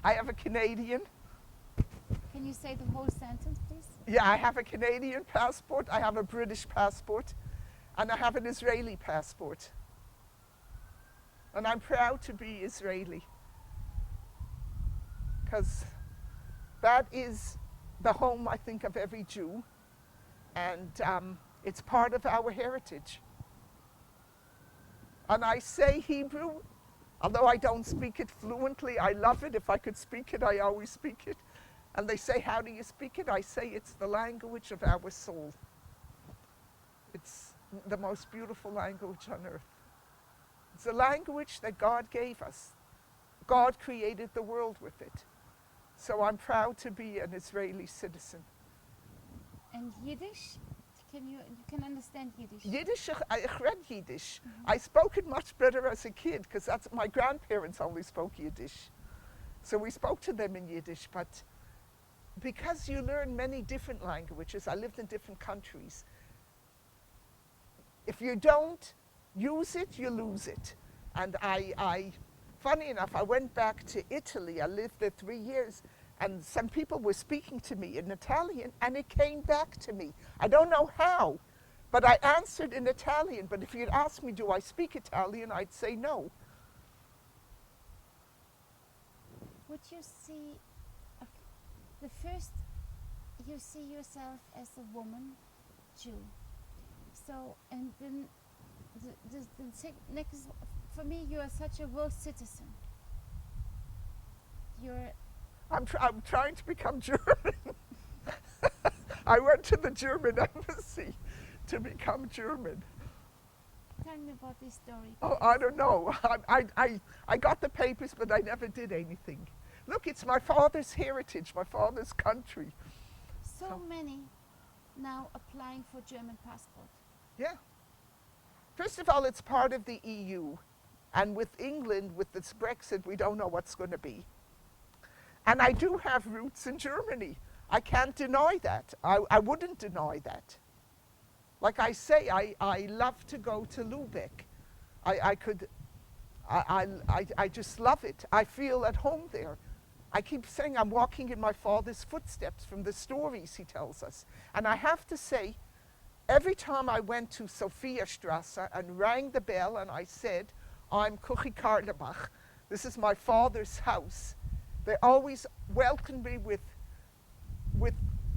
I have a Canadian. Can you say the whole sentence, please? Yeah, I have a Canadian passport, I have a British passport, and I have an Israeli passport. And I'm proud to be Israeli, because that is the home, I think, of every Jew, and it's part of our heritage. And I say Hebrew, although I don't speak it fluently. I love it. If I could speak it, I always speak it. And they say, how do you speak it? I say it's the language of our soul. It's the most beautiful language on earth. It's a language that God gave us. God created the world with it. So I'm proud to be an Israeli citizen. And Yiddish? You can understand Yiddish? Yiddish, I read Yiddish. I spoke it much better as a kid, because my grandparents only spoke Yiddish. So we spoke to them in Yiddish, but because you learn many different languages, I lived in different countries. If you don't use it, you lose it. And funny enough, I went back to Italy. I lived there 3 years, and some people were speaking to me in Italian, and it came back to me. I don't know how, but I answered in Italian. But if you'd asked me, do I speak Italian, I'd say no. Would you see, the first, you see yourself as a woman, Jew. So, and then the next, for me, you are such a world citizen. I'm trying to become German. I went to the German embassy to become German. Tell me about this story. Oh, I don't know. I got the papers, but I never did anything. Look, it's my father's heritage, my father's country. So many now applying for German passport. Yeah. First of all, it's part of the EU. And with England, with this Brexit, we don't know what's going to be. And I do have roots in Germany. I can't deny that. I wouldn't deny that. Like I say, I love to go to Lübeck. I just love it. I feel at home there. I keep saying I'm walking in my father's footsteps from the stories he tells us. And I have to say, every time I went to Sophiastrasse and rang the bell and I said, I'm Kuchi Karlebach, this is my father's house, they always welcomed me with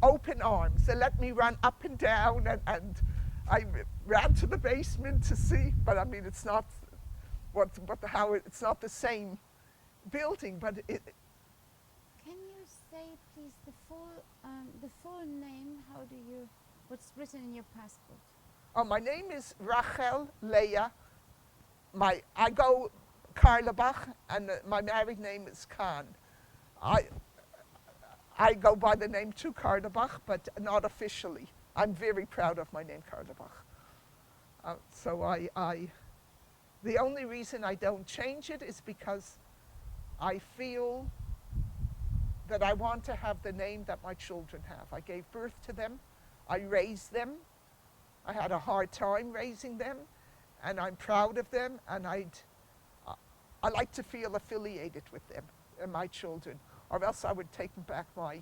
open arms. They let me run up and down, and I ran to the basement to see, but I mean, it's not it's not the same building, but it. Can you say, please, the full name? What's written in your passport? Oh, my name is Rachel Leah. I go Karlebach, and my married name is Khan. I go by the name too, Karlebach, but not officially. I'm very proud of my name, Karlebach. The only reason I don't change it is because I feel that I want to have the name that my children have. I gave birth to them. I raised them. I had a hard time raising them, and I'm proud of them, and I like to feel affiliated with them and my children, or else I would take back my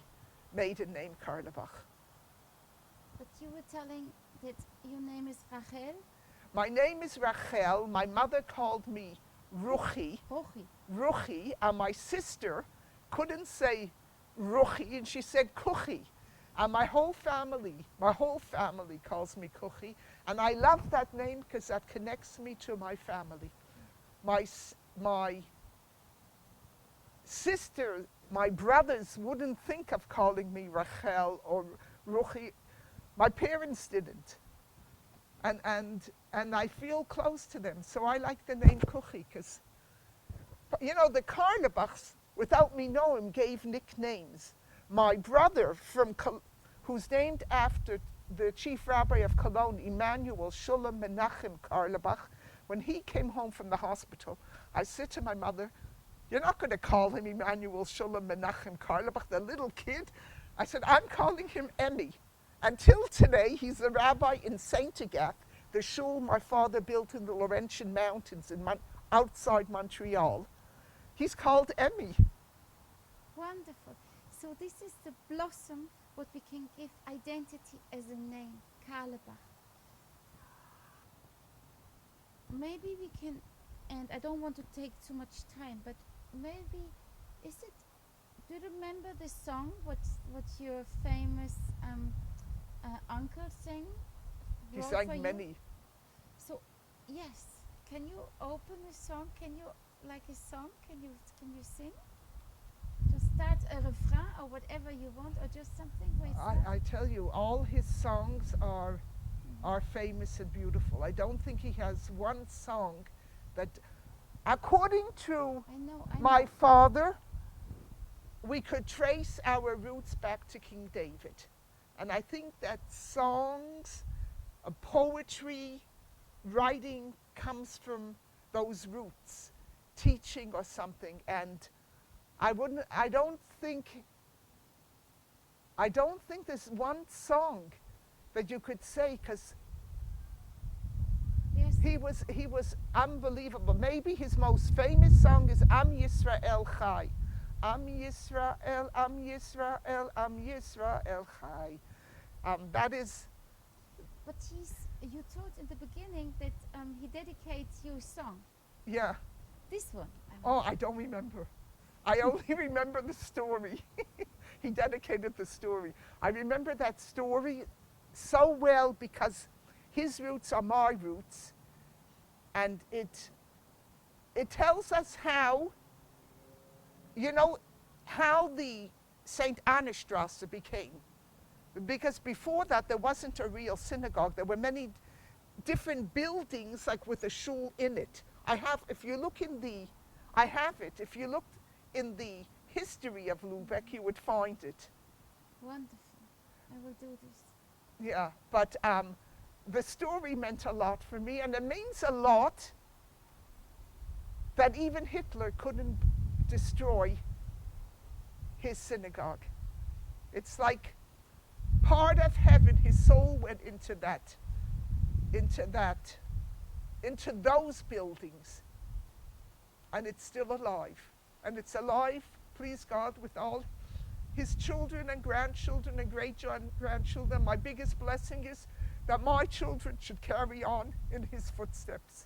maiden name, Karlebach. But you were telling that your name is Rachel? My name is Rachel. My mother called me Ruchi. Ruchi, and my sister couldn't say Ruchi, and she said Kuchi. And my whole family calls me Kuchi. And I love that name because that connects me to my family. My sister my brothers wouldn't think of calling me Rachel or Ruchi. My parents didn't. And I feel close to them, so I like the name Kuchi, because, you know, the Karlebachs, without me knowing, gave nicknames. My brother, who's named after the chief rabbi of Cologne, Emmanuel Shulam Menachem Karlebach, when he came home from the hospital, I said to my mother, "You're not going to call him Emmanuel Shulam Menachem Karlebach, the little kid." I said, "I'm calling him Emmy." Until today, he's a rabbi in Saint Agathe, the shul my father built in the Laurentian Mountains outside Montreal. He's called Emmy. Wonderful. So this is the blossom, what we can give identity as a name, Karlebach. Maybe we can, and I don't want to take too much time, but maybe, do you remember the song, what your famous uncle sang? He wrote for sang you? many. So, yes, can you open a song? Can you, like a song, can you sing? Just start a refrain or whatever you want, or just something where it starts? I tell you, all his songs are famous and beautiful. I don't think he has one song that, according to I know. my father, we could trace our roots back to King David. And I think that songs, poetry, writing comes from those roots, teaching or something. And I don't think there's one song that you could say, because Yes. he was unbelievable. Maybe his most famous song is Am Yisrael Chai. Am Yisrael, Am Yisrael, Am Yisrael Chai. That is, But you told in the beginning that he dedicates you a song. yeah. This one. Oh, I don't remember. I only remember the story. He dedicated the story. I remember that story so well because his roots are my roots. And it tells us how, you know, how the St. Anna Strasse became. Because before that, there wasn't a real synagogue. There were many different buildings, like with a shul in it. If you look in the history of Lubeck, you would find it. Wonderful. I will do this. Yeah, but the story meant a lot for me, and it means a lot that even Hitler couldn't destroy his synagogue. It's like part of heaven, his soul went into those buildings, and it's still alive. And it's alive, please God, with all his children and grandchildren and great-grandchildren. My biggest blessing is that my children should carry on in his footsteps.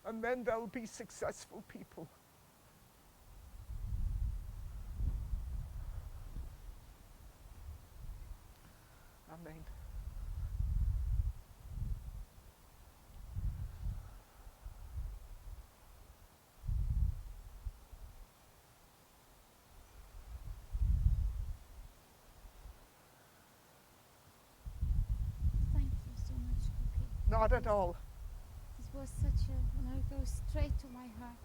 And then they'll be successful people. Amen. Thank you so much, Cookie. Not at all. This was such a, it goes straight to my heart.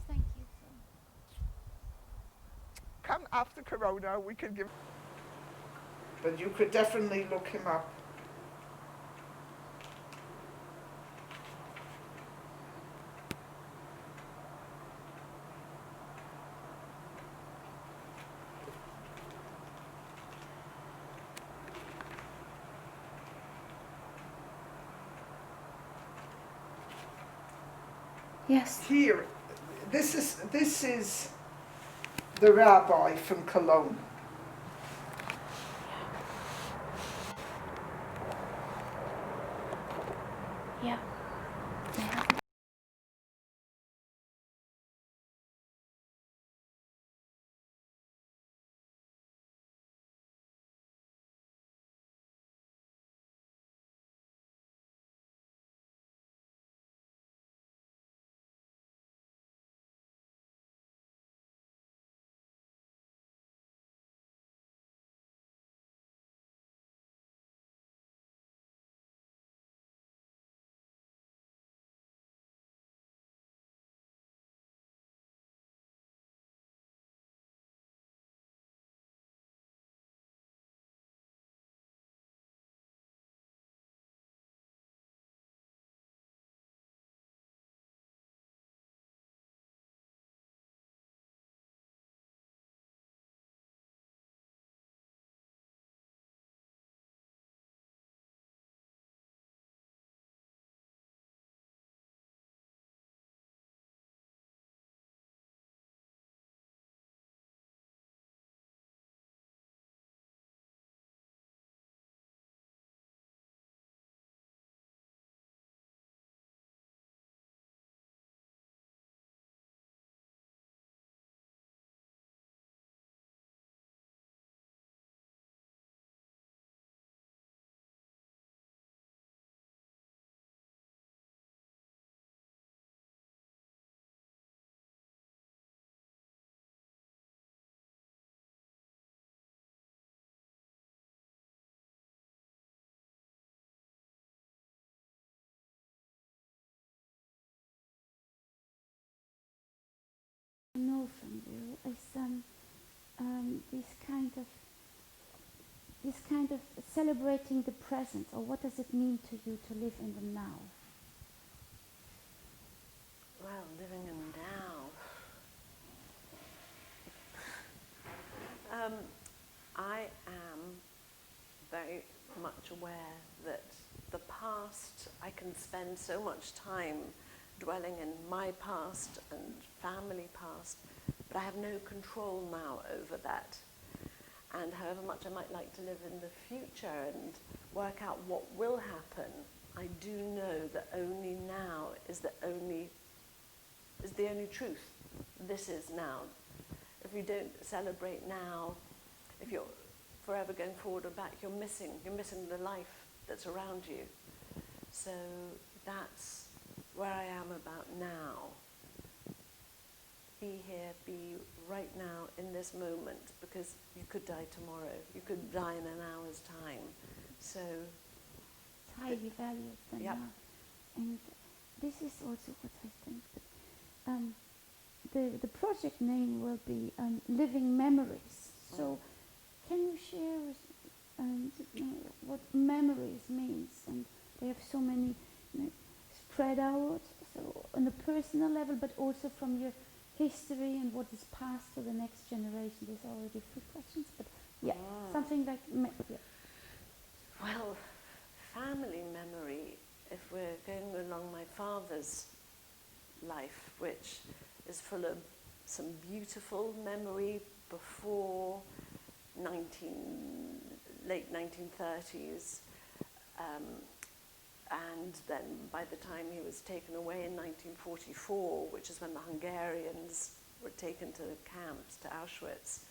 Thank you for. Come after Corona, we can give. But you could definitely look him up. Yes. Here, this is the rabbi from Cologne. Yeah. know from you is this kind of celebrating the present, or what does it mean to you to live in the now? Well, living in now. I am very much aware that the past, I can spend so much time dwelling in my past and family past, but I have no control now over that. And however much I might like to live in the future and work out what will happen, I do know that only now is the only truth. This is now. If you don't celebrate now, if you're forever going forward or back, you're missing the life that's around you. So that's where I am about now. Be here, be right now in this moment, because you could die tomorrow. You could die in an hour's time. So It's highly valued the Yep. now. And this is also what I think. The project name will be Living Memories. So can you share with, what memories means? And they have so many spread out, so on a personal level, but also from your history and what is passed to the next generation. There's already 3 questions, but yeah, something like well, family memory, if we're going along my father's life, which is full of some beautiful memory before late 1930s, and then by the time he was taken away in 1944, which is when the Hungarians were taken to the camps, to Auschwitz,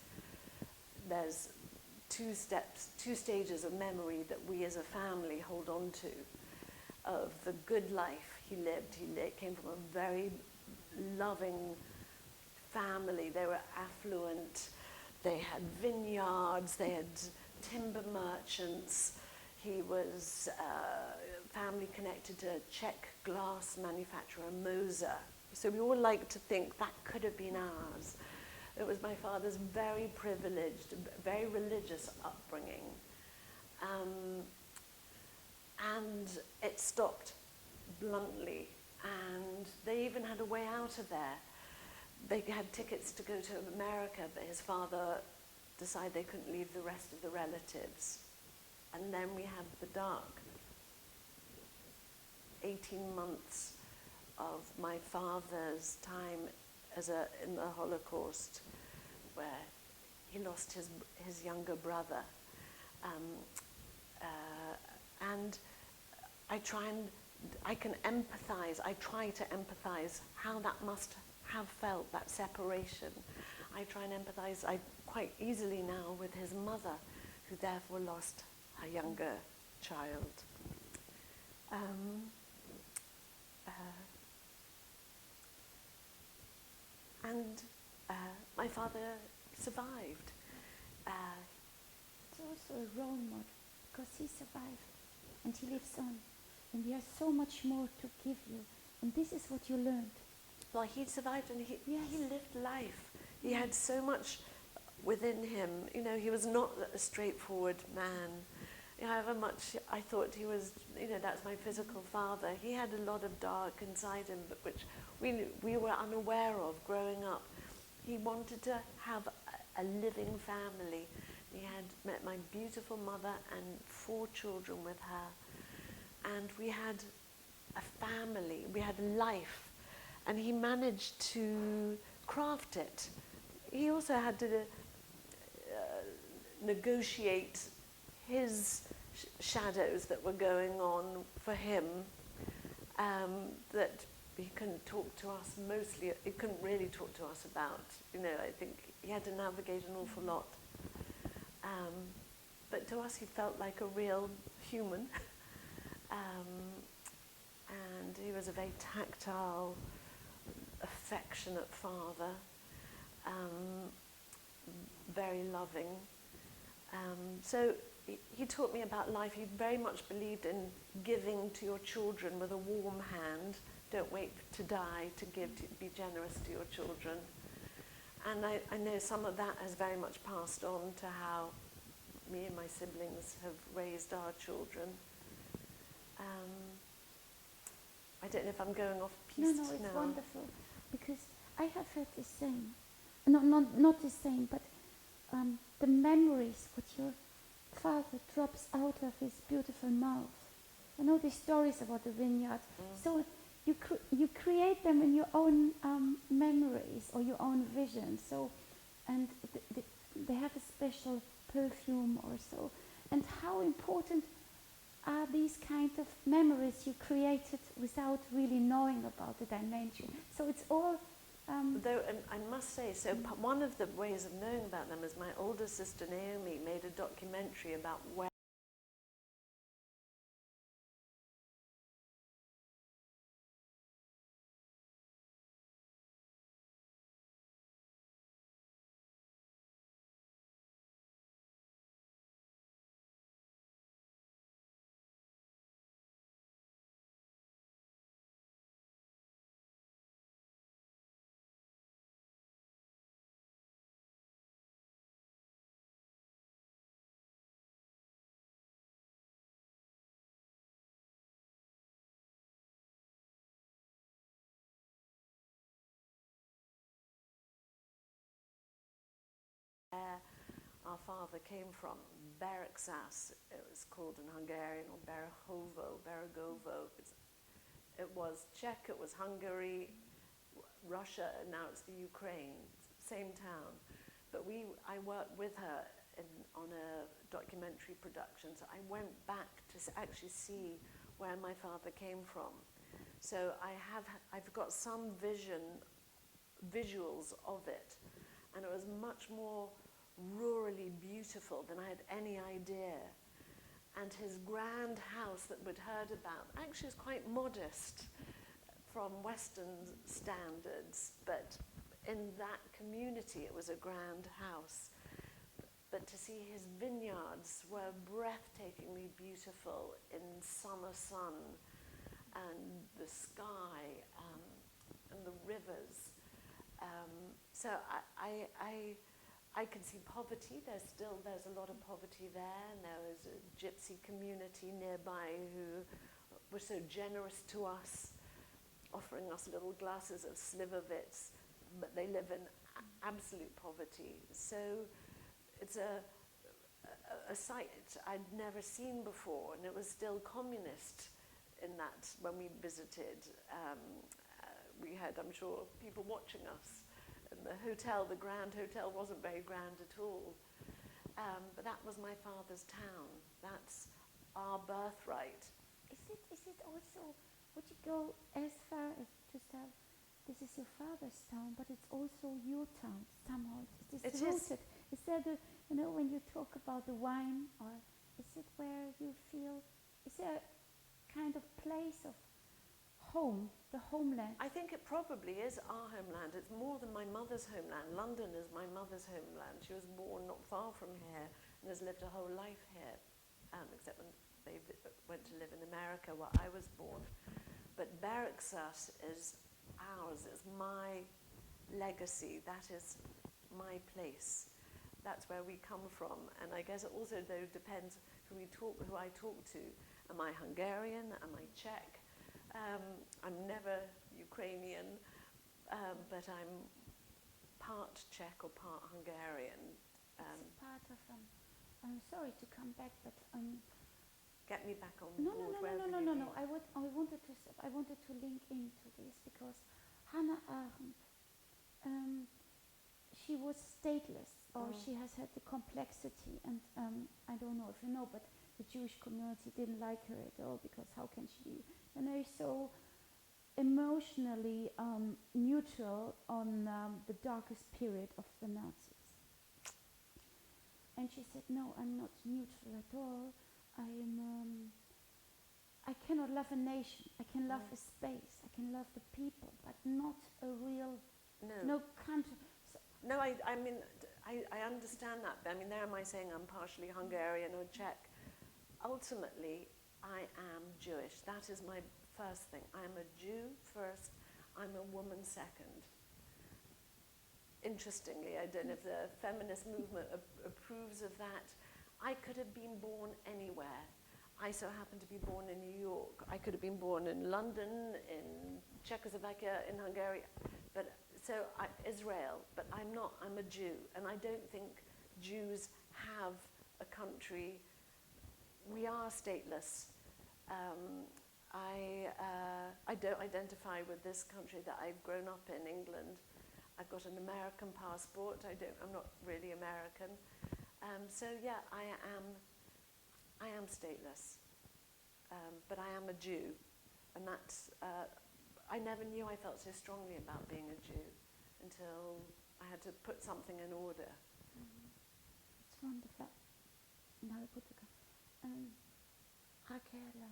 there's 2 stages of memory that we as a family hold on to, of the good life he lived. He came from a very loving family. They were affluent. They had vineyards. They had timber merchants. He was family connected to a Czech glass manufacturer, Moser. So we all like to think that could have been ours. It was my father's very privileged, very religious upbringing. And it stopped bluntly. And they even had a way out of there. They had tickets to go to America, but his father decided they couldn't leave the rest of the relatives. And then we had the dark 18 months of my father's time in the Holocaust, where he lost his younger brother. And I try to empathize how that must have felt, that separation. I try and empathize quite easily now with his mother, who therefore lost her younger child. And my father survived. it's also a role model, because he survived and he lives on. And he has so much more to give you. And this is what you learned. Well, he survived and he Yes. lived life. He had so much within him. You know, he was not a straightforward man. However much I thought he was, that's my physical father. He had a lot of dark inside him, but which we were unaware of growing up. He wanted to have a living family. He had met my beautiful mother and 4 children with her. And we had a family, we had life. And he managed to craft it. He also had to negotiate his shadows that were going on for him, that he couldn't talk to us mostly, he couldn't really talk to us about. I think he had to navigate an awful lot. But to us he felt like a real human. And he was a very tactile, affectionate father, very loving. So he taught me about life. He very much believed in giving to your children with a warm hand. Don't wait to die to give, to be generous to your children. And I know some of that has very much passed on to how me and my siblings have raised our children. I don't know if I'm going off No, piste no, it's now. wonderful because I have heard the same. No, not the same, but the memories what your father drops out of his beautiful mouth. You know the stories about the vineyard. So you create them in your own memories or your own vision. So, and they have a special perfume or so. And how important are these kind of memories you created without really knowing about the dimension? So it's all. Though, and I must say, so one of the ways of knowing about them is my older sister Naomi made a documentary about where our father came from, Beregszás, it was called in Hungarian, or Beragovo. It was Czech, it was Hungary, Russia, and now it's the Ukraine, same town. But I worked with her on a documentary production, so I went back to actually see where my father came from. So I've got some visuals of it, and it was much more rurally beautiful than I had any idea. And his grand house that we'd heard about actually is quite modest from Western standards, but in that community it was a grand house. But to see his vineyards were breathtakingly beautiful in summer sun, and the sky and the rivers. So I can see poverty. There's a lot of poverty there, and there was a gypsy community nearby who were so generous to us, offering us little glasses of Slivovitz, but they live in absolute poverty. So it's a site I'd never seen before, and it was still communist in that when we visited. We had, I'm sure, people watching us. And the hotel, the Grand Hotel, wasn't very grand at all. But that was my father's town. That's our birthright. Is it also, would you go as far as to say, this is your father's town, but it's also your town somehow? It is rooted. Is that when you talk about the wine, or is it where you feel, is there a kind of place of home, the homeland? I think it probably is our homeland. It's more than my mother's homeland. London is my mother's homeland. She was born not far from here and has lived a whole life here, except when they went to live in America where I was born. But Beregszás is ours. It's my legacy. That is my place. That's where we come from. And I guess it also, though, depends who I talk to. Am I Hungarian? Am I Czech? I'm never Ukrainian, but I'm part Czech or part Hungarian. It's part of I'm sorry to come back, but Get me back on no. board. I wanted to link into this because Hannah Arendt, she was stateless, or she has had the complexity, and I don't know if you know, but the Jewish community didn't like her at all, because how can she be, so emotionally neutral on the darkest period of the Nazis. And she said, no, I'm not neutral at all. I cannot love a nation. I can love a space. I can love the people, but not a real, no country. So No, I mean, I understand that. But I mean, there am I saying I'm partially Hungarian or Czech. Ultimately, I am Jewish. That is my first thing. I'm a Jew first. I'm a woman second. interestingly, I don't know if the feminist movement approves of that, I could have been born anywhere. I so happen to be born in New York. I could have been born in London, in Czechoslovakia, in Hungary, but Israel, but I'm not, I'm a Jew, and I don't think Jews have a country. We are stateless. I don't identify with this country that I've grown up in, England. I've got an American passport. I'm not really American. So yeah, I am stateless, but I am a Jew, and that's. I never knew I felt so strongly about being a Jew until I had to put something in order. It's wonderful. Raquel,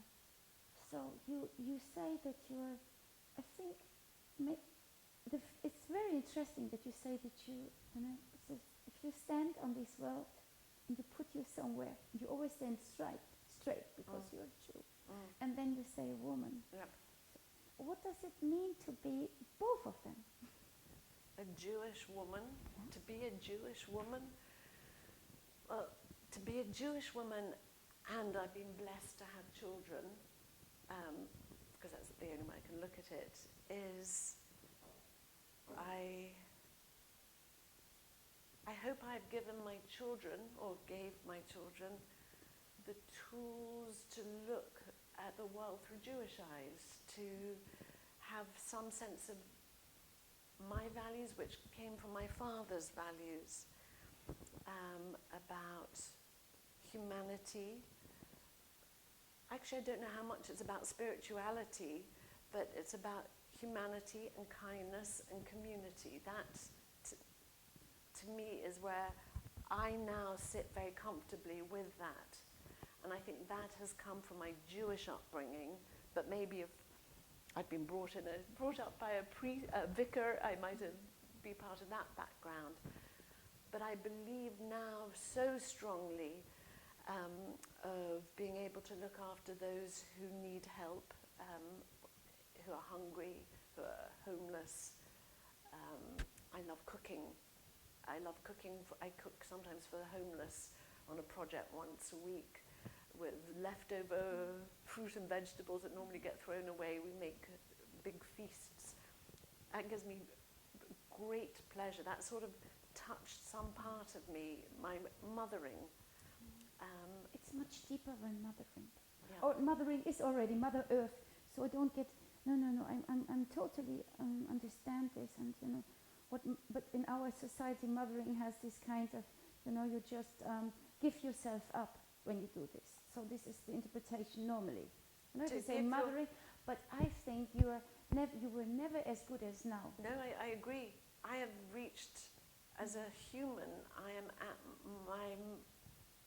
so you say that you're, I think, it's very interesting that you say that you know, so if you stand on this world and you put you somewhere, you always stand straight because you're a Jew. And then you say a woman. Yep. So what does it mean to be both of them? A Jewish woman, to be a Jewish woman, to be a Jewish woman, and I've been blessed to have children, because that's the only way I can look at it, is I hope I've given my children, or gave my children, the tools to look at the world through Jewish eyes, to have some sense of my values, which came from my father's values, about humanity. Actually, I don't know how much it's about spirituality, but it's about humanity and kindness and community. That, to me, is where I now sit very comfortably with that. And I think that has come from my Jewish upbringing, but maybe if I'd been brought up by a vicar, I might have been part of that background. But I believe now so strongly of being able to look after those who need help, who are hungry, who are homeless. I love cooking. I cook sometimes for the homeless on a project once a week with leftover fruit and vegetables that normally get thrown away. We make big feasts. That gives me great pleasure. That sort of touched some part of me, my mothering. It's much deeper than mothering. Yeah. Or mothering is already Mother Earth, so I don't get. No. I'm totally understand this, and you know, but in our society, mothering has this kind of, you know, you just give yourself up when you do this. So this is the interpretation normally. You know, To they say give mothering, but I think you were never as good as now. No, I agree. I have reached, as a human, I am at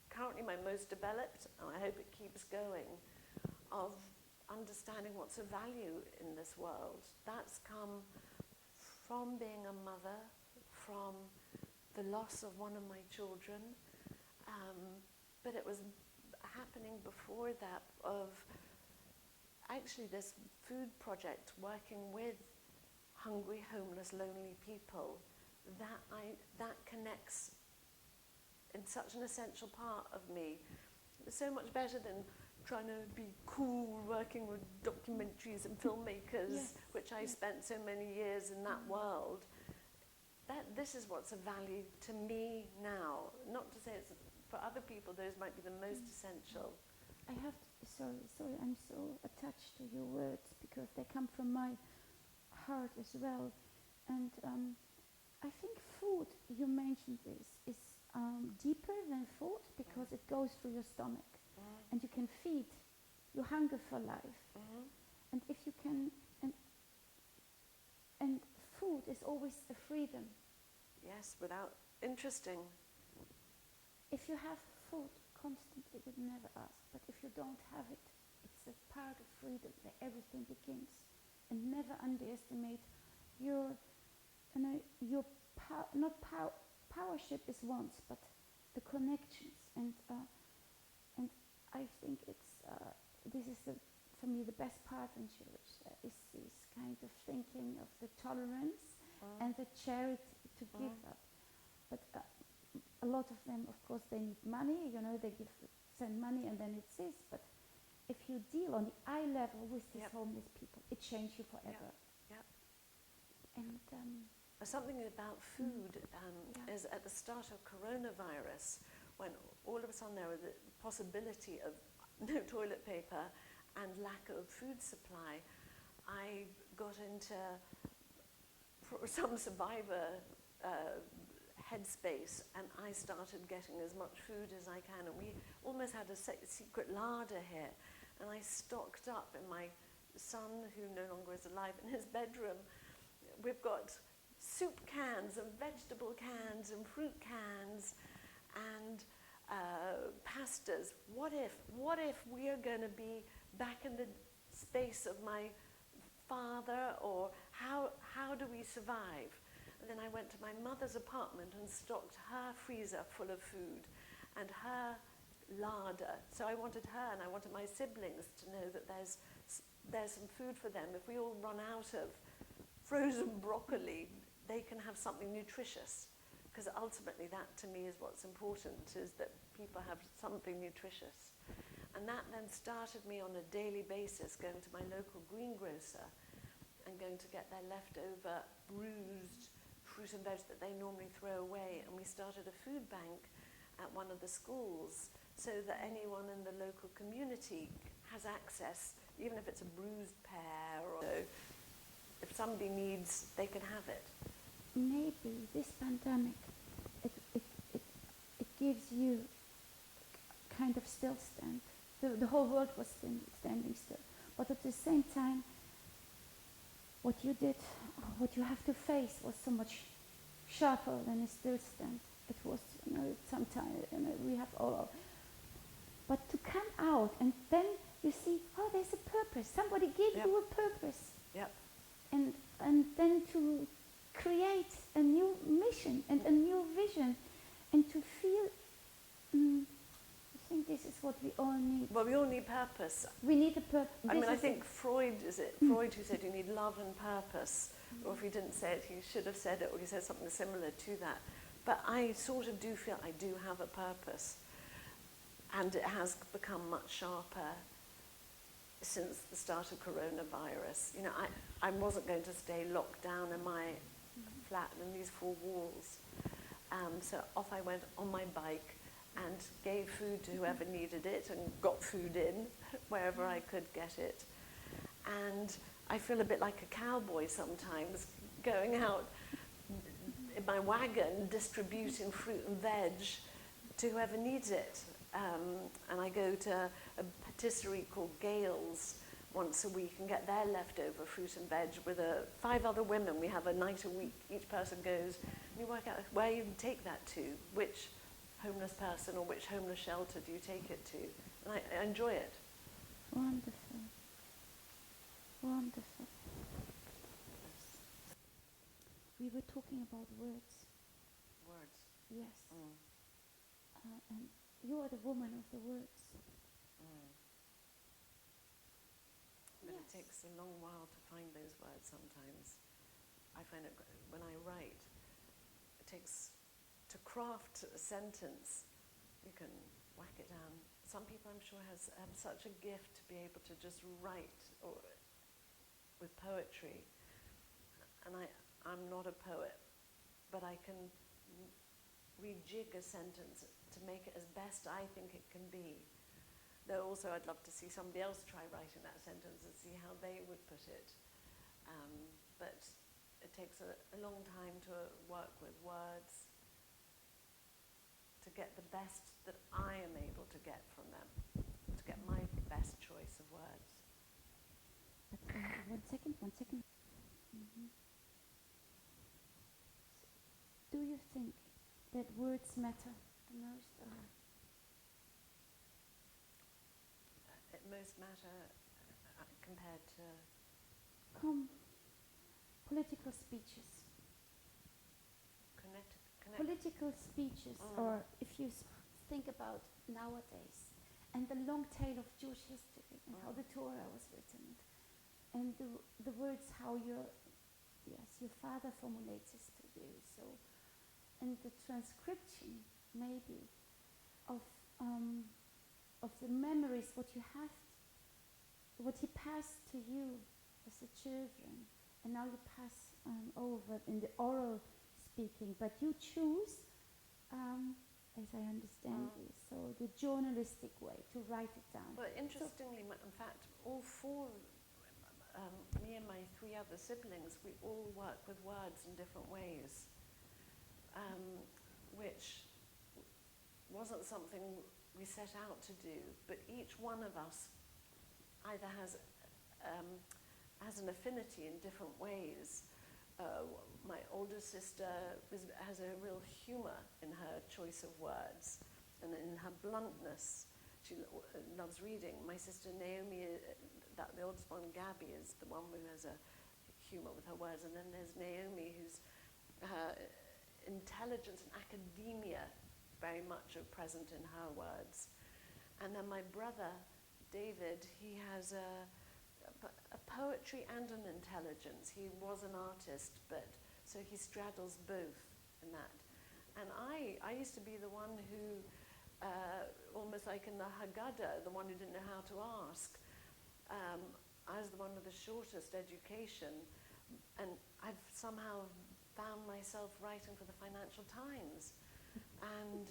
currently my most developed, and I hope it keeps going, of understanding what's of value in this world. That's come from being a mother, from the loss of one of my children, but it was happening before that, of actually this food project working with hungry, homeless, lonely people, that connects in such an essential part of me. It's so much better than trying to be cool, working with documentaries and filmmakers, Yes, which I yes. spent so many years in that world. This is what's of value to me now. Not to say it's for other people, those might be the most essential. I have to, sorry, I'm so attached to your words because they come from my heart as well. And I think food, you mentioned this, is deeper than food because it goes through your stomach. And you can feed your hunger for life. And if you can, and food is always a freedom. Yes, interesting. If you have food constantly, you never ask. But if you don't have it, it's a part of freedom where everything begins. And never underestimate your powership is once, but the connections. And I think this is for me the best part in Jewish is this kind of thinking of the tolerance and the to give up. But a lot of them, of course, they need money. You know, they send money and then it's this. But if you deal on the eye level with these Yep. homeless people, it changes you forever. Yep. And Something about food Yeah. is at the start of coronavirus, when all of a sudden there was the possibility of no toilet paper and lack of food supply, I got into some survivor headspace, and I started getting as much food as I can, and we almost had a secret larder here, and I stocked up in my son, who no longer is alive, in his bedroom. We've got soup cans and vegetable cans and fruit cans and pastas. What if we are going to be back in the space of my father, or how do we survive? And then I went to my mother's apartment and stocked her freezer full of food and her larder. So I wanted her and I wanted my siblings to know that there's some food for them. If we all run out of frozen broccoli, they can have something nutritious. Because ultimately that to me is what's important, is that people have something nutritious. And that then started me on a daily basis going to my local greengrocer and going to get their leftover bruised fruit and veg that they normally throw away. And we started a food bank at one of the schools so that anyone in the local community has access, even if it's a bruised pear, or so, if somebody needs, they can have it. maybe this pandemic, it gives you kind of still stand. The whole world was standing still. But at the same time, what you did, what you have to face was so much sharper than a still stand. It was, sometimes, we have all. But to come out and then you see, oh, there's a purpose. Somebody gave Yep. you a purpose. Yep. And then to create a new mission and a new vision, and to feel, I think this is what we all need. Well, we all need purpose. We need a purpose. I mean, I think Freud who said you need love and purpose. Or if he didn't say it, he should have said it, or he said something similar to that. But I sort of do feel I do have a purpose. And it has become much sharper since the start of coronavirus. I wasn't going to stay locked down in my flat in these four walls. So off I went on my bike and gave food to whoever needed it and got food in wherever I could get it. And I feel a bit like a cowboy sometimes, going out in my wagon distributing fruit and veg to whoever needs it. And I go to a patisserie called Gales once a week and get their leftover fruit and veg with 5 other women. We have a night a week. Each person goes, and you work out where you take that to, which homeless person or which homeless shelter do you take it to. And I enjoy it. Wonderful. Wonderful. We were talking about words. Words. Yes. Mm. And you are the woman of the words. Mm. But Yes. it takes a long while to find those words sometimes. I find it, when I write, it takes, to craft a sentence, you can whack it down. Some people, I'm sure, have such a gift to be able to just write with poetry. And I'm not a poet, but I can rejig a sentence to make it as best I think it can be. Though also I'd love to see somebody else try writing that sentence and see how they would put it. But it takes a long time to work with words, to get the best that I am able to get from them, to get my best choice of words. But one second. Mhm. Do you think that words matter the most? It most matter compared to Political speeches. connect. Political speeches, or if you think about nowadays, and the long tale of Jewish history, and how the Torah was written, and the words how your father formulates history, spirit. So, and the transcription maybe of the memories, what you have, what he passed to you as the children, and now you pass over in the oral speaking, but you choose, as I understand you, so the journalistic way to write it down. Well, interestingly, in fact, all four, me and my three other siblings, we all work with words in different ways, which wasn't something we set out to do, but each one of us either has an affinity in different ways. My older sister has a real humour in her choice of words and in her bluntness. She loves reading. My sister Naomi, the oldest one, Gabby, is the one who has a humour with her words. And then there's Naomi, whose intelligence and academia very much are present in her words. And then my brother, David, he has a poetry and an intelligence. He was an artist, but so he straddles both in that. And I used to be the one who, almost like in the Haggadah, the one who didn't know how to ask. I was the one with the shortest education, and I've somehow found myself writing for the Financial Times. And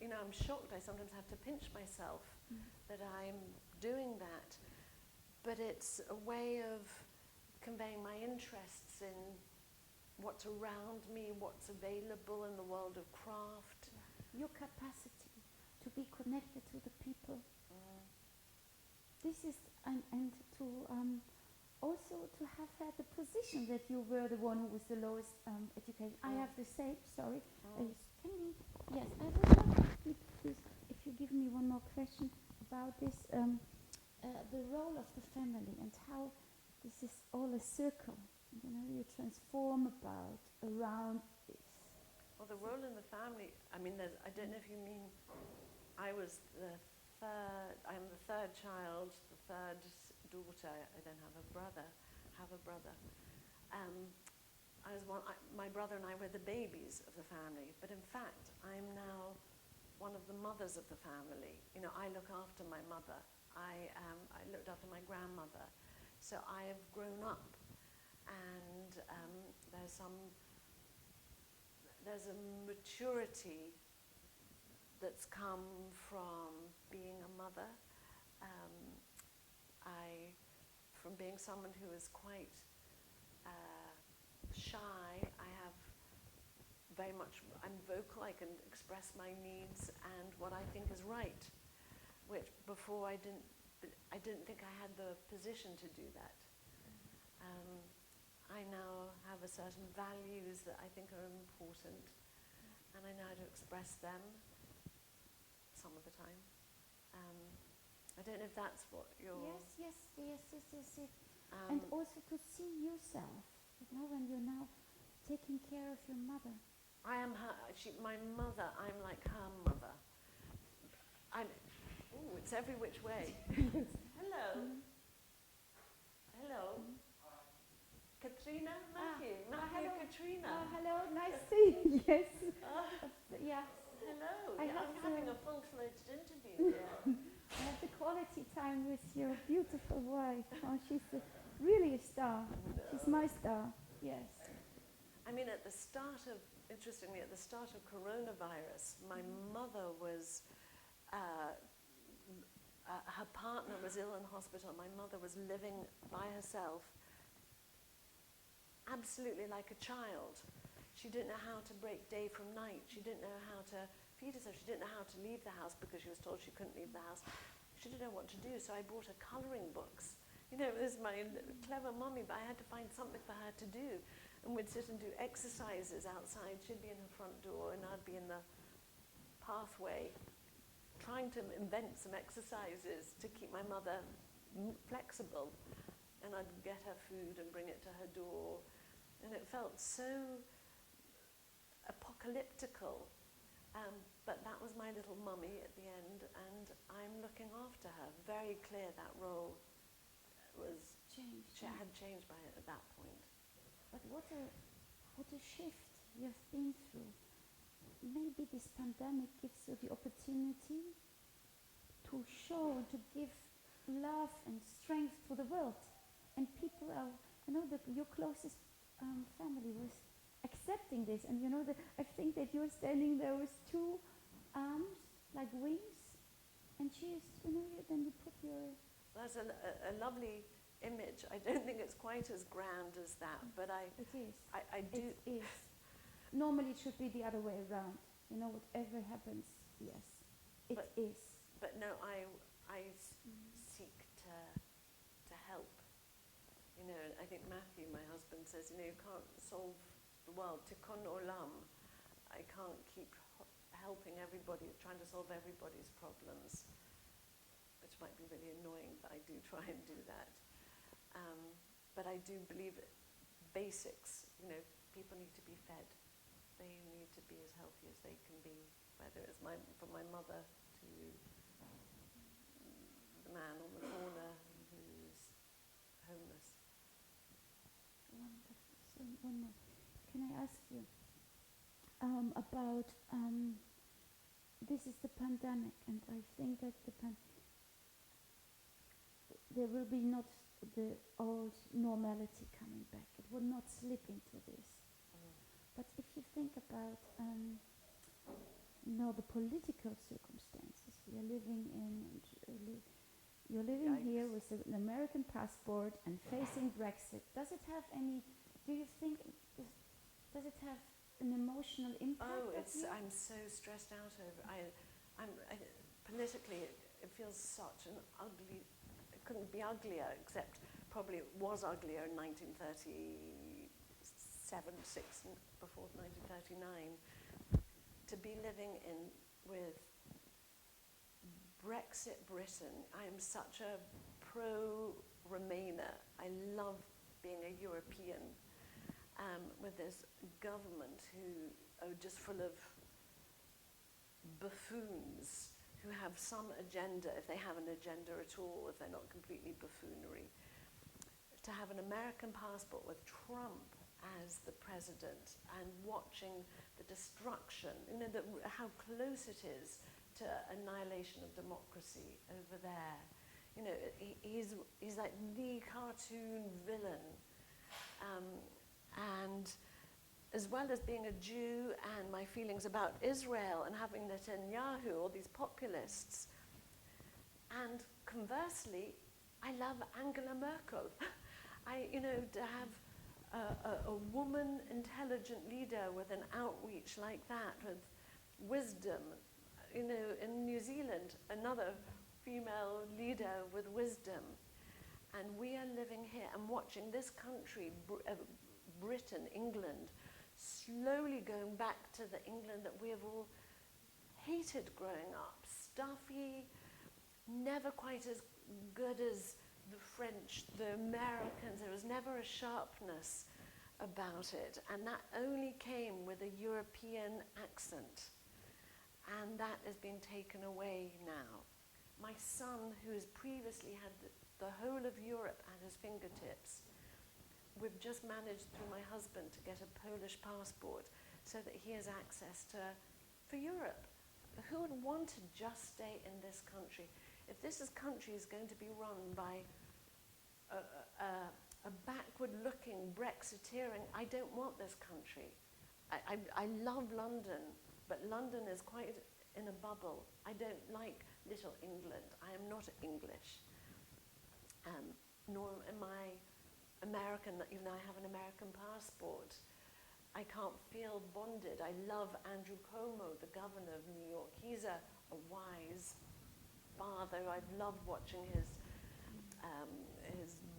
I'm shocked. I sometimes have to pinch myself that I'm doing that. But it's a way of conveying my interests in what's around me, what's available in the world of craft. Your capacity to be connected to the people. This is, and to also to have had the position that you were the one who was the lowest education. I have the same, sorry. Can we, yes, I would like you, please, if you give me one more question about this, the role of the family and how this is all a circle. You transform around this. Well, the role in the family, I mean, I don't know if you mean, I'm the third child, the third daughter. I don't have a brother. My brother and I were the babies of the family, but in fact, I'm now one of the mothers of the family. I look after my mother. I looked after my grandmother. So I have grown up, and there's a maturity that's come from being a mother. From being someone who is quite shy, I'm vocal, I can express my needs and what I think is right, which before I didn't think I had the position to do that. I now have a certain values that I think are important, and I know how to express them some of the time. I don't know if that's what you're... Yes. And also to see yourself, when you're now taking care of your mother. I am her, my mother, I'm like her mother. It's every which way. Hello. Hello. Katrina, Matthew, hello. Katrina. Hello, nice to see you. Yes. Yeah. Hello. I'm having a full-fledged interview here. I have the quality time with your beautiful wife. She's really a star. She's my star. Yes. I mean, interestingly, at the start of coronavirus, my mother was, her partner was ill in hospital. My mother was living by herself, absolutely like a child. She didn't know how to break day from night. She didn't know how to feed herself. She didn't know how to leave the house because she was told she couldn't leave the house. She didn't know what to do, so I bought her colouring books. It was my clever mummy, but I had to find something for her to do. And we'd sit and do exercises outside. She'd be in her front door, and I'd be in the pathway, trying to invent some exercises to keep my mother flexible. And I'd get her food and bring it to her door. And it felt so apocalyptical. But that was my little mummy at the end, and I'm looking after her. Very clear that role had changed by at that point. But what a what a shift you've been through. Maybe this pandemic gives you the opportunity to show and to give love and strength to the world. And people are, your closest family was accepting this. And I think that you're standing there with two arms, like wings, and then you put your... That's a lovely image. I don't think it's quite as grand as that, but It is. I do. It is. Normally it should be the other way around. Whatever happens, yes, it is. But no, I seek to help. I think Matthew, my husband, says, you can't solve the world. Tikkun olam. I can't keep helping everybody, trying to solve everybody's problems, which might be really annoying, but I do try and do that. But I do believe basics. People need to be fed. They need to be as healthy as they can be, whether it's from my mother to the man on the corner who's homeless. Wonderful. So one more. Can I ask you about this is the pandemic, and I think that there will be not the old normality coming back. It will not slip into this. But if you think about the political circumstances we are living in, and you're living here with an American passport and facing Brexit, does it have an emotional impact? I'm so stressed out over. Politically, it feels such an ugly. It couldn't be uglier, except probably it was uglier in 1937, 6 before 1939. To be living with Brexit Britain, I am such a pro-Remainer. I love being a European with this government who are just full of buffoons who have some agenda, if they have an agenda at all, if they're not completely buffoonery. To have an American passport with Trump as the president and watching the destruction, how close it is to annihilation of democracy over there. He's like the cartoon villain. And as well as being a Jew and my feelings about Israel and having Netanyahu, all these populists. And conversely, I love Angela Merkel. To have a woman intelligent leader with an outreach like that, with wisdom. In New Zealand, another female leader with wisdom. And we are living here and watching this country, Britain, England, slowly going back to the England that we have all hated growing up. Stuffy, never quite as good as the French, the Americans. There was never a sharpness about it. And that only came with a European accent. And that has been taken away now. My son, who has previously had the whole of Europe at his fingertips, we've just managed through my husband to get a Polish passport so that he has access for Europe. Who would want to just stay in this country? If this country is going to be run by a backward-looking Brexiteering, I don't want this country. I love London, but London is quite in a bubble. I don't like Little England. I am not English. Nor am I American, even though I have an American passport. I can't feel bonded. I love Andrew Cuomo, the governor of New York. He's a wise father. I've loved watching his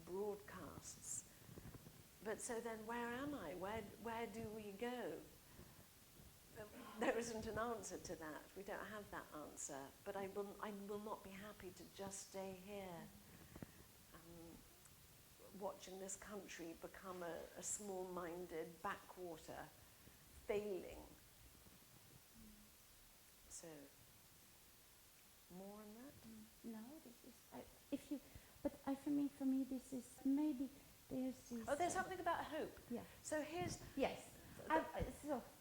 broadcasts. But so then where am I? Where do we go? There isn't an answer to that. We don't have that answer. But I will not be happy to just stay here, watching this country become a small-minded backwater, failing. So, more on that? No, this is. For me, this is maybe there's this. Oh, there's something about hope. Yeah. So here's. Yes.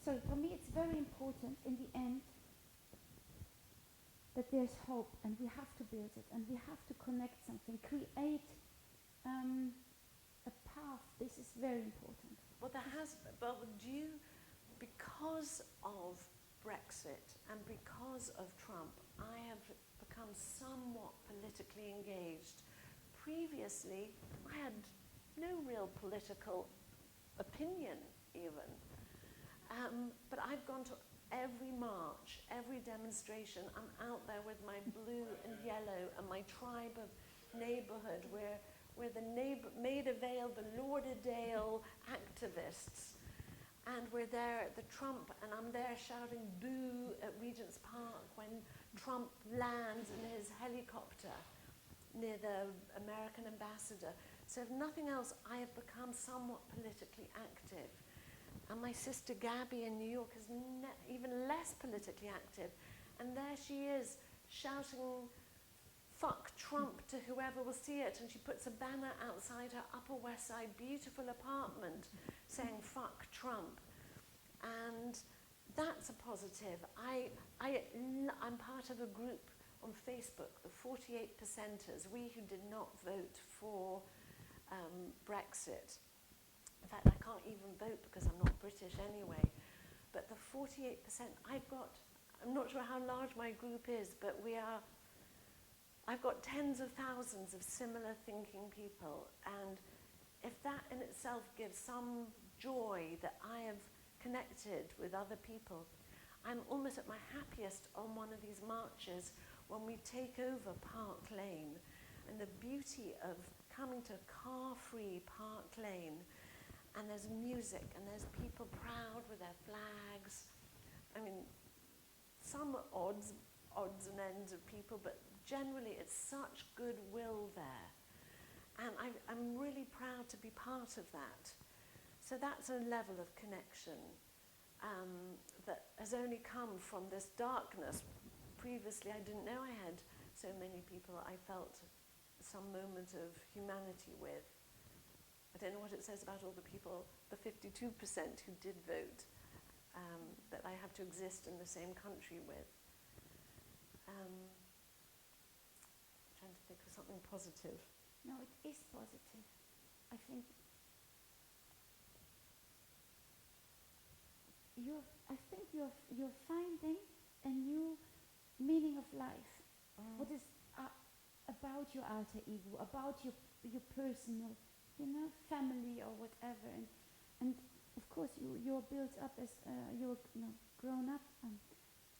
So for me it's very important in the end that there's hope, and we have to build it, and we have to connect something, create a path. This is very important. Well, because of Brexit and because of Trump, I have become somewhat politically engaged. Previously, I had no real political opinion even. But I've gone to every march, every demonstration. I'm out there with my blue and yellow and my tribe of neighborhood where the Maida Vale, the Lauderdale activists, and we're there at the Trump, and I'm there shouting boo at Regent's Park when Trump lands in his helicopter near the American ambassador. So if nothing else, I have become somewhat politically active. And my sister Gabby in New York is even less politically active. And there she is shouting, "Fuck Trump" to whoever will see it. And she puts a banner outside her Upper West Side beautiful apartment saying, "Fuck Trump." And that's a positive. I'm part of a group on Facebook, the 48%ers, we who did not vote for Brexit. In fact, I can't even vote because I'm not British anyway. But the 48%, I'm not sure how large my group is, but I've got tens of thousands of similar thinking people. And if that in itself gives some joy that I have connected with other people, I'm almost at my happiest on one of these marches when we take over Park Lane, and the beauty of coming to car-free Park Lane, and there's music, and there's people proud with their flags. I mean, some odds and ends of people, but generally it's such goodwill there. And I'm really proud to be part of that. So that's a level of connection that has only come from this darkness. Previously, I didn't know I had so many people I felt some moment of humanity with. I don't know what it says about all the people, the 52% who did vote, that I have to exist in the same country with. Trying to think of something positive. No, it is positive. I think you're finding a new meaning of life. What is about your alter ego, about your personal, family or whatever, and of course you're built up as you're grown up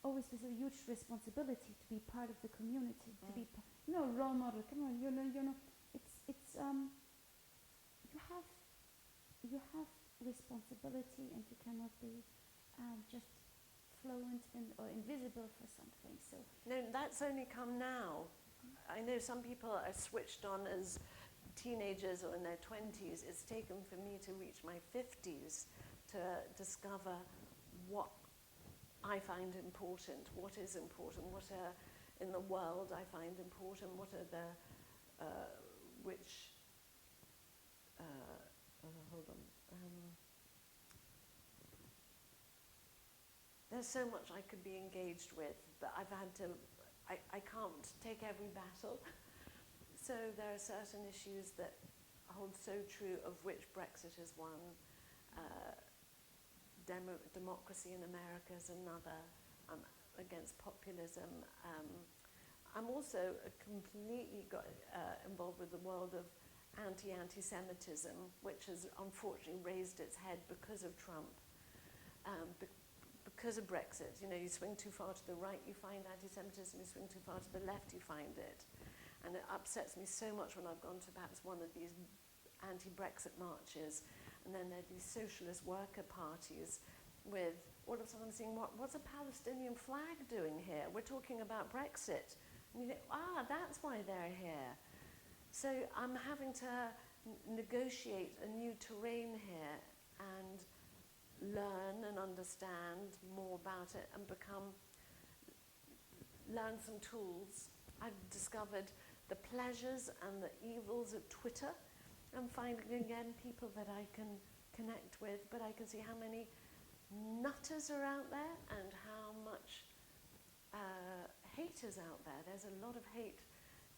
always with a huge responsibility to be part of the community, to be a role model. Come on, it's you have responsibility, and you cannot be just fluent or invisible for something. So no, that's only come now. I know some people are switched on as teenagers or in their 20s. It's taken for me to reach my 50s to discover what I find important, what is important, what in the world I find important, what are the hold on. There's so much I could be engaged with, but I've had to, I can't take every battle. So there are certain issues that hold so true, of which Brexit is one. Democracy in America is another. Against populism. I'm also completely got involved with the world of anti-Semitism, which has unfortunately raised its head because of Trump. Because of Brexit, you swing too far to the right, you find anti-Semitism, you swing too far to the left, you find it. And it upsets me so much when I've gone to perhaps one of these anti-Brexit marches, and then there are these socialist worker parties with, all of a sudden I'm seeing, what's a Palestinian flag doing here? We're talking about Brexit. And you think, that's why they're here. So I'm having to negotiate a new terrain here and learn and understand more about it and learn some tools. I've discovered the pleasures and the evils of Twitter. I'm finding again people that I can connect with, but I can see how many nutters are out there and how much hate is out there. There's a lot of hate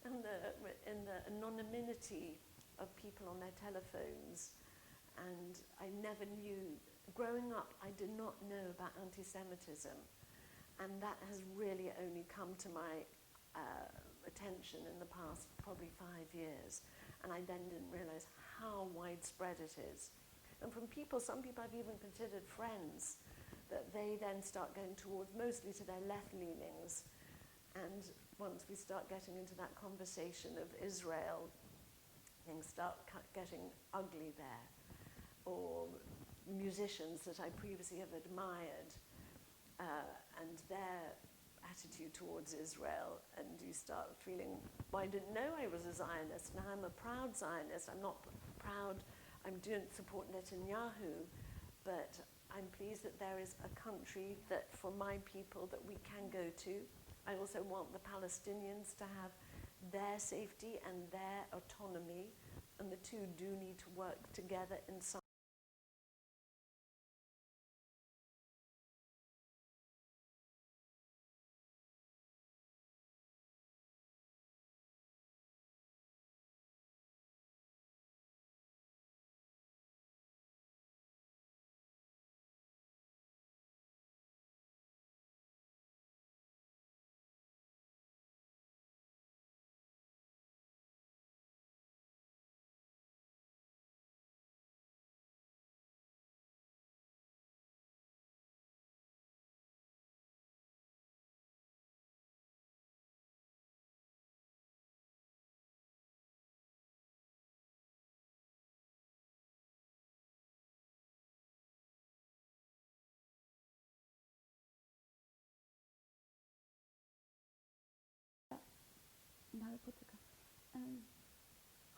in the anonymity of people on their telephones. And I never knew, growing up, I did not know about anti-Semitism. And that has really only come to my attention in the past probably 5 years. And I then didn't realize how widespread it is. And from people, some people I've even considered friends, that they then start going towards, mostly to their left leanings. And once we start getting into that conversation of Israel, things start getting ugly there. Or musicians that I previously have admired, and their attitude towards Israel, and you start feeling, well, I didn't know I was a Zionist. Now I'm a proud Zionist. I'm not proud, I'm doing support Netanyahu, but I'm pleased that there is a country that for my people that we can go to. I also want the Palestinians to have their safety and their autonomy, and the two do need to work together in some.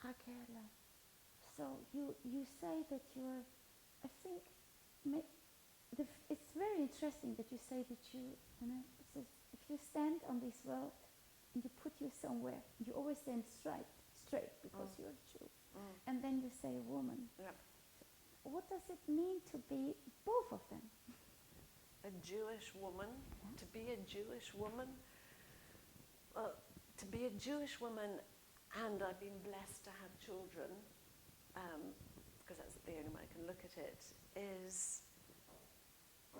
Raquel, so you say that you're, I think, it's very interesting that you say that you know, it says if you stand on this world and you put you somewhere, you always stand straight because you're a Jew. And then you say a woman. Yep. So what does it mean to be both of them? A Jewish woman, to be a Jewish woman, to be a Jewish woman, and I've been blessed to have children, because that's the only way I can look at it, is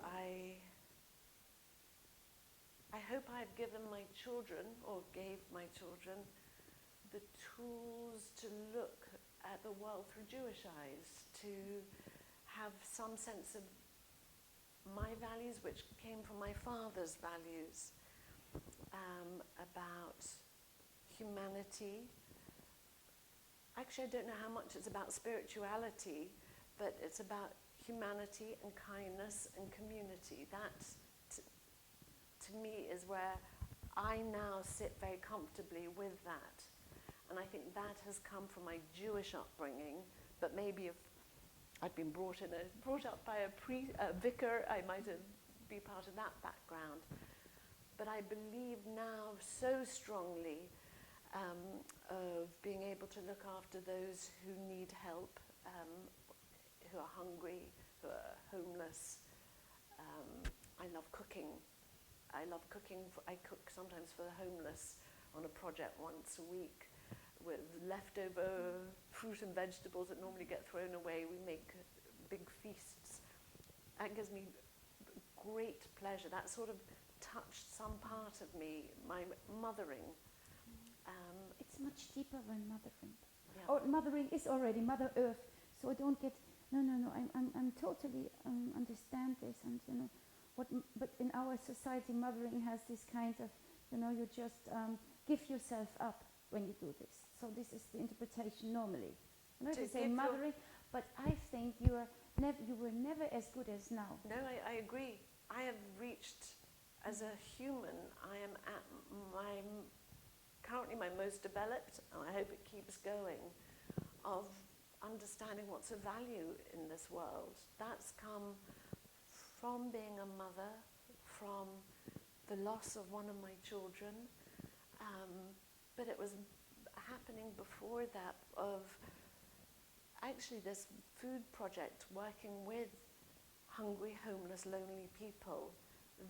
I hope I've given my children, or gave my children, the tools to look at the world through Jewish eyes, to have some sense of my values, which came from my father's values, about humanity. Actually, I don't know how much it's about spirituality, but it's about humanity and kindness and community. That, to me, is where I now sit very comfortably with that. And I think that has come from my Jewish upbringing, but maybe if I'd been brought up by a vicar, I might have been part of that background. But I believe now so strongly of being able to look after those who need help, who are hungry, who are homeless. I love cooking. I cook sometimes for the homeless on a project once a week with leftover fruit and vegetables that normally get thrown away. We make big feasts. That gives me great pleasure. That sort of touched some part of me, my mothering. It's much deeper than mothering. Yeah. Or mothering is already Mother Earth, so I don't get. No. I'm totally understand this, and you know, but in our society, mothering has this kind of, you know, you just give yourself up when you do this. So this is the interpretation normally. You know, they say mothering, but I think you were never as good as now. No, I agree. I have reached, as a human, I am at currently my most developed, and I hope it keeps going, of understanding what's of value in this world. That's come from being a mother, from the loss of one of my children, but it was happening before that, of actually this food project working with hungry, homeless, lonely people,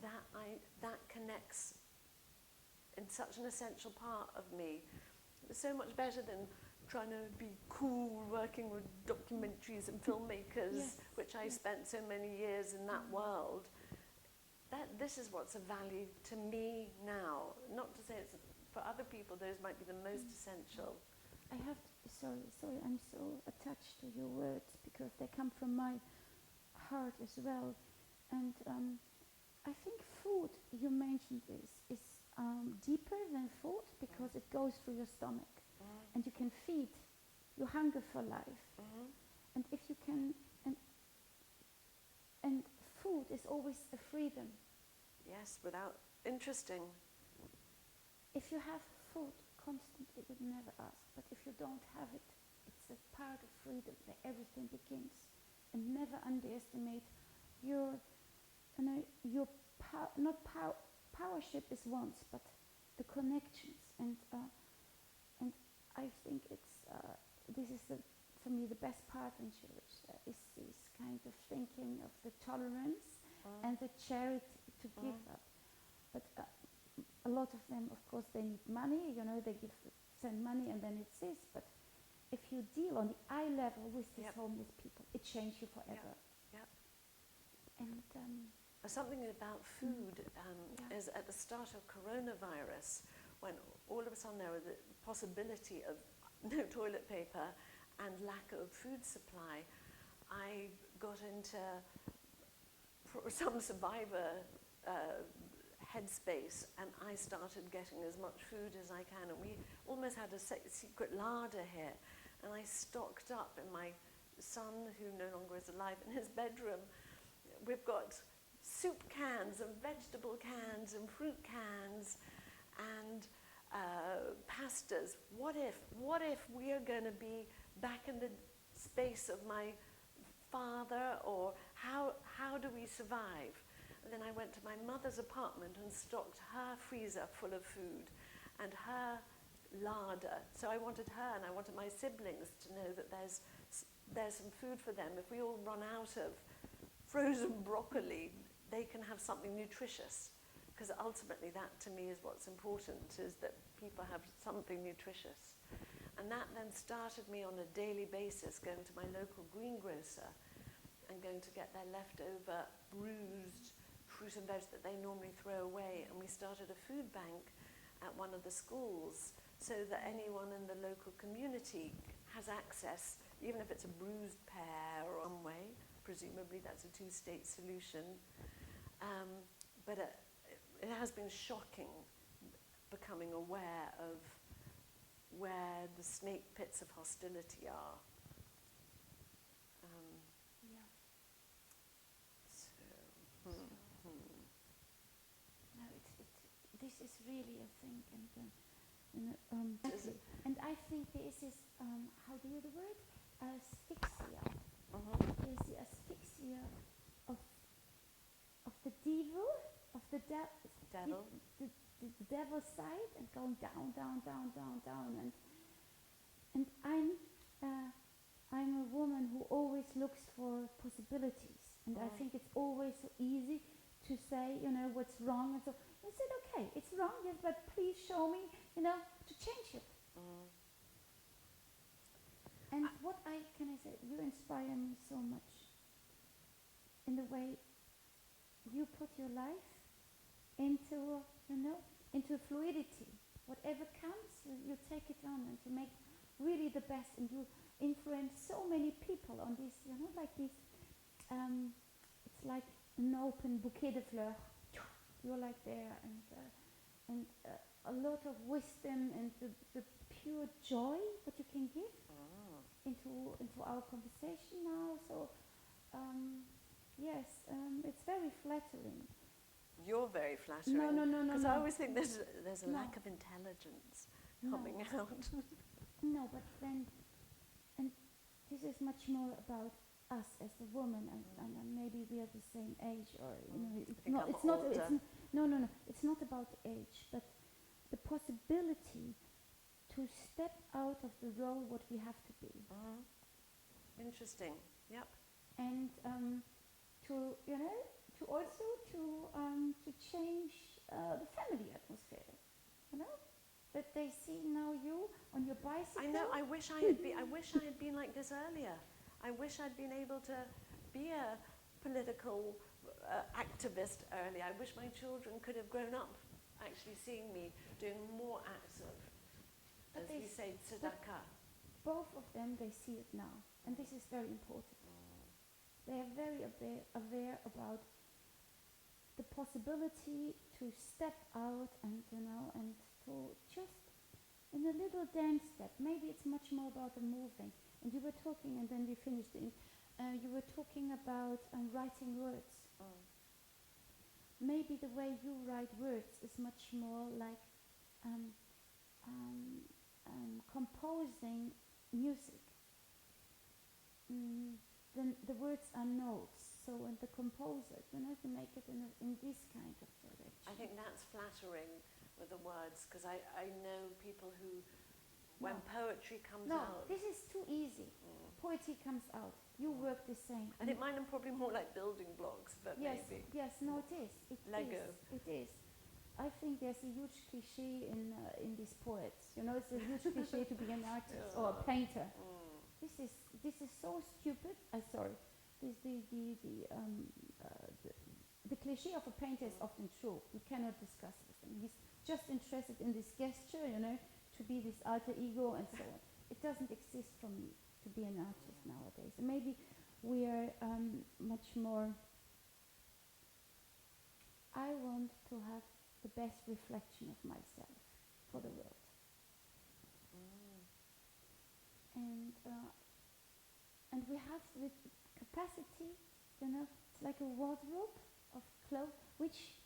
that connects in such an essential part of me. It's so much better than trying to be cool, working with documentaries and filmmakers, Yes, which I yes. spent so many years in that world. This is what's of value to me now. Not to say it's for other people, those might be the most essential. I have sorry, I'm so attached to your words because they come from my heart as well. And I think food, you mentioned this, is deeper than food because it goes through your stomach and you can feed your hunger for life. And if you can, and food is always a freedom. Yes, interesting. If you have food constantly, you never ask. But if you don't have it, it's a part of freedom where everything begins. And never underestimate your powership is once, but the connections. And I think this is for me the best part in Jewish is this kind of thinking of the tolerance and the charity to give up. But a lot of them, of course, they need money. They send money and then it's this. But if you deal on the eye level with these homeless people, it changes you forever. Yep. And something about food is at the start of coronavirus, when all of a sudden there was the possibility of no toilet paper and lack of food supply, I got into some survivor headspace, and I started getting as much food as I can, and we almost had a secret larder here, and I stocked up. In my son, who no longer is alive, in his bedroom, we've got soup cans and vegetable cans and fruit cans and pastas. What if we are going to be back in the space of my father, or how do we survive? And then I went to my mother's apartment and stocked her freezer full of food and her larder. So I wanted her and I wanted my siblings to know that there's some food for them. If we all run out of frozen broccoli, they can have something nutritious. Because ultimately that to me is what's important, is that people have something nutritious. And that then started me on a daily basis going to my local greengrocer and going to get their leftover bruised fruit and veg that they normally throw away. And we started a food bank at one of the schools so that anyone in the local community has access, even if it's a bruised pear or one way. Presumably that's a two-state solution. But it has been shocking becoming aware of where the snake pits of hostility are. No, this is really a thing, and I think there is this, how do you the word? Asphyxia. There's the asphyxia of the devil, of the Devil. the devil's side, and going down, and I'm a woman who always looks for possibilities, and I think it's always so easy to say, what's wrong, and so I said, okay, it's wrong, yes, but please show me, to change it. And what can I say? You inspire me so much in the way you put your life into, into fluidity. Whatever comes, you take it on and to make really the best, and you influence so many people on this, like this, it's like an open bouquet de fleurs. You're like there, and a lot of wisdom and the pure joy that you can give into our conversation now. So, yes, it's very flattering. You're very flattering. No. Because I always think there's a lack of intelligence coming out. No, but then, and this is much more about us as a woman, and maybe we are the same age, or it's not about age, but the possibility to step out of the role what we have to be. Interesting. Yep. And to to also to change the family atmosphere, that they see now you on your bicycle. I know. I wish I had been like this earlier. I wish I'd been able to be a political activist earlier. I wish my children could have grown up actually seeing me doing more acts of, But as they we s- say, tzedakah. Both of them, they see it now, and this is very important. They are very aware about the possibility to step out and and to just in a little dance step. Maybe it's much more about the moving. And you were talking, and then we finished. You were talking about writing words. Maybe the way you write words is much more like composing music. Then the words are notes. So when the composer, to make it in this kind of direction. I think that's flattering with the words, because I know people who, when No. poetry comes No, out, this is too easy. Poetry comes out. You work the same. I think mine are probably more like building blocks, but Yes, maybe. yes, no, it is. Lego. It is. I think there's a huge cliche in these poets. It's a huge cliche to be an artist or a painter. This is so stupid. Sorry. The cliche of a painter is often true. You cannot discuss with him. He's just interested in this gesture, to be this alter ego and so on. It doesn't exist for me to be an artist nowadays. And maybe we are much more. I want to have the best reflection of myself for the world. And we have the capacity, it's like a wardrobe of clothes. Which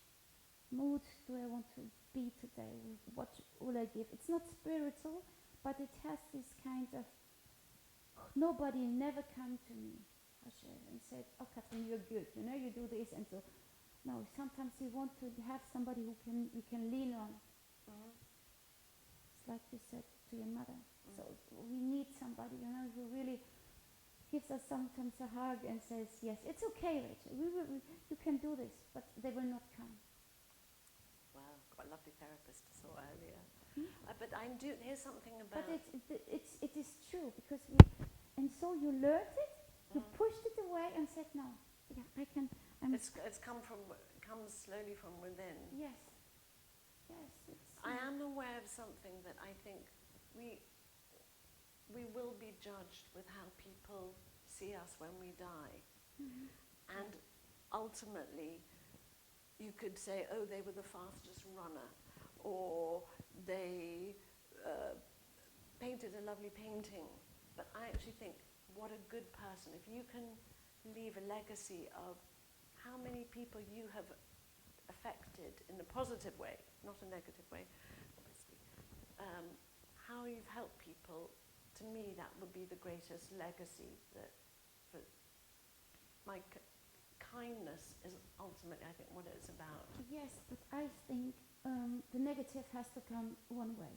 mood do I want to be today? What will I give? It's not spiritual, but it has this kind of, nobody never come to me, Hashem, and said, oh, Catherine, you're good, you do this, and so. No, sometimes you want to have somebody you can lean on. It's like you said to your mother. So we need somebody, who really gives us sometimes a hug and says, yes, it's okay, Rachel, you can do this, but they will not come. Wow, got a lovely therapist I saw earlier. But here's something about. But it is true, because and so you learned it, you pushed it away and said, no, yeah, I can. It's comes slowly from within. Yes. I am aware of something that I think we will be judged with how people see us when we die. And ultimately, you could say, oh, they were the fastest runner, or they painted a lovely painting. But I actually think, what a good person. If you can leave a legacy of how many people you have affected in a positive way, not a negative way, obviously, how you've helped people, to me that would be the greatest legacy. That for my kindness is ultimately, I think, what it's about. Yes, but I think the negative has to come one way.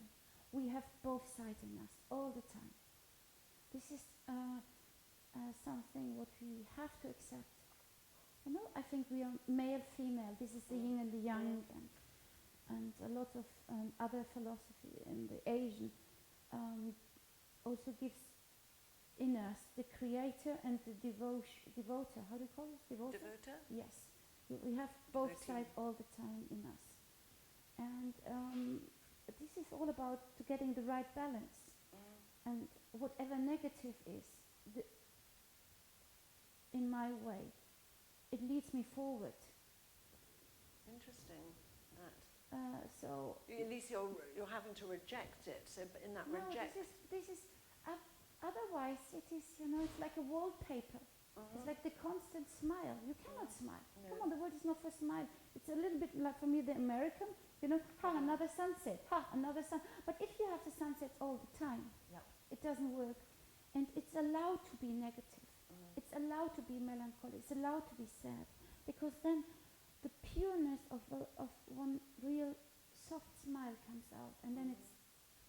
We have both sides in us all the time. This is something what we have to accept. I think we are male, female. This is the yin and the yang, and a lot of other philosophy in the Asian also gives in us the creator and the devoter. How do you call it? Devoter? Devoter? Yes. We have both Devotee. sides all the time in us. And this is all about to getting the right balance. And whatever negative is, in my way, it leads me forward. Interesting. That. So At least you're having to reject it. So in that no, reject. this is otherwise it is, it's like a wallpaper. It's like the constant smile. You cannot smile. No. Come on, the world is not for smile. It's a little bit like for me the American, another sunset, another sun. But if you have the sunsets all the time, it doesn't work. And it's allowed to be negative. It's allowed to be melancholy. It's allowed to be sad, because then the pureness of one real soft smile comes out, and then it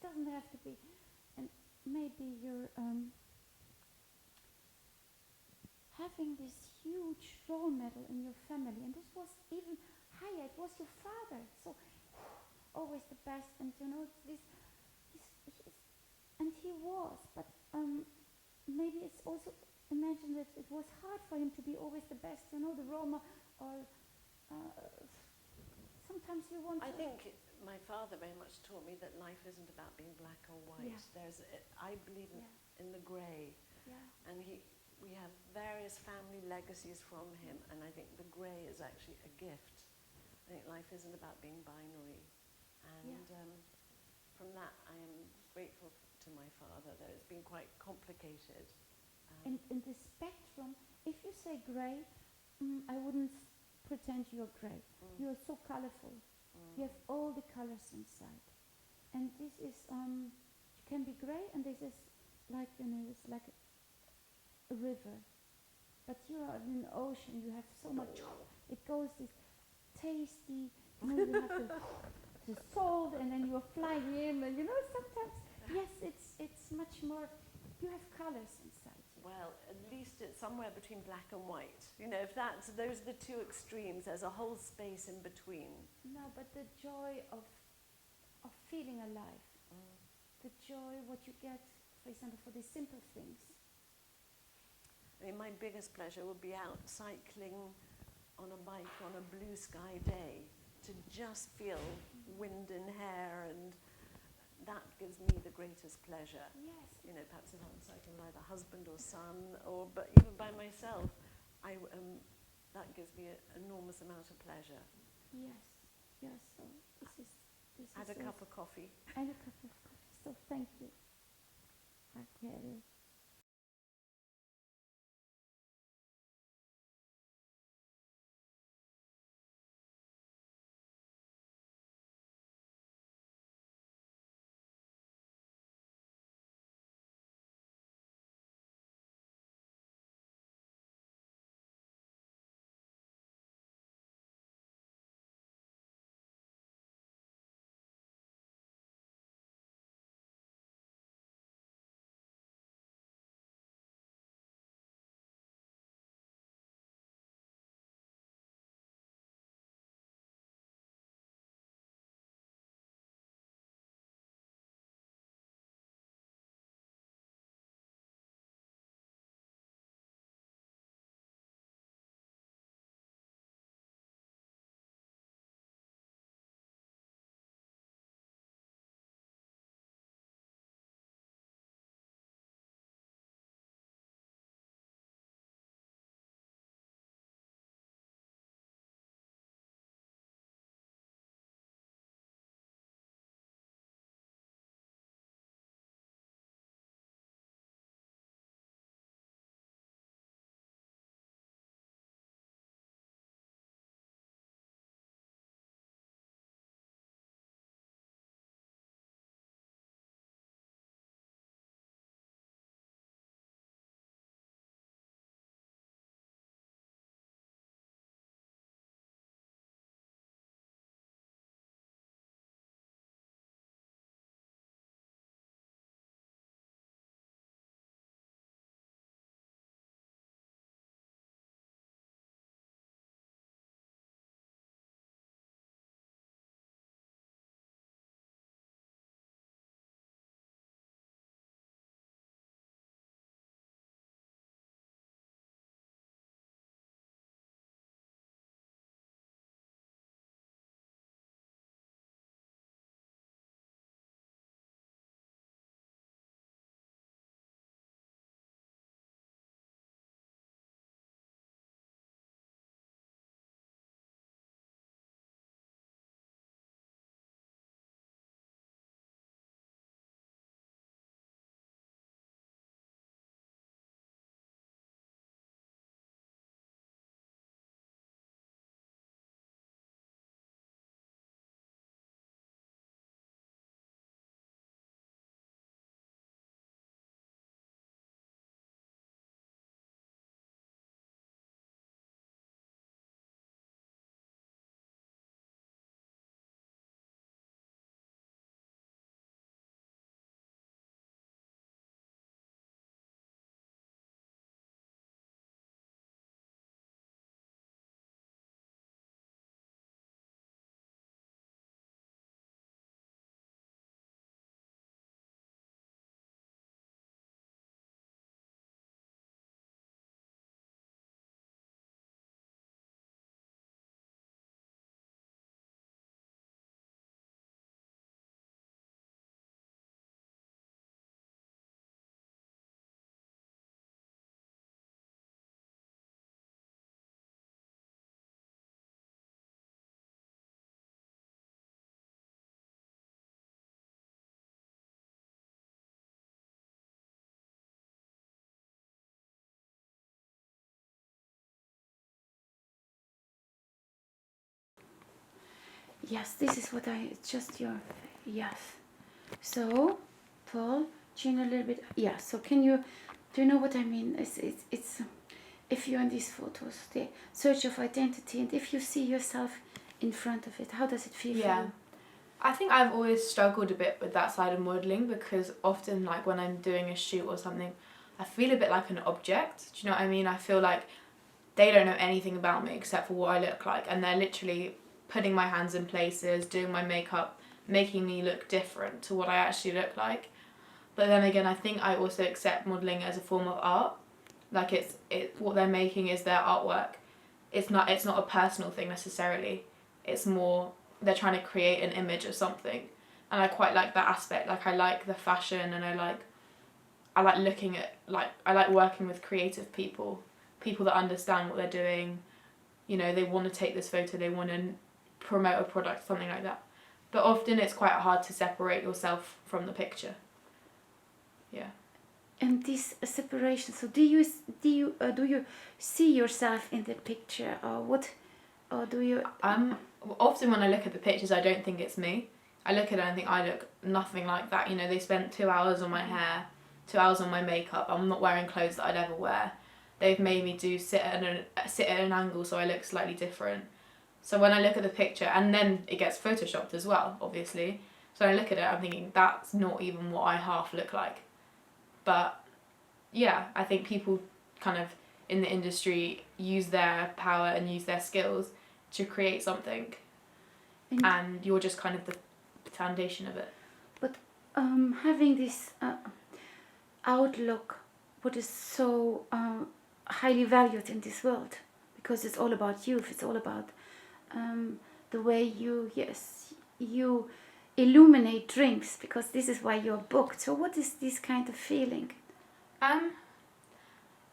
doesn't have to be. And maybe you're having this huge role model in your family, and this was even higher. It was your father, so always the best, and you know this, and he was. But maybe it's also imagine that it was hard for him to be always the best. You know, the Roma, or sometimes you want. I think my father very much taught me that life isn't about being black or white. Yeah. I believe in the grey, and we have various family legacies from him, and I think the grey is actually a gift. I think life isn't about being binary, and from that I am grateful to my father, though it's been quite complicated. In the spectrum, if you say grey, I wouldn't pretend you're grey. You're so colorful. You have all the colors inside. And this is, you can be grey, and this is like, you know, it's like a river. But you are in the ocean, you have so much, it goes this tasty, you know, you have the salt, and then you're flying in, and you know, sometimes, yes, it's much more, you have colors inside. Well, at least it's somewhere between black and white. You know, if those are the two extremes, there's a whole space in between. No, but the joy of feeling alive, the joy what you get, for example, for these simple things. I mean, my biggest pleasure would be out cycling on a bike on a blue sky day, to just feel wind in hair, and that gives me the greatest pleasure. Yes. You know, perhaps if I'm cycling with either husband or son, but even by myself, that gives me an enormous amount of pleasure. Yes, yes. So this is Add a cup of coffee. And a cup of coffee. So thank you, Raquel. Yes, this is what it's just your, yes. So, Paul, Gina, a little bit, yeah, so do you know what I mean? It's if you're in these photos, the search of identity, and if you see yourself in front of it, how does it feel for Yeah. you? I think I've always struggled a bit with that side of modelling, because often, like, when I'm doing a shoot or something, I feel a bit like an object. Do you know what I mean? I feel like they don't know anything about me except for what I look like, and they're literally putting my hands in places, doing my makeup, making me look different to what I actually look like. But then again, I think I also accept modelling as a form of art. Like, it's what they're making is their artwork. It's not a personal thing necessarily. It's more they're trying to create an image of something, and I quite like that aspect. Like, I like the fashion, and I like looking at, like, I like working with creative people that understand what they're doing. You know, they want to take this photo, they want to promote a product, something like that. But often it's quite hard to separate yourself from the picture. Yeah. And this separation, so do you see yourself in the picture, or what, or do you? Often when I look at the pictures, I don't think it's me. I look at it and I think I look nothing like that. You know, they spent 2 hours on my hair, 2 hours on my makeup. I'm not wearing clothes that I'd ever wear. They've made me sit at an angle so I look slightly different. So when I look at the picture, and then it gets photoshopped as well, obviously. So when I look at it, I'm thinking that's not even what I half look like. But yeah, I think people kind of in the industry use their power and use their skills to create something, and you're just kind of the foundation of it. But having this outlook, what is so highly valued in this world, because it's all about youth, it's all about the way you illuminate dreams, because this is why you're booked. So what is this kind of feeling?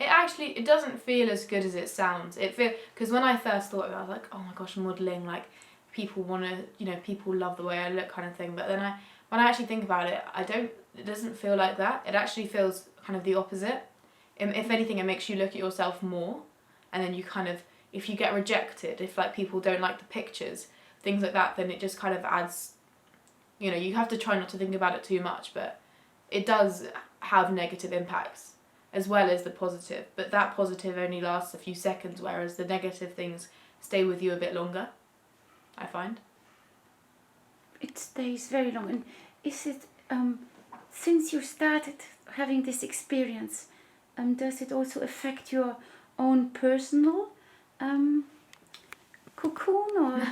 It doesn't feel as good as it sounds. Because when I first thought of it, I was like, oh my gosh, modelling, like, people want to, you know, people love the way I look, kind of thing. But then when I actually think about it, it doesn't feel like that. It actually feels kind of the opposite. If anything, it makes you look at yourself more, and then you kind of, if you get rejected, if, like, people don't like the pictures, things like that, then it just kind of adds, you know, you have to try not to think about it too much, but it does have negative impacts as well as the positive, but that positive only lasts a few seconds, whereas the negative things stay with you a bit longer, I find. It stays very long. And is it, since you started having this experience, does it also affect your own personal cocoon, or?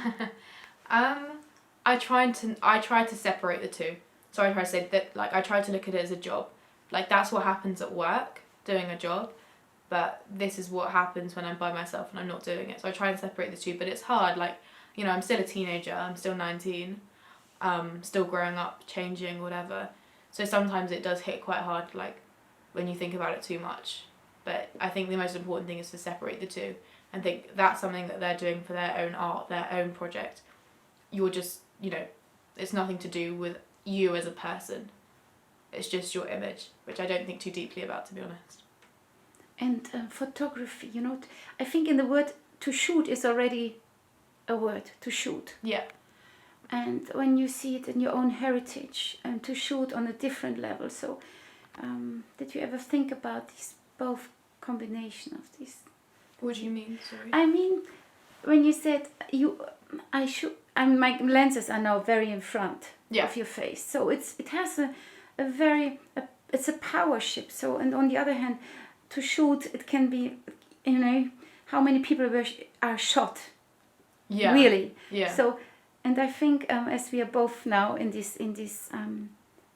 I try to separate the two. So I try to say that, like, I try to look at it as a job. Like, that's what happens at work, doing a job, but this is what happens when I'm by myself and I'm not doing it. So I try and separate the two, but it's hard. Like, you know, I'm still a teenager, I'm still 19, still growing up, changing, whatever. So sometimes it does hit quite hard, like, when you think about it too much. But I think the most important thing is to separate the two and think that's something that they're doing for their own art, their own project. You're just, you know, it's nothing to do with you as a person. It's just your image, which I don't think too deeply about, to be honest. And photography, you know, I think in the word to shoot is already a word, to shoot. Yeah. And when you see it in your own heritage, and to shoot on a different level. So did you ever think about this both combination of these? What do you mean, sorry? I mean, when you said my lenses are now very in front of your face, so it has it's a power ship. So, and on the other hand, to shoot, it can be, you know, how many people are shot. Yeah. Really. Yeah. So, and I think as we are both now in this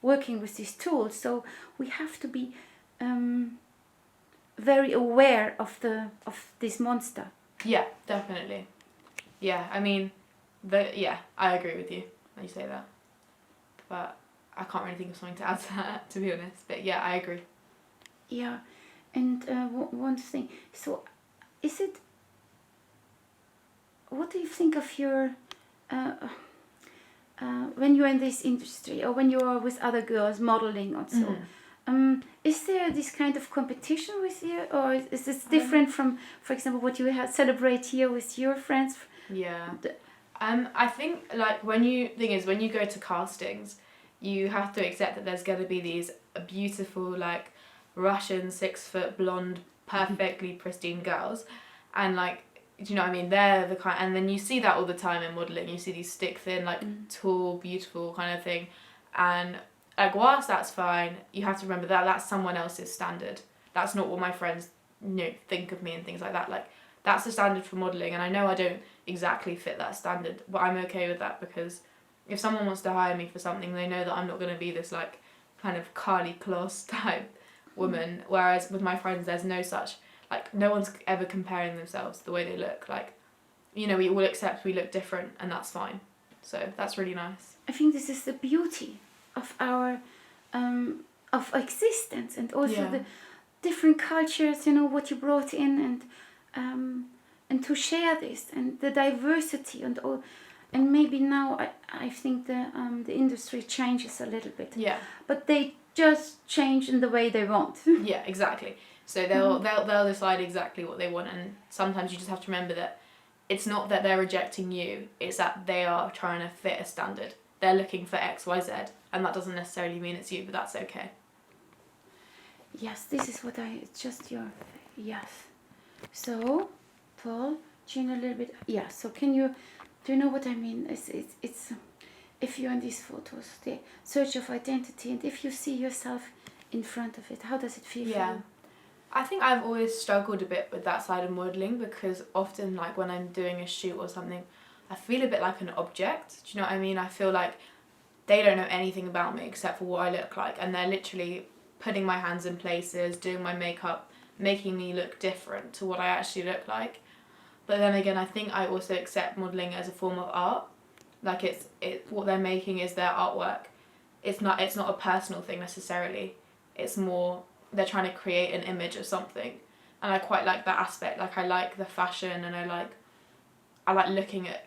working with these tools, so we have to be very aware of this monster. Yeah, definitely. Yeah, I mean, I agree with you when you say that. But I can't really think of something to add to that, to be honest. But yeah, I agree. Yeah, and one thing. So, is it? What do you think of your when you're in this industry, or when you're with other girls modeling or so? Is there this kind of competition with you, or is this different from, for example, what you celebrate here with your friends? Yeah. I think like when you go to castings, you have to accept that there's going to be these beautiful like Russian 6-foot blonde perfectly pristine girls, and like, do you know what I mean, they're the kind, and then you see that all the time in modelling, you see these stick thin like tall beautiful kind of thing, and like whilst that's fine, you have to remember that that's someone else's standard. That's not what my friends think of me and things like that. Like that's the standard for modelling, and I know I don't exactly fit that standard, but I'm okay with that, because if someone wants to hire me for something, they know that I'm not going to be this like kind of Carly Kloss type woman, whereas with my friends there's no such, like no one's ever comparing themselves the way they look. Like, you know, we all accept we look different, and that's fine. So that's really nice. I think this is the beauty of our of existence, and also the different cultures, you know, what you brought in, and to share this and the diversity and all. And maybe now I think the industry changes a little bit. Yeah. But they just change in the way they want. Yeah, exactly. So they'll decide exactly what they want, and sometimes you just have to remember that it's not that they're rejecting you, it's that they are trying to fit a standard. They're looking for X, Y, Z, and that doesn't necessarily mean it's you, but that's okay. Yes, this is what yes. So, Paul, Jean, a little bit, yeah, so do you know what I mean? It's if you're in these photos, the search of identity, and if you see yourself in front of it, how does it feel for you? I think I've always struggled a bit with that side of modelling, because often like when I'm doing a shoot or something, I feel a bit like an object. Do you know what I mean? I feel like they don't know anything about me except for what I look like, and they're literally putting my hands in places, doing my makeup, making me look different to what I actually look like. But then again, I think I also accept modelling as a form of art. Like it's what they're making is their artwork. It's not a personal thing necessarily. It's more they're trying to create an image of something, and I quite like that aspect. Like I like the fashion, and I like looking at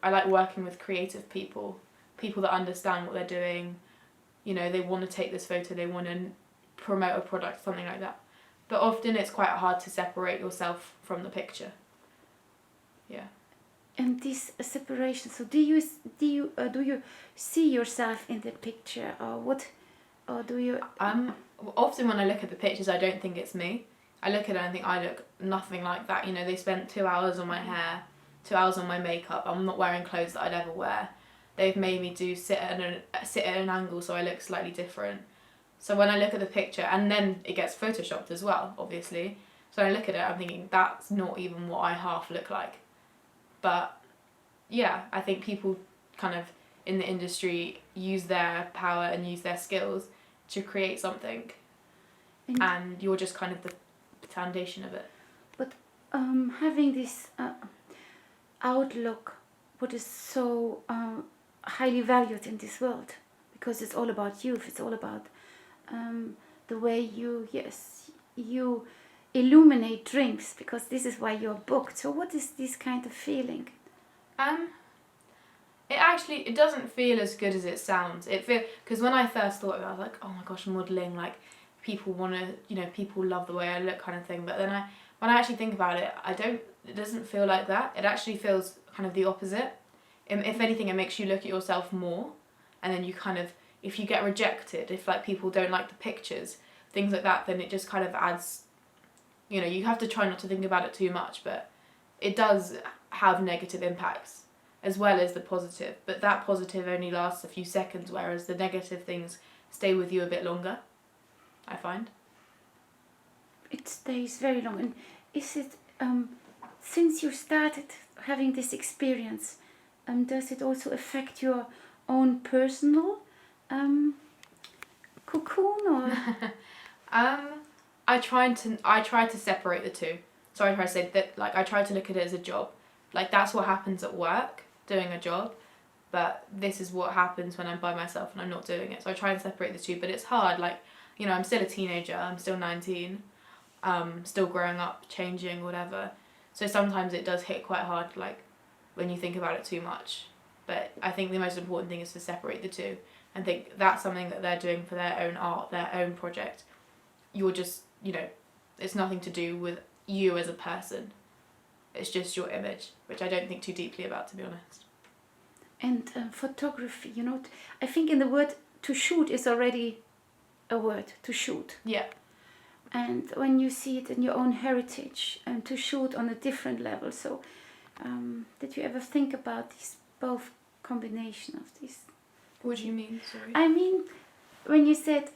I like working with creative people that understand what they're doing. You know, they want to take this photo, they want to promote a product, something like that. But often it's quite hard to separate yourself from the picture. Yeah. And this separation. So do you see yourself in the picture, or what, or do you? Often when I look at the pictures, I don't think it's me. I look at it and I think I look nothing like that. You know, they spent 2 hours on my hair, 2 hours on my makeup. I'm not wearing clothes that I'd ever wear. They've made me sit at an angle so I look slightly different. So when I look at the picture, and then it gets photoshopped as well, obviously. So when I look at it, I'm thinking that's not even what I half look like. But yeah, I think people kind of in the industry use their power and use their skills to create something, and you're just kind of the foundation of it. But having this outlook, what is so highly valued in this world, because it's all about youth, it's all about the way you illuminate dreams, because this is why you're booked. So what is this kind of feeling? It doesn't feel as good as it sounds. Because when I first thought of it, I was like, oh my gosh, modelling, like people want to, you know, people love the way I look kind of thing. But then when I actually think about it, it doesn't feel like that. It actually feels kind of the opposite. If anything, it makes you look at yourself more, and then you kind of, if you get rejected, if like people don't like the pictures, things like that, then it just kind of adds, you know, you have to try not to think about it too much, but it does have negative impacts as well as the positive, but that positive only lasts a few seconds, whereas the negative things stay with you a bit longer, I find. It stays very long. And is it, since you started having this experience, does it also affect your own personal cocoon, or? I try to separate the two. So I try to say that, like, I try to look at it as a job. Like, that's what happens at work, doing a job, but this is what happens when I'm by myself and I'm not doing it. So I try and separate the two, but it's hard. Like, you know, I'm still a teenager, I'm still 19, still growing up, changing, whatever. So sometimes it does hit quite hard, like, when you think about it too much. But I think the most important thing is to separate the two and think that's something that they're doing for their own art, their own project. You're just, you know, it's nothing to do with you as a person. It's just your image, which I don't think too deeply about, to be honest. And photography, you know, I think in the word to shoot is already a word, to shoot. Yeah. And when you see it in your own heritage, and to shoot on a different level. So did you ever think about this both combination of these? What do you mean? Sorry. I mean, when you said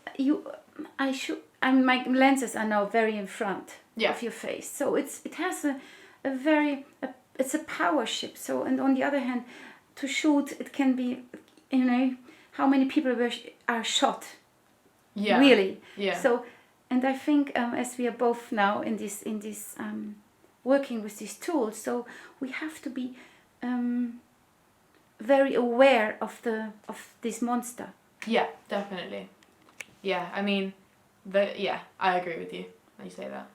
I should, and my lenses are now very in front of your face, so it has a very it's a power ship. So, and on the other hand, to shoot, it can be, you know, how many people are shot. Yeah. Really. Yeah. So, and I think as we are both now in this working with these tools, so we have to be very aware of this monster. Yeah, definitely. Yeah, I mean, I agree with you when you say that.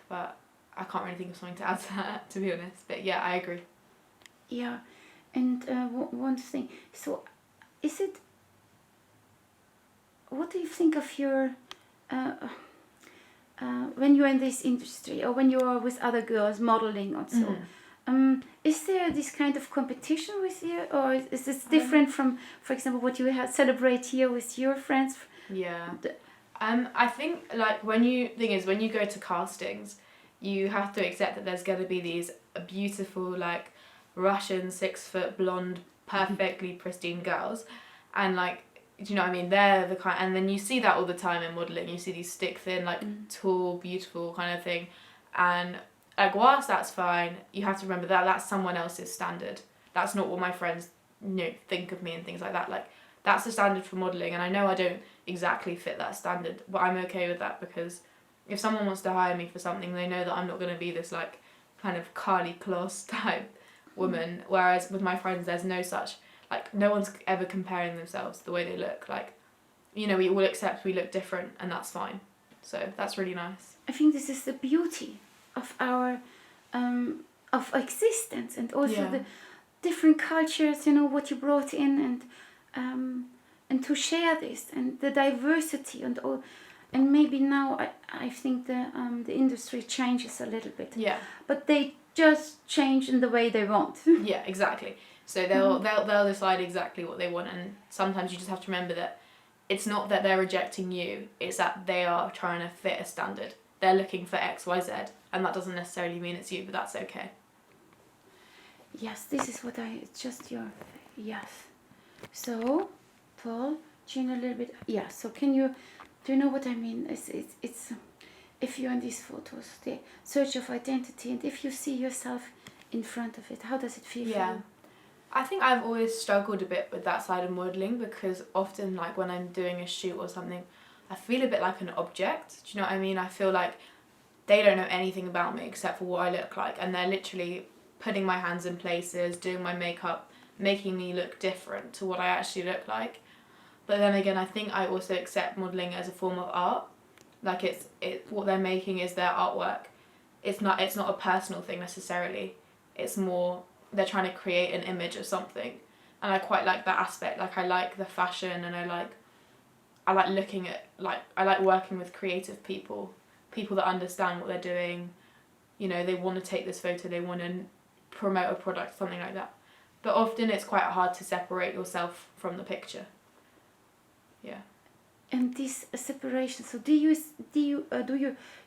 But I can't really think of something to add to that, to be honest. But yeah, I agree. Yeah, and one thing. So, is it? What do you think of your when you're in this industry, or when you are with other girls modeling or so? Is there this kind of competition with you, or is this different from, for example, what you celebrate here with your friends? Yeah. I think when you go to castings, you have to accept that there's going to be these beautiful Russian 6-foot blonde, perfectly pristine girls, and do you know what I mean? They're the kind, and then you see that all the time in modelling. You see these stick thin, tall, beautiful kind of thing, and whilst that's fine, you have to remember that that's someone else's standard. That's not what my friends think of me and things like that. That's the standard for modelling, and I know I don't exactly fit that standard, but I'm okay with that, because if someone wants to hire me for something, they know that I'm not going to be this kind of Carly Kloss type woman. Whereas with my friends, there's no such. No one's ever comparing themselves the way they look. We all accept we look different, and that's fine. So that's really nice. I think this is the beauty of our of existence, and also the different cultures. You know what you brought in, and to share this and the diversity and all. And maybe now I think the industry changes a little bit. Yeah. But they just change in the way they want. Yeah, exactly. So they'll decide exactly what they want, and sometimes you just have to remember that it's not that they're rejecting you, it's that they are trying to fit a standard. They're looking for X, Y, Z, and that doesn't necessarily mean it's you, but that's okay. Yes, this is what yes. So, Paul, change a little bit. Yeah, so do you know what I mean? It's if you're in these photos, the search of identity, and if you see yourself in front of it, how does it feel for you? I think I've always struggled a bit with that side of modelling, because often when I'm doing a shoot or something, I feel a bit like an object. Do you know what I mean? I feel like they don't know anything about me except for what I look like, and they're literally putting my hands in places, doing my makeup, making me look different to what I actually look like. But then again, I think I also accept modelling as a form of art. It's what they're making is their artwork. It's not a personal thing necessarily. It's more they're trying to create an image of something, and I quite like that aspect. I like the fashion, and I like looking at I like working with creative people that understand what they're doing. They want to take this photo, they want to promote a product, something like that. But often it's quite hard to separate yourself from the picture. Yeah. And this separation. So do you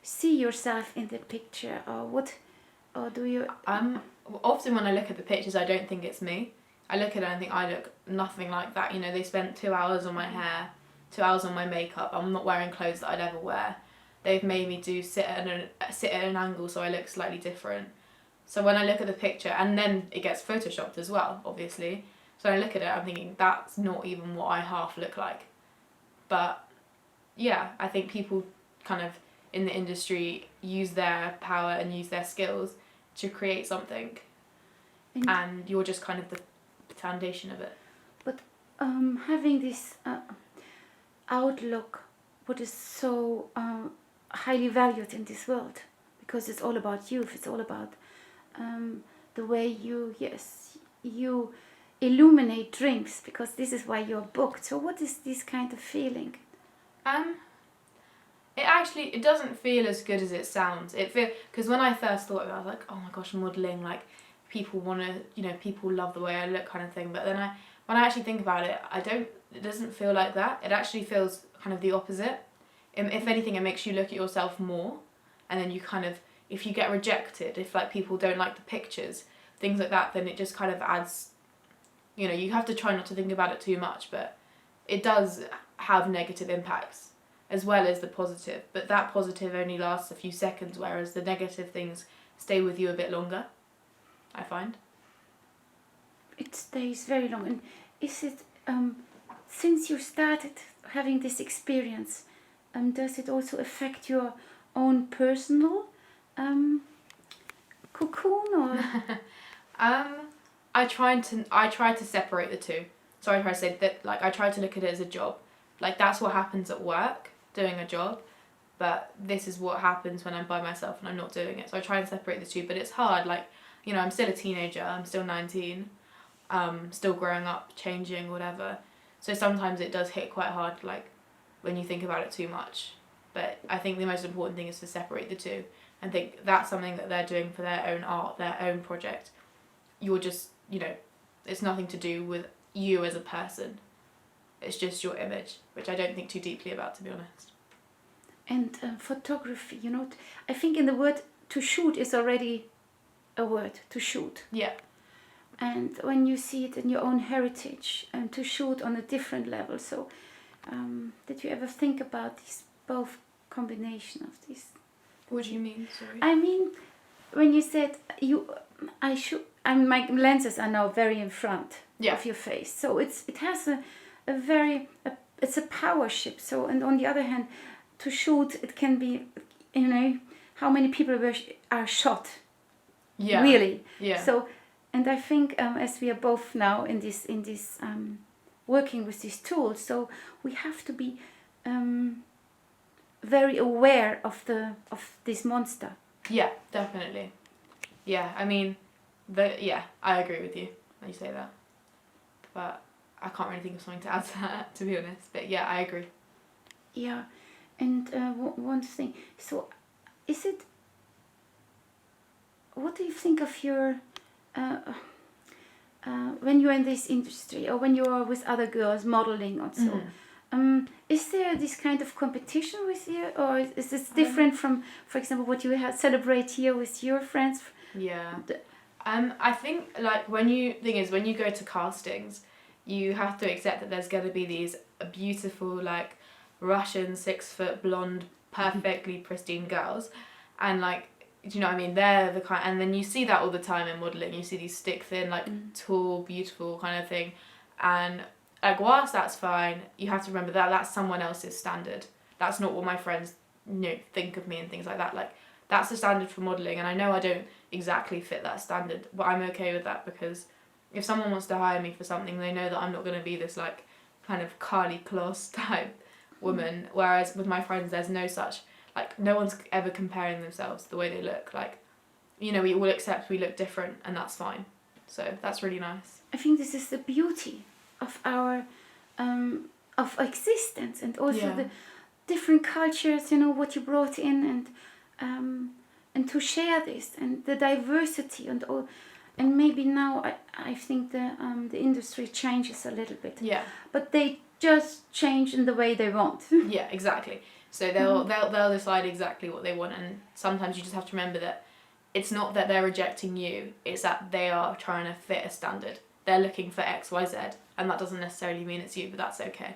see yourself in the picture, or what? Or do you? Often when I look at the pictures, I don't think it's me. I look at it and I think I look nothing like that. They spent 2 hours on my hair, 2 hours on my makeup. I'm not wearing clothes that I'd ever wear. They've made me sit at an angle so I look slightly different. So when I look at the picture, and then it gets photoshopped as well, obviously. So when I look at it, I'm thinking that's not even what I half look like. But yeah, I think people kind of in the industry use their power and use their skills to create something, and you're just kind of the foundation of it. But having this outlook, what is so highly valued in this world, because it's all about youth, it's all about the way you illuminate dreams, because this is why you're booked. So what is this kind of feeling? It doesn't feel as good as it sounds. Because when I first thought of it, I was like, oh my gosh, modelling, people want to, people love the way I look kind of thing. But then when I actually think about it, it doesn't feel like that. It actually feels kind of the opposite. If anything, it makes you look at yourself more, and then you kind of, if you get rejected, if like people don't like the pictures, things like that, then it just kind of adds, you have to try not to think about it too much, but it does have negative impacts as well as the positive. But that positive only lasts a few seconds, whereas the negative things stay with you a bit longer, I find. It stays very long. And is it, since you started having this experience, does it also affect your own personal cocoon, or? I try to separate the two. So I try to say that, like, I try to look at it as a job. Like, that's what happens at work, doing a job, but this is what happens when I'm by myself and I'm not doing it. So I try and separate the two, but it's hard. Like, I'm still a teenager, I'm still 19, still growing up, changing, whatever. So sometimes it does hit quite hard, like, when you think about it too much. But I think the most important thing is to separate the two and think that's something that they're doing for their own art, their own project. You're just, it's nothing to do with you as a person. It's just your image, which I don't think too deeply about, to be honest. And photography, I think in the word to shoot is already a word, to shoot. Yeah. And when you see it in your own heritage, and to shoot on a different level. So did you ever think about this both combination of these? What do you mean, sorry? I mean, when you said my lenses are now very in front of your face. So it has it's a power ship. So, and on the other hand, to shoot, it can be, how many people are shot. Yeah. Really. Yeah. So, and I think as we are both now in this working with these tools, so we have to be very aware of this monster. Yeah, definitely. Yeah, I mean, I agree with you when you say that. But I can't really think of something to add to that, to be honest. But yeah, I agree. Yeah, and one thing. So, what do you think of your, when you're in this industry, or when you're with other girls modeling or so? Is there this kind of competition with you, or is this different from, for example, what you celebrate here with your friends? Yeah. I think, like, when you go to castings, you have to accept that there's going to be these beautiful, like, Russian 6-foot blonde, perfectly pristine girls, and, like, do you know what I mean? They're the kind, and then you see that all the time in modelling. You see these stick thin, like, tall, beautiful kind of thing, and, like, whilst that's fine, you have to remember that that's someone else's standard. That's not what my friends, think of me and things like that. Like, that's the standard for modelling, and I know I don't exactly fit that standard, but I'm okay with that, because if someone wants to hire me for something, they know that I'm not going to be this, like, kind of Carly Kloss type woman, whereas with my friends there's no such, like, no one's ever comparing themselves to the way they look. Like, we all accept we look different, and that's fine. So that's really nice. I think this is the beauty of our of existence, and also the different cultures, what you brought in, and to share this, and the diversity, and all. And maybe now I think the industry changes a little bit. Yeah. But they just change in the way they want. Yeah, exactly. So they'll decide exactly what they want, and sometimes you just have to remember that it's not that they're rejecting you, it's that they are trying to fit a standard. They're looking for X, Y, Z, and that doesn't necessarily mean it's you, but that's okay.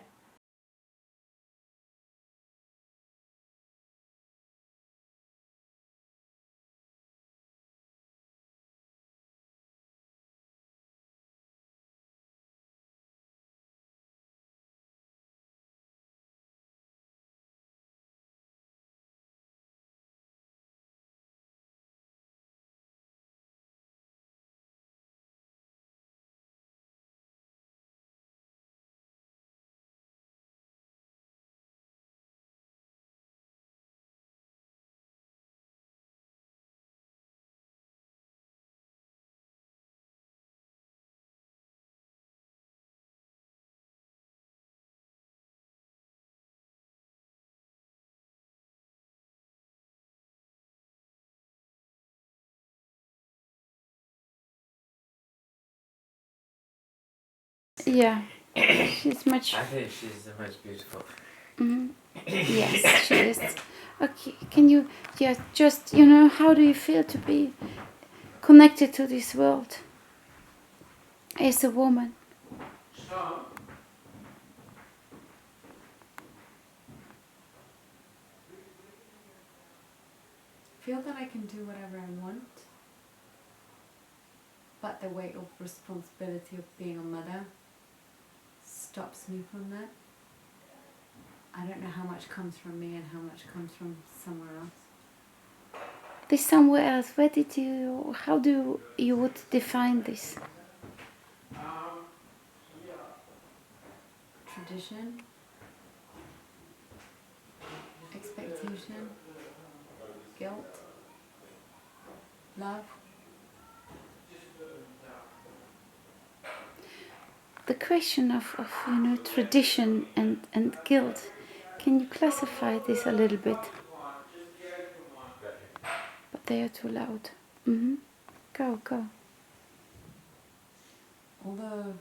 Yeah, she's much. I think she's the most beautiful. Yes, she is. Okay, can you, just, how do you feel to be connected to this world as a woman? Sean? Feel that I can do whatever I want, but the weight of responsibility of being a mother stops me from that. I don't know how much comes from me and how much comes from somewhere else. This somewhere else. How do you would define this? Tradition, expectation, guilt, love. The question of tradition and guilt, can you classify this a little bit? But they are too loud. Go. All the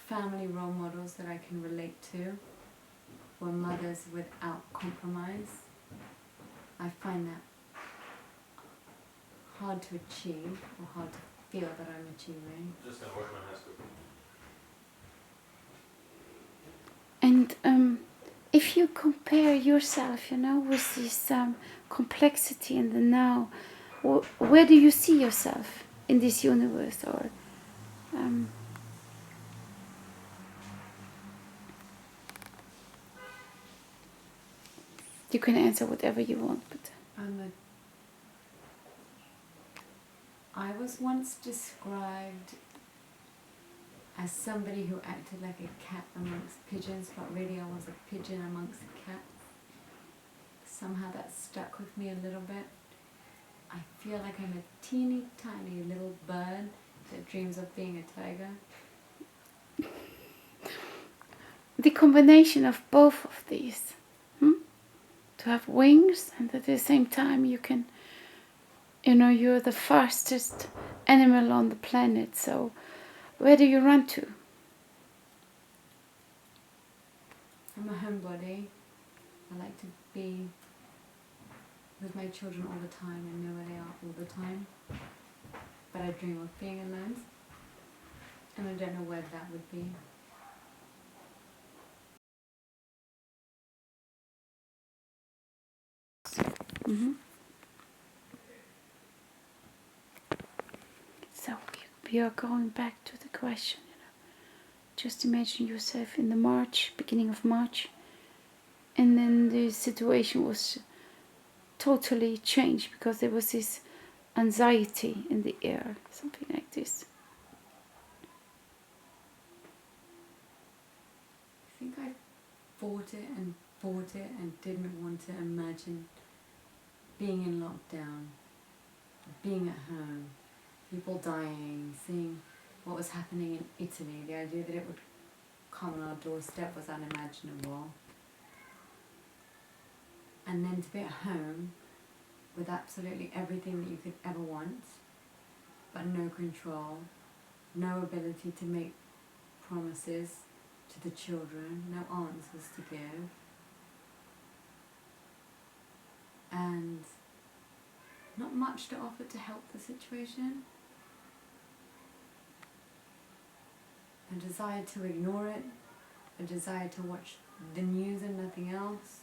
family role models that I can relate to were mothers without compromise. I find that hard to achieve, or hard to feel that I'm achieving. And if you compare yourself, with this complexity in the now, where do you see yourself in this universe? Or you can answer whatever you want, but I was once described as somebody who acted like a cat amongst pigeons, but really I was a pigeon amongst cats. Somehow that stuck with me a little bit. I feel like I'm a teeny tiny little bird that dreams of being a tiger. the combination of both of these, to have wings, and at the same time you can, you're the fastest animal on the planet, so where do you run to? I'm a homebody. I like to be with my children all the time and know where they are all the time. But I dream of being alone, and I don't know where that would be. So we are going back to the question. Just imagine yourself in the beginning of March, and then the situation was totally changed because there was this anxiety in the air, something like this. I think I fought it and didn't want to imagine being in lockdown, being at home, people dying, seeing what was happening in Italy. The idea that it would come on our doorstep was unimaginable. And then to be at home with absolutely everything that you could ever want, but no control, no ability to make promises to the children, no answers to give, and not much to offer to help the situation. A desire to ignore it, a desire to watch the news and nothing else,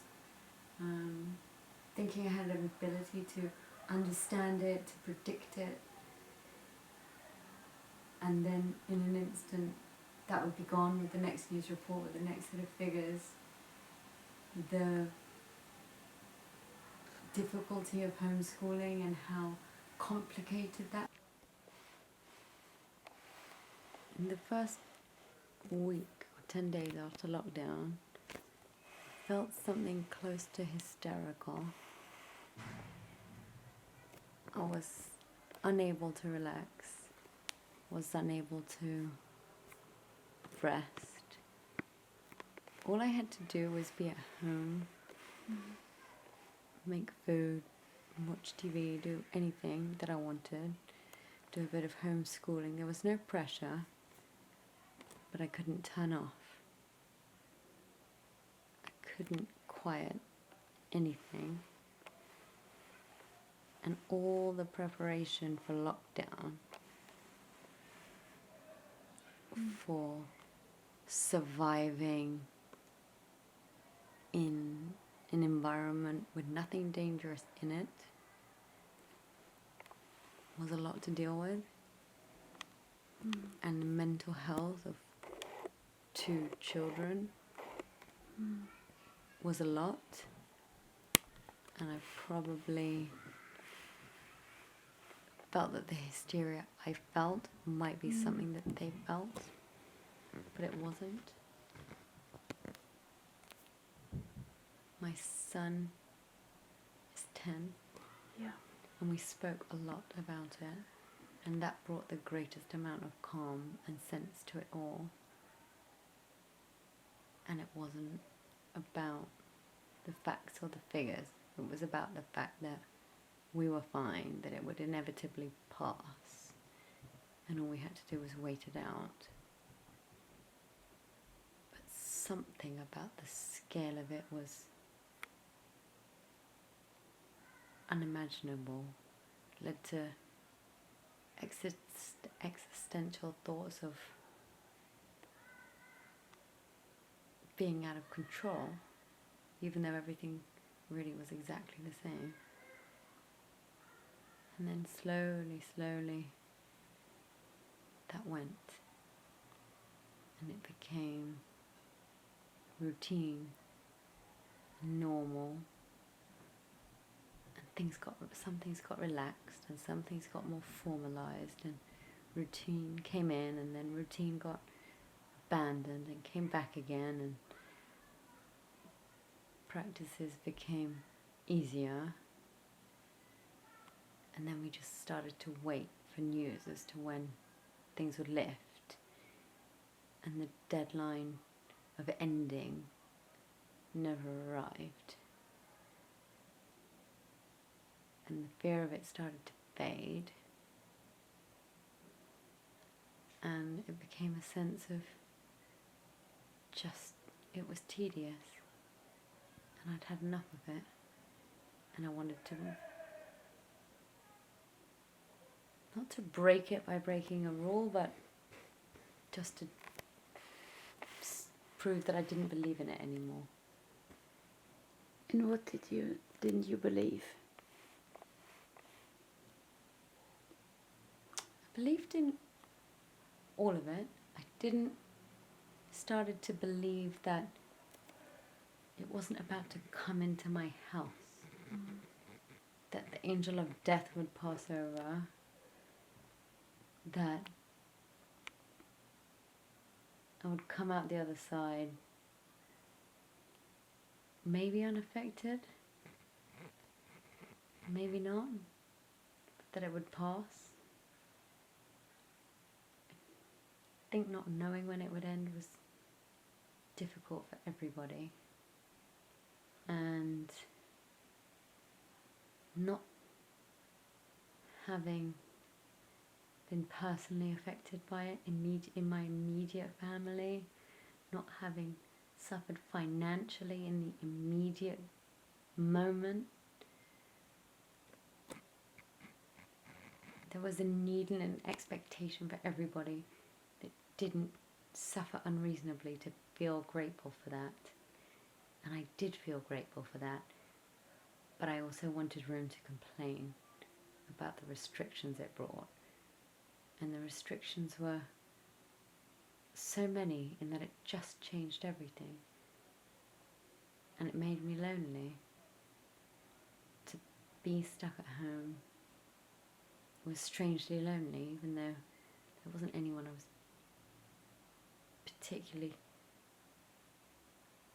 thinking I had an ability to understand it, to predict it, and then in an instant that would be gone with the next news report, with the next set of figures. The difficulty of homeschooling and how complicated that. In the first week or 10 days after lockdown, I felt something close to hysterical. I was unable to relax, was unable to rest. All I had to do was be at home, make food, watch TV, do anything that I wanted, do a bit of homeschooling. There was no pressure. but I couldn't turn off. I couldn't quiet anything. And all the preparation for lockdown, for surviving in an environment with nothing dangerous in it, was a lot to deal with. And the mental health of 2 children was a lot. And I probably felt that the hysteria I felt might be something that they felt, but it wasn't. My son is 10, and we spoke a lot about it, and that brought the greatest amount of calm and sense to it all. And it wasn't about the facts or the figures. It was about the fact that we were fine, that it would inevitably pass, and all we had to do was wait it out. But something about the scale of it was unimaginable, led to existential thoughts of being out of control, even though everything really was exactly the same. And then slowly, that went, and it became routine, normal, and some things got relaxed, and some things got more formalized, and routine came in, and then routine got abandoned and came back again, and practices became easier. And then we just started to wait for news as to when things would lift. And the deadline of ending never arrived. And the fear of it started to fade. And it became a sense of just, it was tedious. And I'd had enough of it. And I wanted to, not to break it by breaking a rule, but just to prove that I didn't believe in it anymore. And what didn't you believe? I believed in all of it. I started to believe that it wasn't about to come into my house. That the angel of death would pass over. That I would come out the other side, maybe unaffected, maybe not, but that it would pass. I think not knowing when it would end was difficult for everybody, and not having been personally affected by it in my immediate family, not having suffered financially in the immediate moment. There was a need and an expectation for everybody that didn't suffer unreasonably to feel grateful for that. And I did feel grateful for that, but I also wanted room to complain about the restrictions it brought. And the restrictions were so many in that it just changed everything. And it made me lonely. To be stuck at home was strangely lonely, even though there wasn't anyone I was particularly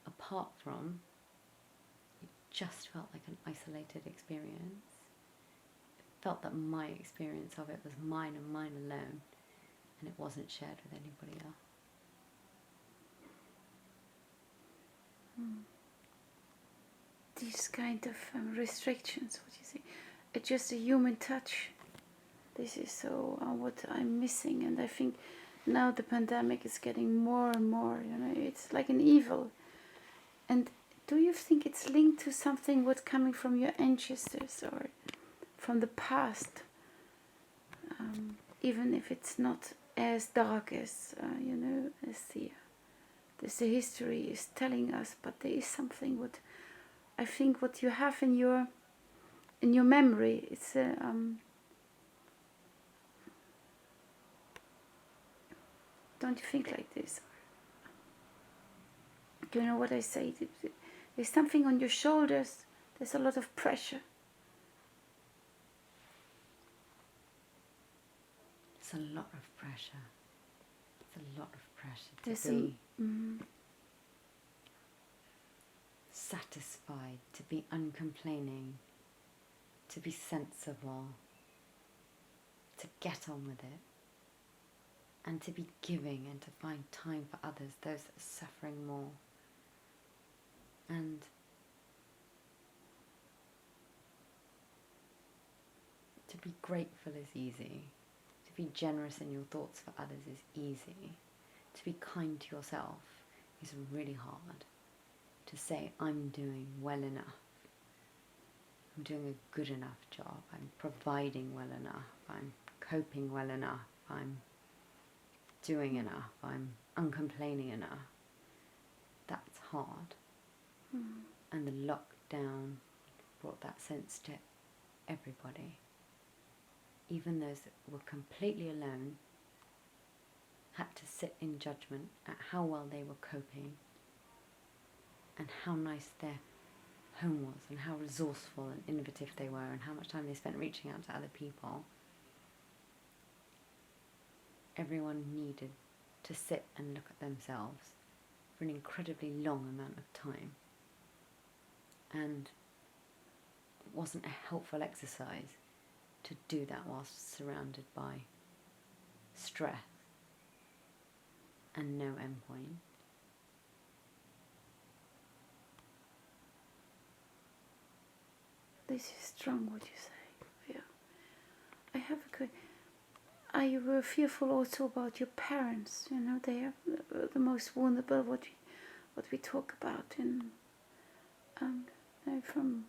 apart from. It just felt like an isolated experience. Felt that my experience of it was mine and mine alone, and it wasn't shared with anybody else. These kind of restrictions, what you say, it's just a human touch. This is so what I'm missing, and I think now the pandemic is getting more and more, you know, it's like an evil. And do you think it's linked to something what's coming from your ancestors or from the past? Even if it's not as dark as, you know, as the history is telling us, but there is something what I think what you have in your memory. It's don't you think like this? Do you know what I say? There's something on your shoulders. There's a lot of pressure. It's a lot of pressure. It's a lot of pressure to There's be mm, satisfied, to be uncomplaining, to be sensible, to get on with it, and to be giving and to find time for others, those that are suffering more. And to be grateful is easy. To be generous in your thoughts for others is easy. To be kind to yourself is really hard. To say, I'm doing well enough. I'm doing a good enough job. I'm providing well enough. I'm coping well enough. I'm doing enough. I'm uncomplaining enough. That's hard. And the lockdown brought that sense to everybody. Even those that were completely alone had to sit in judgment at how well they were coping and how nice their home was and how resourceful and innovative they were and how much time they spent reaching out to other people. Everyone needed to sit and look at themselves for an incredibly long amount of time. And it wasn't a helpful exercise to do that whilst surrounded by stress and no endpoint. this is strong what you say. Yeah. I have a question. Are you were fearful also about your parents? You know, they are the most vulnerable. What we talk about in you know, from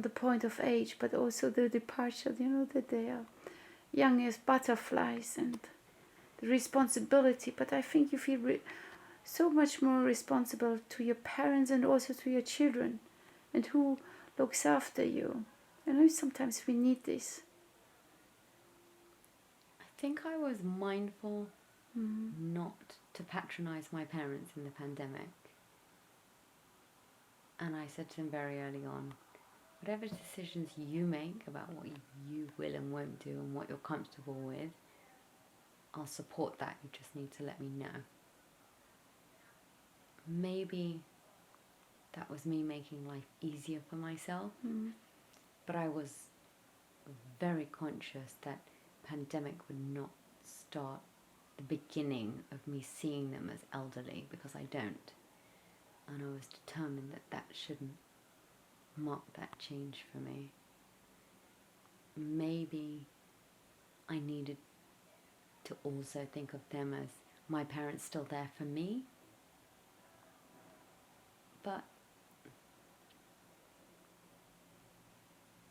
the point of age, but also the departure. You know that they are young as butterflies and the responsibility. But I think you feel so much more responsible to your parents and also to your children, and who looks after you. You know, sometimes we need this. I think I was mindful not to patronise my parents in the pandemic. And I said to them very early on, whatever decisions you make about what you will and won't do and what you're comfortable with, I'll support that. You just need to let me know. Maybe that was me making life easier for myself, but I was very conscious that pandemic would not start the beginning of me seeing them as elderly, because I don't. And I was determined that that shouldn't mark that change for me. Maybe I needed to also think of them as my parents still there for me. But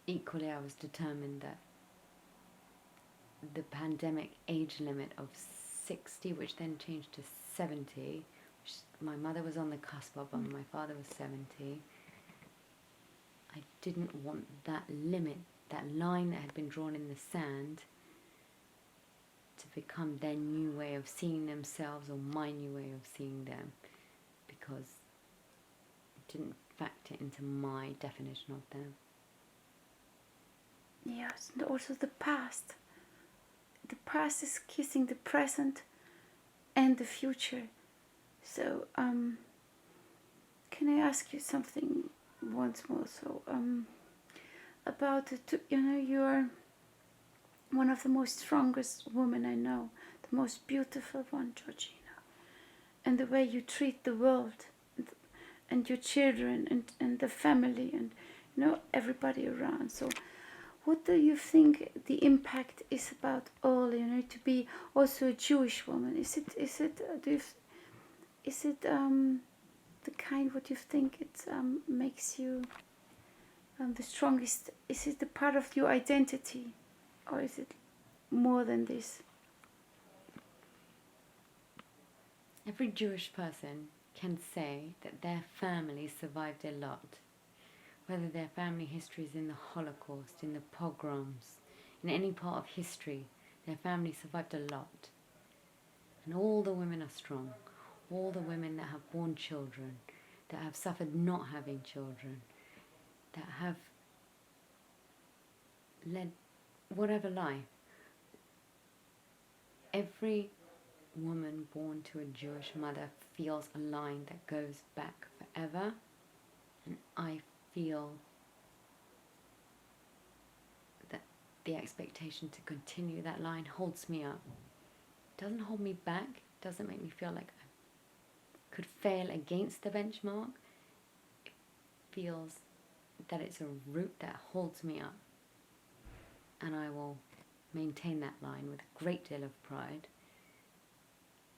equally I was determined that the pandemic age limit of 60, which then changed to 70, which my mother was on the cusp of, and my father was 70, I didn't want that limit, that line that had been drawn in the sand, to become their new way of seeing themselves or my new way of seeing them, because it didn't factor into my definition of them. Yes, and also the past. The past is kissing the present and the future. So, can I ask you something once more? So, about you know, you're one of the most strongest women I know, the most beautiful one, Georgina, and the way you treat the world and your children and the family and, you know, everybody around. So, what do you think the impact is about all, you know, to be also a Jewish woman? Is it the kind what you think it makes you the strongest? Is it the part of your identity, or is it more than this? Every Jewish person can say that their family survived a lot. Whether their family history is in the Holocaust, in the pogroms, in any part of history, their family survived a lot. And all the women are strong. All the women that have borne children, that have suffered not having children, that have led whatever life. Every woman born to a Jewish mother feels a line that goes back forever, and I feel that the expectation to continue that line holds me up. Doesn't hold me back, doesn't make me feel like I could fail against the benchmark. It feels that it's a root that holds me up, and I will maintain that line with a great deal of pride.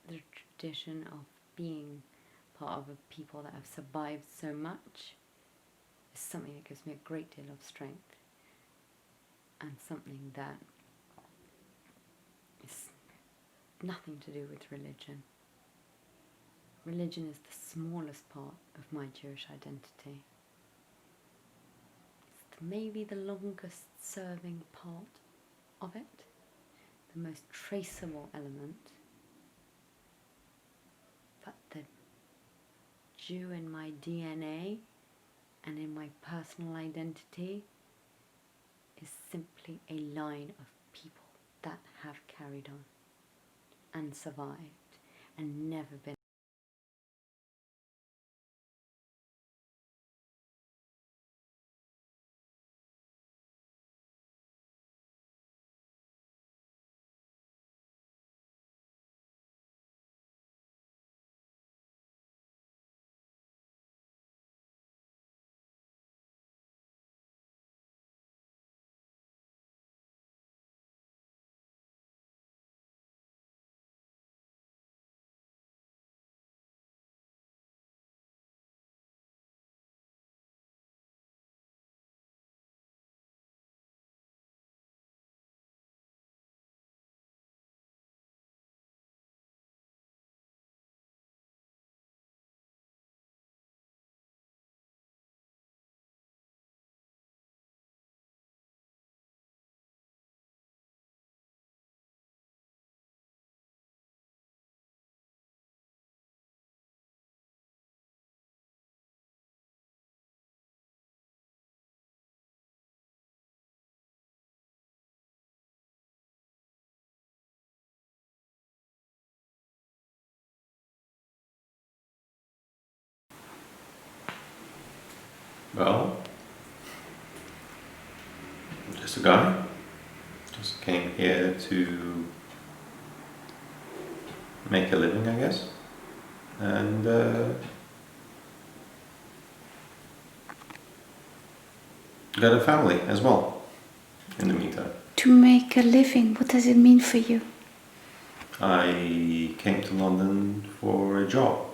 The tradition of being part of a people that have survived so much is something that gives me a great deal of strength, and something that is nothing to do with religion. Religion is the smallest part of my Jewish identity. It's maybe the longest serving part of it, the most traceable element. But the Jew in my DNA and in my personal identity is simply a line of people that have carried on and survived and never been. Well, just a guy. Just came here to make a living, I guess. And got a family as well in the meantime. To make a living, what does it mean for you? I came to London for a job.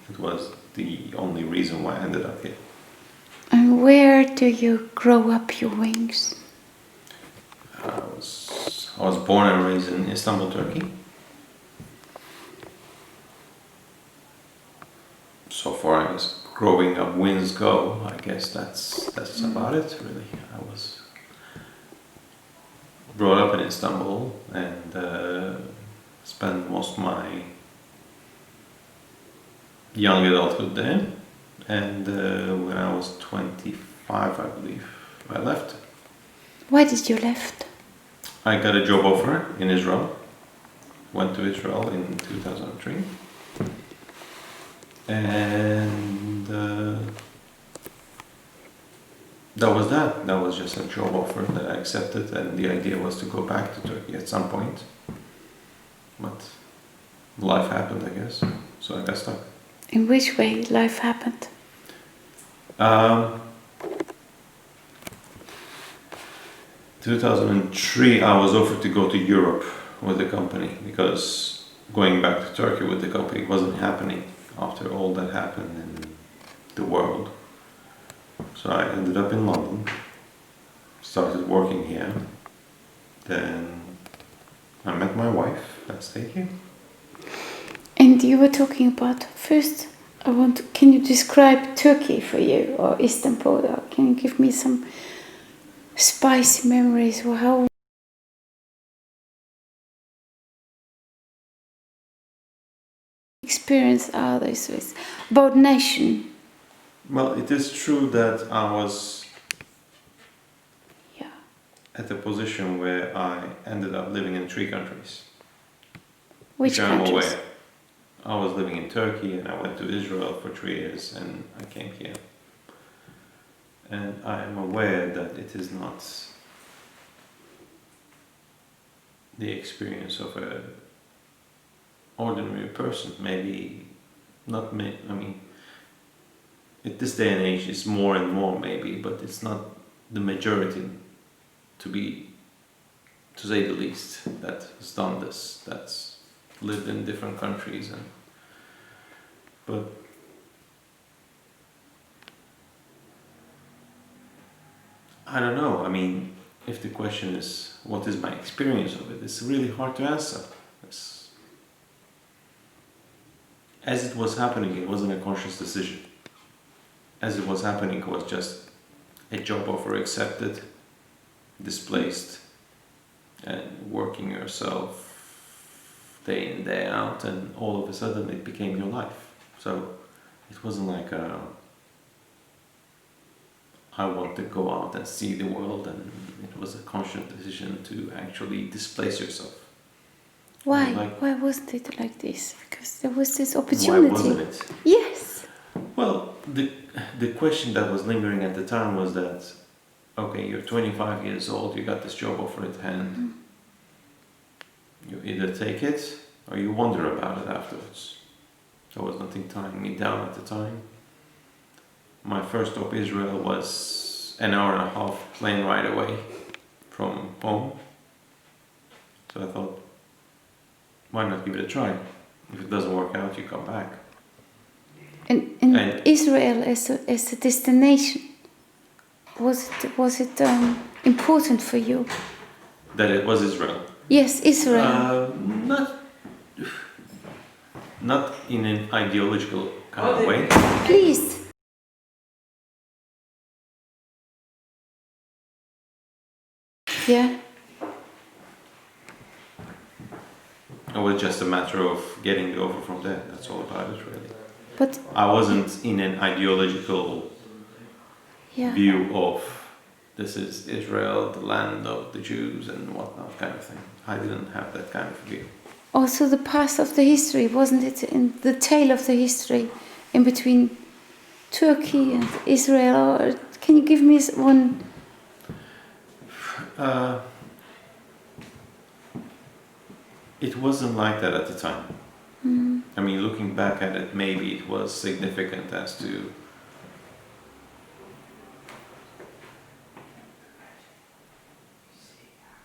It was the only reason why I ended up here. And where do you grow up your wings? I was born and raised in Istanbul, Turkey. So far as growing up wings go, I guess that's about it, really. I was brought up in Istanbul and spent most of my young adulthood there. And when I was 25, I believe, I left. Why did you left? I got a job offer in Israel. Went to Israel in 2003. And that was that. That was just a job offer that I accepted, and the idea was to go back to Turkey at some point. But life happened, I guess, so I got stuck. In which way life happened? 2003, I was offered to go to Europe with the company because going back to Turkey with the company wasn't happening after all that happened in the world. So I ended up in London, started working here. Then I met my wife and stayed here. And you were talking about first. Can you describe Turkey for you, or Istanbul? Or can you give me some spicy memories, or how? Experience are this with about nation? Well, it is true that I was at a position where I ended up living in 3 countries. Which I'm countries? aware. I was living in Turkey and I went to Israel for 3 years and I came here. And I am aware that it is not the experience of a ordinary person. Maybe not me. I mean, at this day and age, it's more and more maybe, but it's not the majority, to say the least, that has done this. That's lived in different countries, but I don't know. I mean, if the question is what is my experience of it, it's really hard to answer. As it was happening, it wasn't a conscious decision. As it was happening, it was just a job offer accepted, displaced, and working yourself day in, day out, and all of a sudden it became your life. So it wasn't like I want to go out and see the world, and it was a conscious decision to actually displace yourself. Why? Why wasn't it like this? Because there was this opportunity. Why wasn't it? Yes. Well, the question that was lingering at the time was that, okay, you're 25 years old, you got this job offer at hand. Mm. You either take it or you wonder about it afterwards. There was nothing tying me down at the time. My first stop, Israel, was an hour and a half plane ride away from home. So I thought, why not give it a try? If it doesn't work out, you come back. And Israel as a destination, was it important for you? That it was Israel? Yes, Israel. Not in an ideological kind of way. Please. Yeah. It was just a matter of getting the offer from there. That's all about it, really. But I wasn't in an ideological view of this is Israel, the land of the Jews and whatnot kind of thing. I didn't have that kind of view. Also the past of the history, wasn't it in the tale of the history in between Turkey and Israel? Or can you give me one? It wasn't like that at the time. Mm. I mean, looking back at it, maybe it was significant as to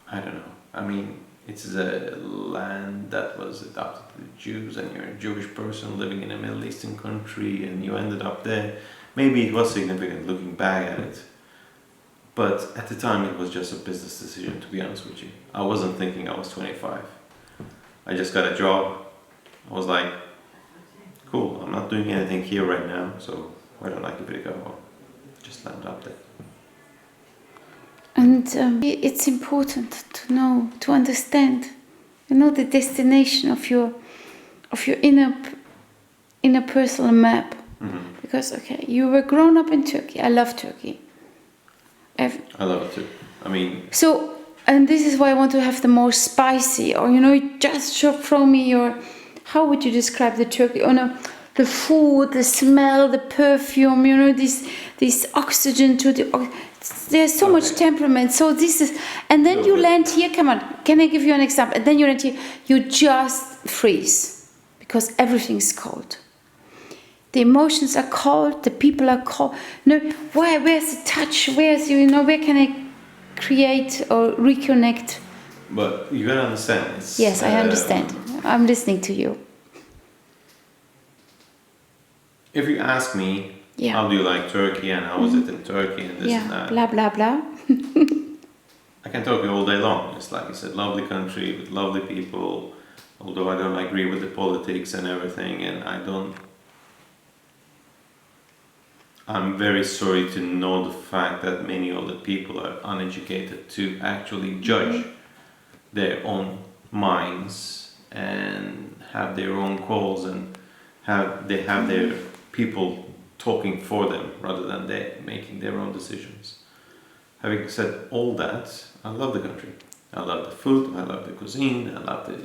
I don't know. I mean, it's a land that was adopted to the Jews, and you're a Jewish person living in a Middle Eastern country, and you ended up there. Maybe it was significant looking back at it. But at the time, it was just a business decision, to be honest with you. I wasn't thinking I was 25. I just got a job. I was like, cool, I'm not doing anything here right now, so why don't I give it a go? Just landed up there. And it's important to know, to understand, the destination of your inner personal map. Mm-hmm. Because you were grown up in Turkey. I love Turkey. I love it too. I mean. So, and this is why I want to have the more spicy, or just throw me your. How would you describe the Turkey? Oh no, the food, the smell, the perfume. This oxygen to the. There's so much temperament. So this is, and then you land here. Come on, can I give you an example? And then you land here. You just freeze because everything's cold. The emotions are cold. The people are cold. No, where's the touch? Where can I create or reconnect. But you gotta understand. It's, Yes, I understand. I'm listening to you. If you ask me, Yeah. how do you like Turkey and how was it in Turkey and this and Yeah, that, blah blah blah. I can talk to you all day long. It's like you said, lovely country with lovely people. Although I don't agree with the politics and everything, and I'm very sorry to know the fact that many of the people are uneducated to actually judge their own minds and have their own calls and they have their people talking for them rather than they making their own decisions. Having said all that, I love the country. I love the food, I love the cuisine, I love the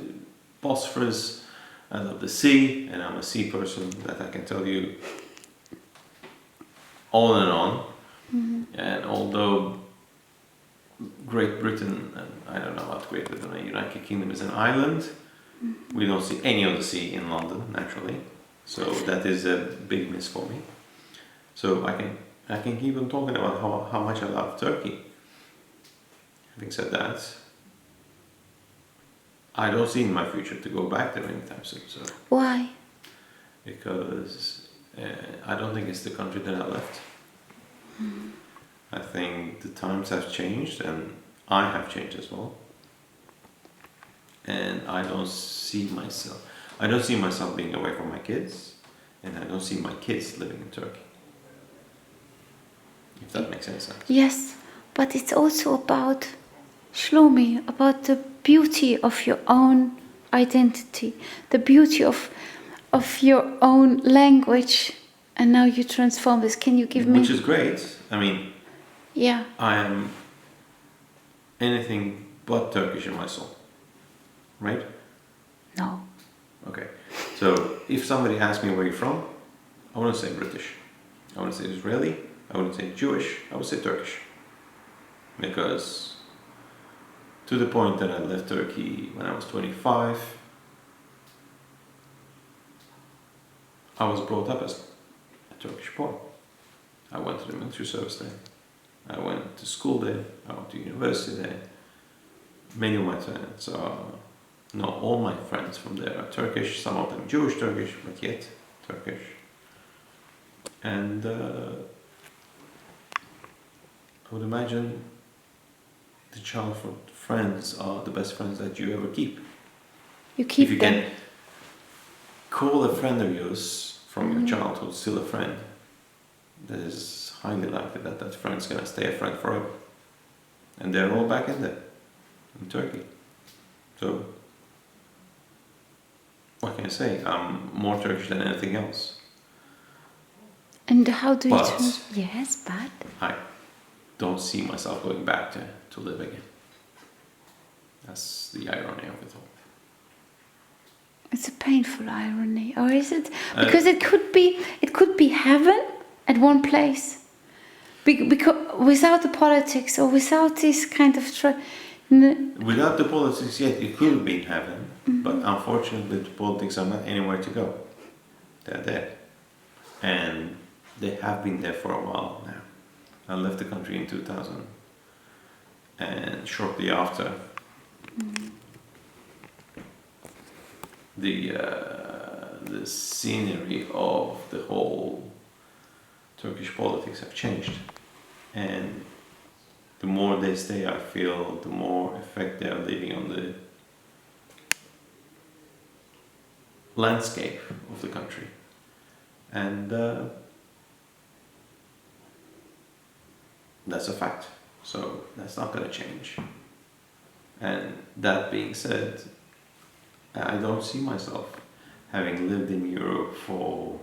Bosphorus, I love the sea, and I'm a sea person that I can tell you on and on. And although Great Britain, and I don't know what Great Britain, the United Kingdom is an island, we don't see any of the sea in London, naturally. So that is a big miss for me. So I can keep on talking about how much I love Turkey. Having said that, I don't see in my future to go back there anytime soon. So Why? because I don't think it's the country that I left. I think the times have changed and I have changed as well. And I don't see myself being away from my kids, and I don't see my kids living in Turkey. If that makes any sense. Yes, but it's also about Shlomi, about the beauty of your own identity, the beauty of your own language, and now you transform this. Can you give me? Which is great. I mean, Yeah. I am anything but Turkish in my soul. Right? No. Okay. So if somebody asks me where you're from, I wouldn't say British. I wouldn't say Israeli. I wouldn't say Jewish. I would say Turkish. Because to the point that I left Turkey when I was 25, I was brought up as a Turkish boy. I went to the military service there. I went to school there. I went to university there. Many of my friends not all my friends from there are Turkish, some of them Jewish Turkish, but yet Turkish. And I would imagine the childhood friends are the best friends that you ever keep. You keep if you them. can call a friend of yours from your childhood still a friend, that is highly likely that that friend's going to stay a friend forever. And they're all back in there, in Turkey. So, what can I say? I'm more Turkish than anything else. And how do you? But- Yes, but I don't see myself going back to live again. That's the irony of it all. it's a painful irony, or is it? Because it could be heaven at one place, because without the politics or without this kind of. Without the politics, yet it could have been heaven, but unfortunately the politics are not anywhere to go. They're there. And they have been there for a while now. I left the country in 2000, and shortly after, the scenery of the whole Turkish politics have changed. And the more they stay, I feel, the more effect they are leaving on the landscape of the country. And that's a fact. So that's not going to change. And that being said, I don't see myself having lived in Europe for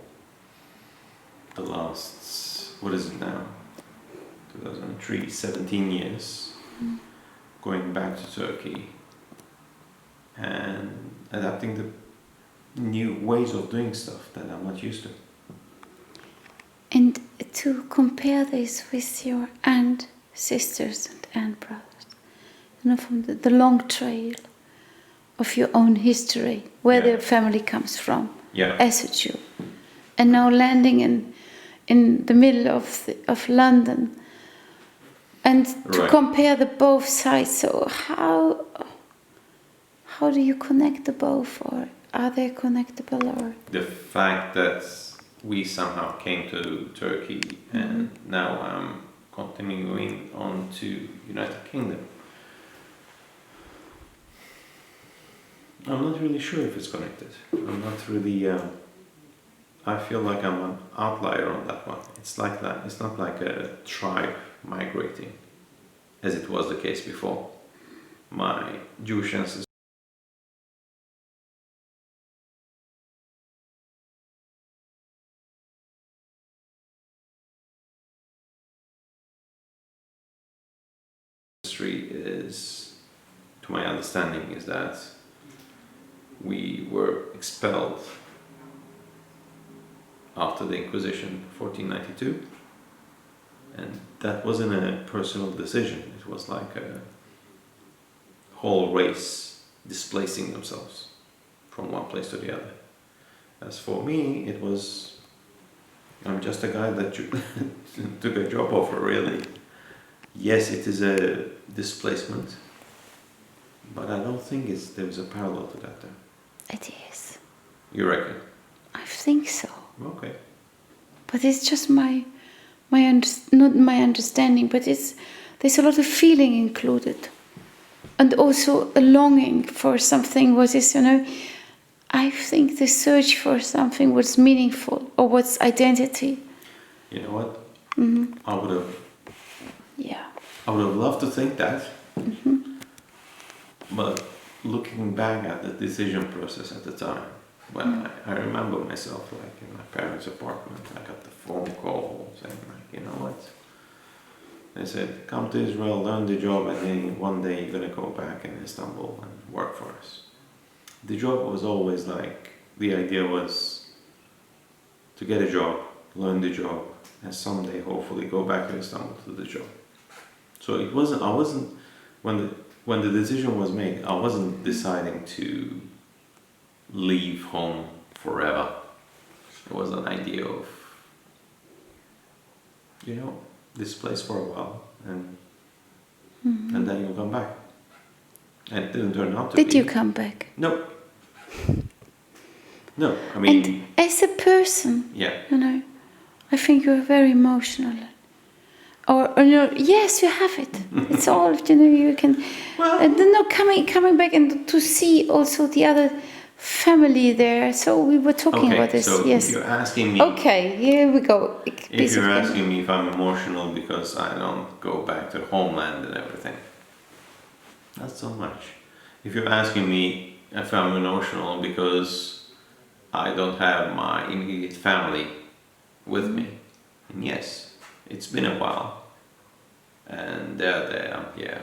the last, what is it now? 2003, 17 years, going back to Turkey and adapting the new ways of doing stuff that I'm not used to. And to compare this with your aunt, sisters and aunt brothers, from the long trail of your own history, where the family comes from, as a Jew, and now landing in the middle of London, and to Right. compare the both sides. So how do you connect the both, or are they connectable, or? The fact that we somehow came to Turkey and now I'm continuing on to United Kingdom. I'm not really sure if it's connected. I'm not really. I feel like I'm an outlier on that one. It's like that. It's not like a tribe migrating, as it was the case before. My Jewish ancestors is, to my understanding, is that we were expelled after the Inquisition, 1492, and that wasn't a personal decision. It was like a whole race displacing themselves from one place to the other. As for me, it was, I'm just a guy that took a job offer, really. Yes, it is a displacement, but I don't think there was a parallel to that there. It is. You reckon? I think so. Okay. But it's just not my understanding, but there's a lot of feeling included, and also a longing for something. What is, I think the search for something what's meaningful or what's identity. You know what? Mm-hmm. I would have loved to think that, but looking back at the decision process at the time, when I remember myself like in my parents' apartment, I got the phone call saying like, you know what? They said, come to Israel, learn the job, and then one day you're gonna go back in Istanbul and work for us. The job was always like, the idea was to get a job, learn the job, and someday hopefully go back to Istanbul to do the job. So I wasn't, when the decision was made, I wasn't deciding to leave home forever. It was an idea of, this place for a while, and then you'll come back. And it didn't turn out to be. Did you come back? No. No, I mean... And as a person, yeah. I think you're very emotional. Or yes, you have it. It's all, you can... Well, coming back and to see also the other family there. So we were talking about this. So yes. You're asking me... Okay, here we go. If you're asking me if I'm emotional because I don't go back to the homeland and everything. Not so much. If you're asking me if I'm emotional because I don't have my immediate family with me, and yes, it's been a while, and they're there, yeah.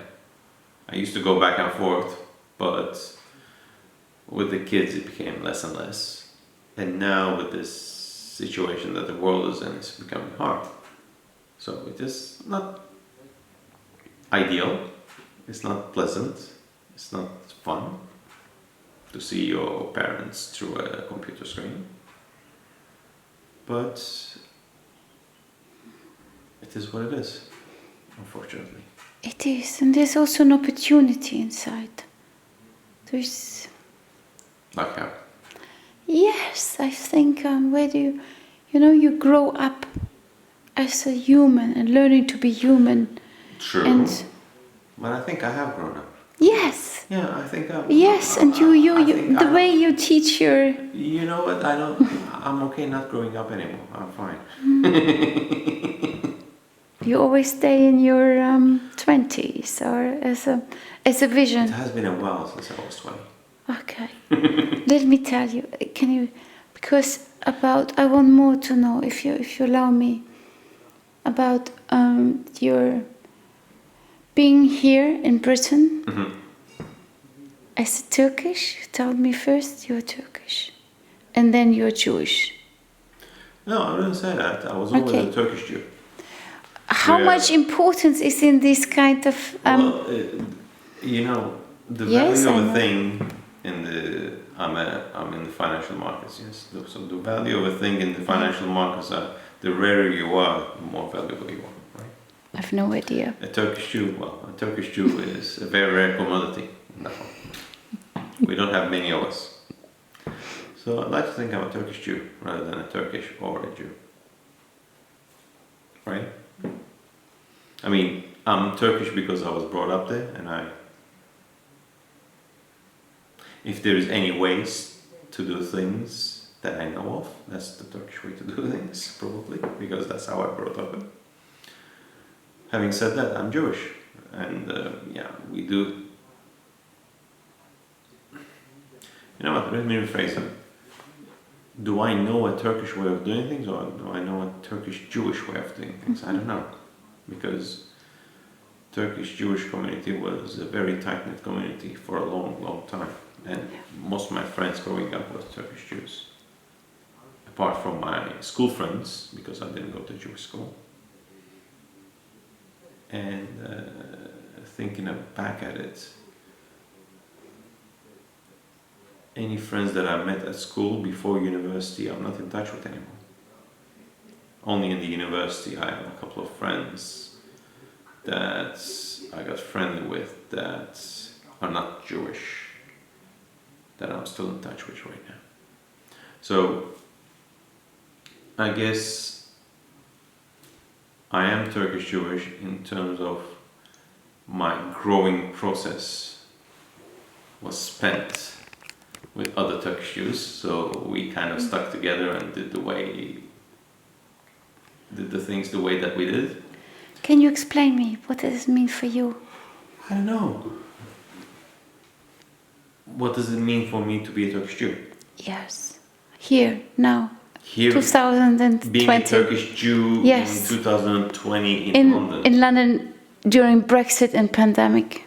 I used to go back and forth, but with the kids it became less and less. And now with this situation that the world is in, it's becoming hard. So it is not ideal, it's not pleasant, it's not fun to see your parents through a computer screen. But it is what it is, unfortunately. It is, and there's also an opportunity inside. There's... Like how? Yes, I think where do you grow up as a human and learning to be human. True. And but I think I have grown up. Yes. Yeah, I think I'm... Yes, and the way you teach your... You know what, I'm okay not growing up anymore, I'm fine. You always stay in your 20s or as a vision? It has been a while since I was 20. Okay. Let me tell you, because I want more to know, if you allow me, about your being here in Britain. As a Turkish, you told me first you're Turkish, and then you're Jewish. No, I didn't say that. I was always a Turkish Jew. How much importance is in this kind of... the value of a thing I'm in the financial markets, yes. So the value of a thing in the financial markets are, the rarer you are, the more valuable you are, right? I've no idea. A Turkish Jew, well, a Turkish Jew is a very rare commodity. No. We don't have many of us. So I'd like to think I'm a Turkish Jew rather than a Turkish or a Jew. Right? I mean, I'm Turkish because I was brought up there, and if there is any ways to do things that I know of, that's the Turkish way to do things, probably, because that's how I brought up. Having said that, I'm Jewish, and yeah, we do. You know what? Let me rephrase it. Do I know a Turkish way of doing things, or do I know a Turkish Jewish way of doing things? I don't know, because Turkish Jewish community was a very tight-knit community for a long, long time, and most of my friends growing up were Turkish Jews. Apart from my school friends, because I didn't go to Jewish school. And thinking back at it, any friends that I met at school before university, I'm not in touch with anymore. Only in the university I have a couple of friends that I got friendly with that are not Jewish, that I'm still in touch with right now. So I guess I am Turkish Jewish in terms of my growing process was spent with other Turkish Jews, so we kind of stuck together and did the things the way that we did. Can you explain me what does it mean for you? I don't know. What does it mean for me to be a Turkish Jew? Yes. Here, now. Here, 2020. being a Turkish Jew yes. in 2020 in London. In London during Brexit and pandemic.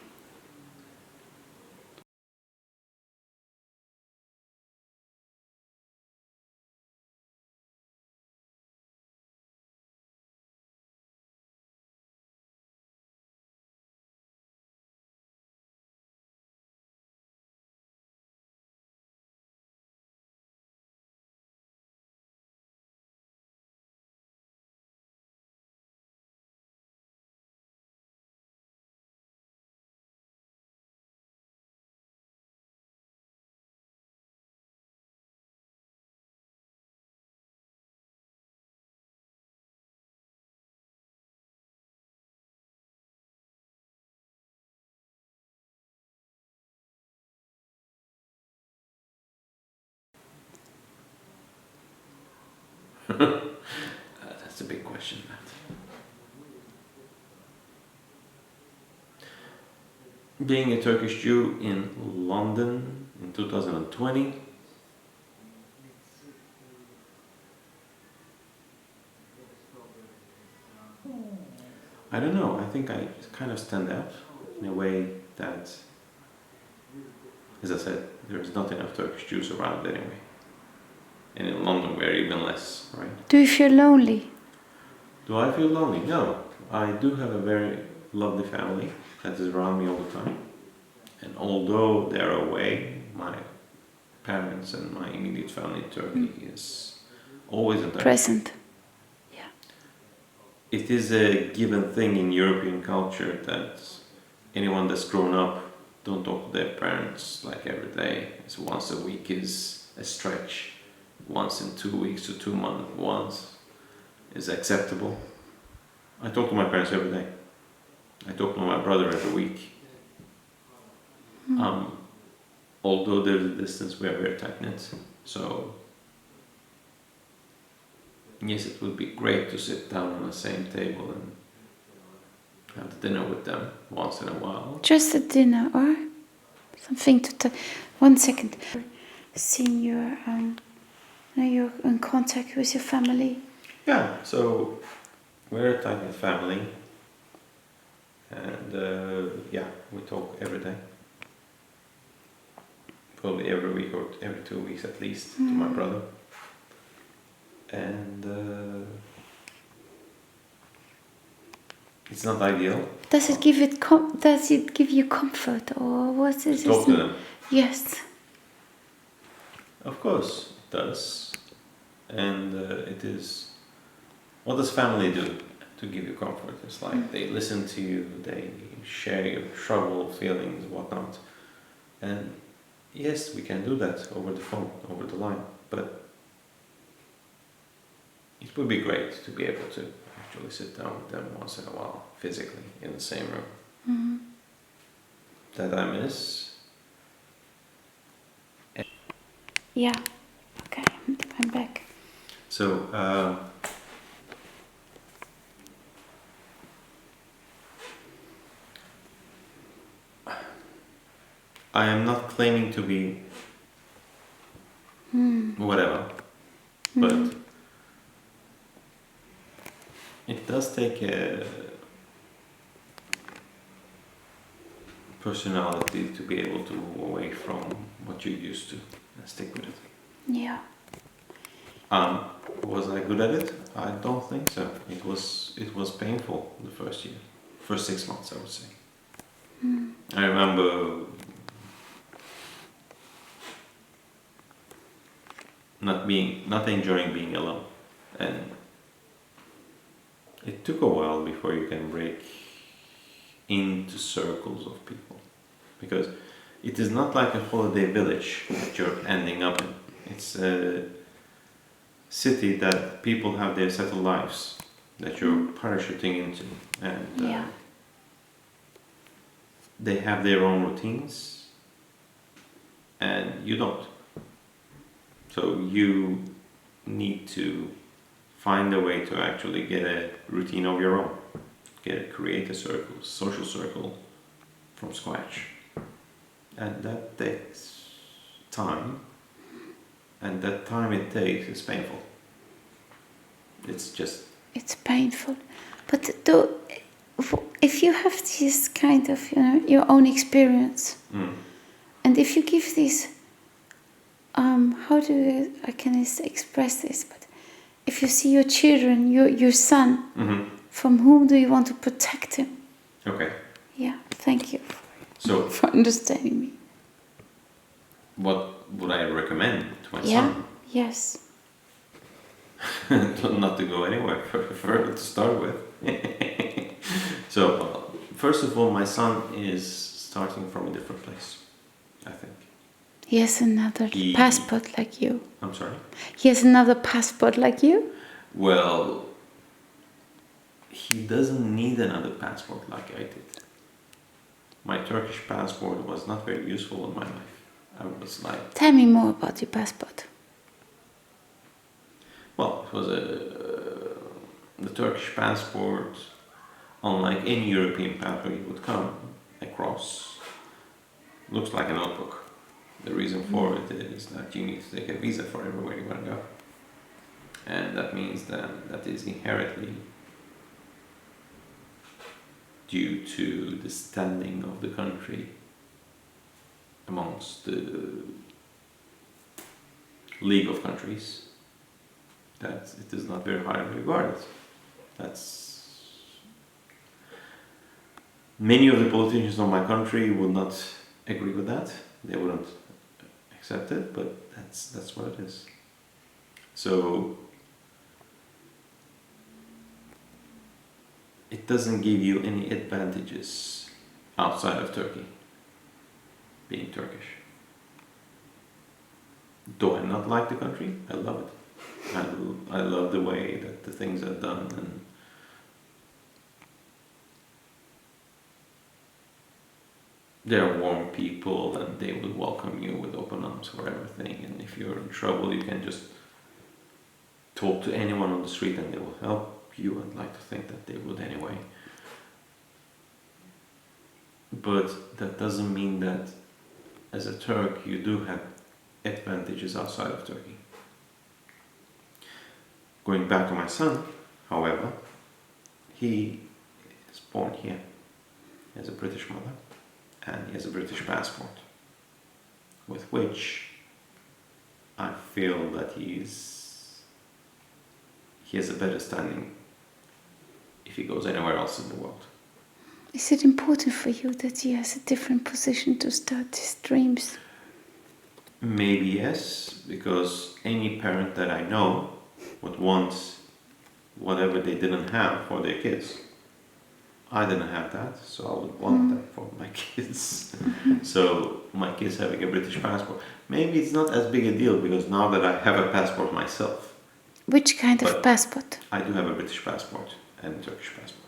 That's a big question, Matt. Being a Turkish Jew in London in 2020, I don't know, I think I kind of stand out in a way that, as I said, there's not enough Turkish Jews around anyway. And in London we're even less, right? Do you feel lonely? Do I feel lonely? No. I do have a very lovely family that is around me all the time. And although they're away, my parents and my immediate family in Turkey is always in touch. Present. Yeah. It is a given thing in European culture that anyone that's grown up don't talk to their parents like every day. It's once a week is a stretch. Once in 2 weeks to 2 months once is acceptable. I talk to my parents every day. I talk to my brother every week. Although there's a distance, we are very tight-knit. So yes, it would be great to sit down on the same table and have dinner with them once in a while. Just a dinner or something to 1 second. Seeing your you're in contact with your family. Yeah, so we're a tight-knit family, and yeah, we talk every day. Probably every week or every 2 weeks at least to my brother. And it's not ideal. Does it give you comfort, or what is it? Talk to them. Yes. Of course it does. And it is. What does family do? to give you comfort. It's like they listen to you, they share your trouble, feelings, whatnot. And yes, we can do that over the phone, over the line, but it would be great to be able to actually sit down with them once in a while, physically, in the same room. Mm-hmm. That I miss. Yeah. Okay, I'm back. So, I am not claiming to be whatever, but it does take a personality to be able to move away from what you're used to and stick with it. Yeah. Was I good at it? I don't think so. It was painful the first 6 months, I would say. I remember not enjoying being alone, and it took a while before you can break into circles of people, because it is not like a holiday village that you're ending up in. It's a city that people have their settled lives that you're parachuting into, and they have their own routines and you don't. So you need to find a way to actually get a routine of your own, create a social circle from scratch, and that takes time, and that time it takes is painful. It's painful, but if you have this kind of, your own experience, and if you give this, I can express this, but if you see your children, your son, from whom do you want to protect him? Okay. Yeah, thank you So, for understanding me. What would I recommend to my son? Yes. Not to go anywhere further to start with. So, first of all, my son is starting from a different place, I think. He has another passport like you. I'm sorry? He has another passport like you? Well, he doesn't need another passport like I did. My Turkish passport was not very useful in my life. I was like... Tell me more about your passport. Well, it was the Turkish passport, unlike any European passport you would come across, looks like a notebook. The reason for it is that you need to take a visa for everywhere you want to go. And that means that is inherently due to the standing of the country amongst the League of Countries, that it is not very highly regarded. Many of the politicians of my country would not agree with that. They wouldn't accept it, but that's what it is. So it doesn't give you any advantages outside of Turkey, being Turkish. Do I not like the country? I love it. I love the way that the things are done, and they're warm people, and they will welcome you with open arms for everything. And if you're in trouble, you can just talk to anyone on the street and they will help you. I'd like to think that they would anyway. But that doesn't mean that as a Turk you do have advantages outside of Turkey. Going back to my son, however, he is born here. He has a British mother and he has a British passport, with which I feel that he has a better standing if he goes anywhere else in the world. Is it important for you that he has a different position to start his dreams? Maybe yes, because any parent that I know would want whatever they didn't have for their kids. I didn't have that, so I would want that for my kids. So my kids having a British passport, maybe it's not as big a deal because now that I have a passport myself. Which kind of But passport? I do have a British passport and a Turkish passport.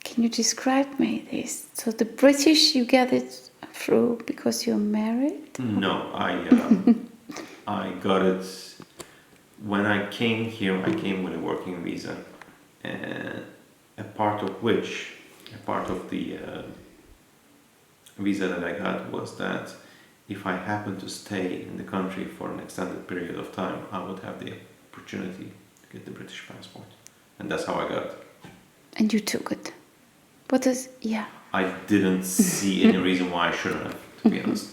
Can you describe me this? So the British, you get it through because you're married? No, I got it when I came here. I came with a working visa, and a part of the visa that I got was that if I happened to stay in the country for an extended period of time, I would have the opportunity to get the British passport, and that's how I got it. And you took it. What is, yeah. I didn't see any reason why I shouldn't have, to be honest.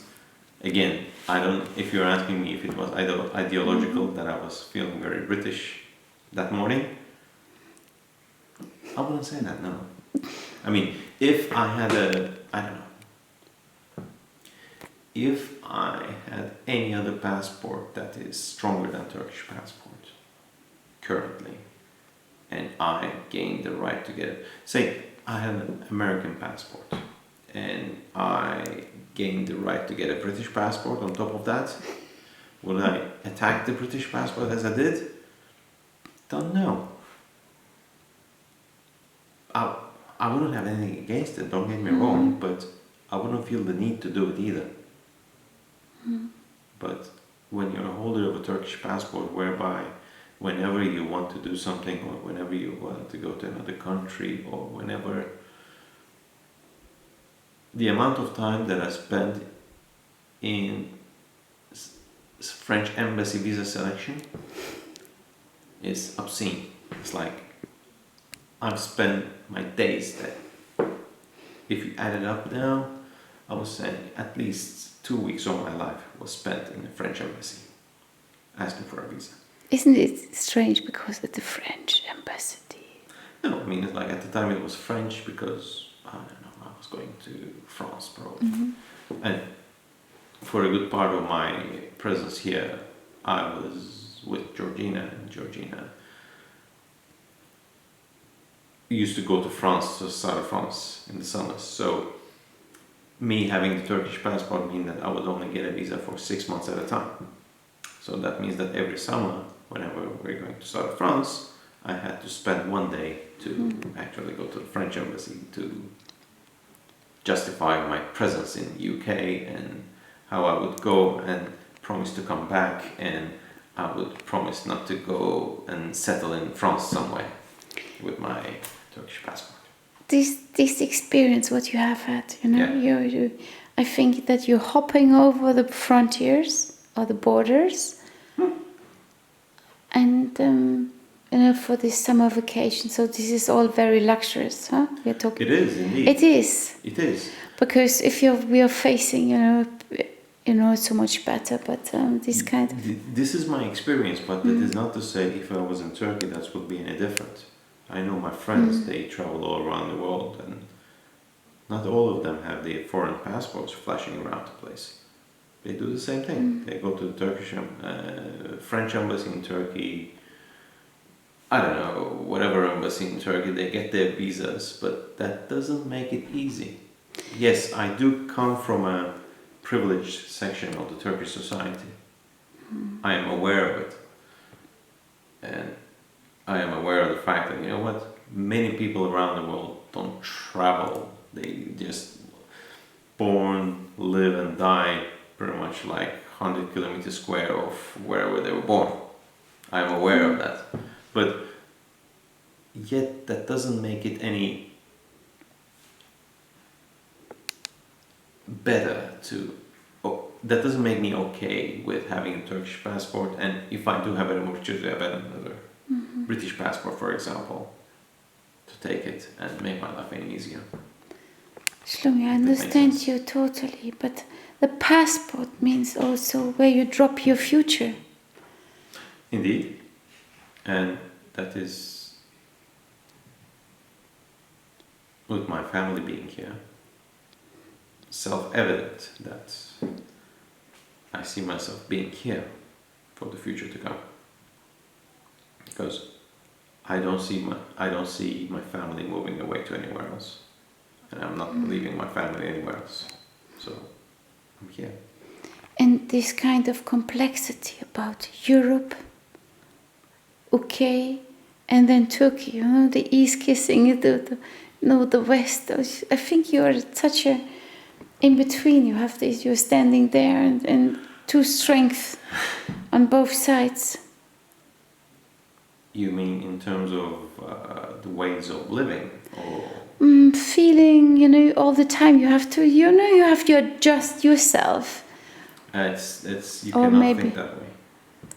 Again, if you're asking me if it was ideological that I was feeling very British that morning, I wouldn't say that, no. I mean, if I had if I had any other passport that is stronger than Turkish passport currently, and I gained the right to get it, say I had an American passport and I gained the right to get a British passport on top of that, would I attack the British passport as I did? Don't know. I wouldn't have anything against it, don't get me wrong, but I wouldn't feel the need to do it either. But when you're a holder of a Turkish passport, whereby whenever you want to do something or whenever you want to go to another country or whenever, the amount of time that I spent in French embassy visa selection is obscene. It's like I've spent my days there. If you add it up now, I was saying at least 2 weeks of my life was spent in the French embassy asking for a visa. Isn't it strange because of the French embassy? No, I mean, it's like at the time it was French because, I don't know, I was going to France probably. And for a good part of my presence here, I was with Georgina, and Georgina used to go to France, to the south of France in the summers. So me having the Turkish passport means that I would only get a visa for 6 months at a time. So that means that every summer, whenever we're going to south of France, I had to spend 1 day to actually go to the French embassy to justify my presence in the UK and how I would go and promise to come back, and I would promise not to go and settle in France somewhere with my Turkish passport. This experience, what you have had, you know, I think that you're hopping over the frontiers or the borders, and you know, for this summer vacation. So this is all very luxurious, huh? We're talking. It is indeed. It is. It is. Because if we are facing, you know, it's so much better. But this kind of. This is my experience, but that is not to say if I was in Turkey that would be any different. I know my friends; they travel all around the world, and not all of them have their foreign passports flashing around the place. They do the same thing. They go to the Turkish, French embassy in Turkey. I don't know, whatever embassy in Turkey, they get their visas, but that doesn't make it easy. Yes, I do come from a privileged section of the Turkish society. I am aware of it. And I am aware of the fact that, you know what, many people around the world don't travel. They just born, live and die pretty much like 100 kilometers square of wherever they were born. I'm aware of that. But yet that doesn't make it any better that doesn't make me okay with having a Turkish passport, and if I do have an opportunity to have another British passport, for example, to take it and make my life any easier. Shlomi, I understand you totally, but the passport means also where you drop your future. Indeed. And that is, with my family being here, self-evident that I see myself being here for the future to come. because I don't see my family moving away to anywhere else, and I'm not leaving my family anywhere else. So I'm here. And this kind of complexity about Europe, UK, and then Turkey, you know, the East kissing the West. I think you are such a in between. You have this. You're standing there, and two strengths on both sides. You mean in terms of the ways of living, or feeling? You know, all the time you have to. You know, you have to adjust yourself. It's you Or cannot maybe- think that way.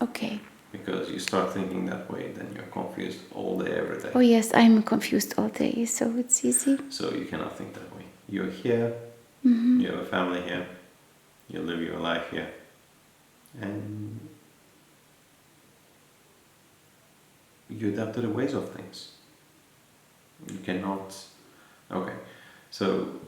Okay. Because you start thinking that way, then you're confused all day, every day. Oh yes, I'm confused all day, so it's easy. So you cannot think that way. You're here, Mm-hmm. you have a family here, you live your life here, and you adapt to the ways of things. You cannot. Okay, so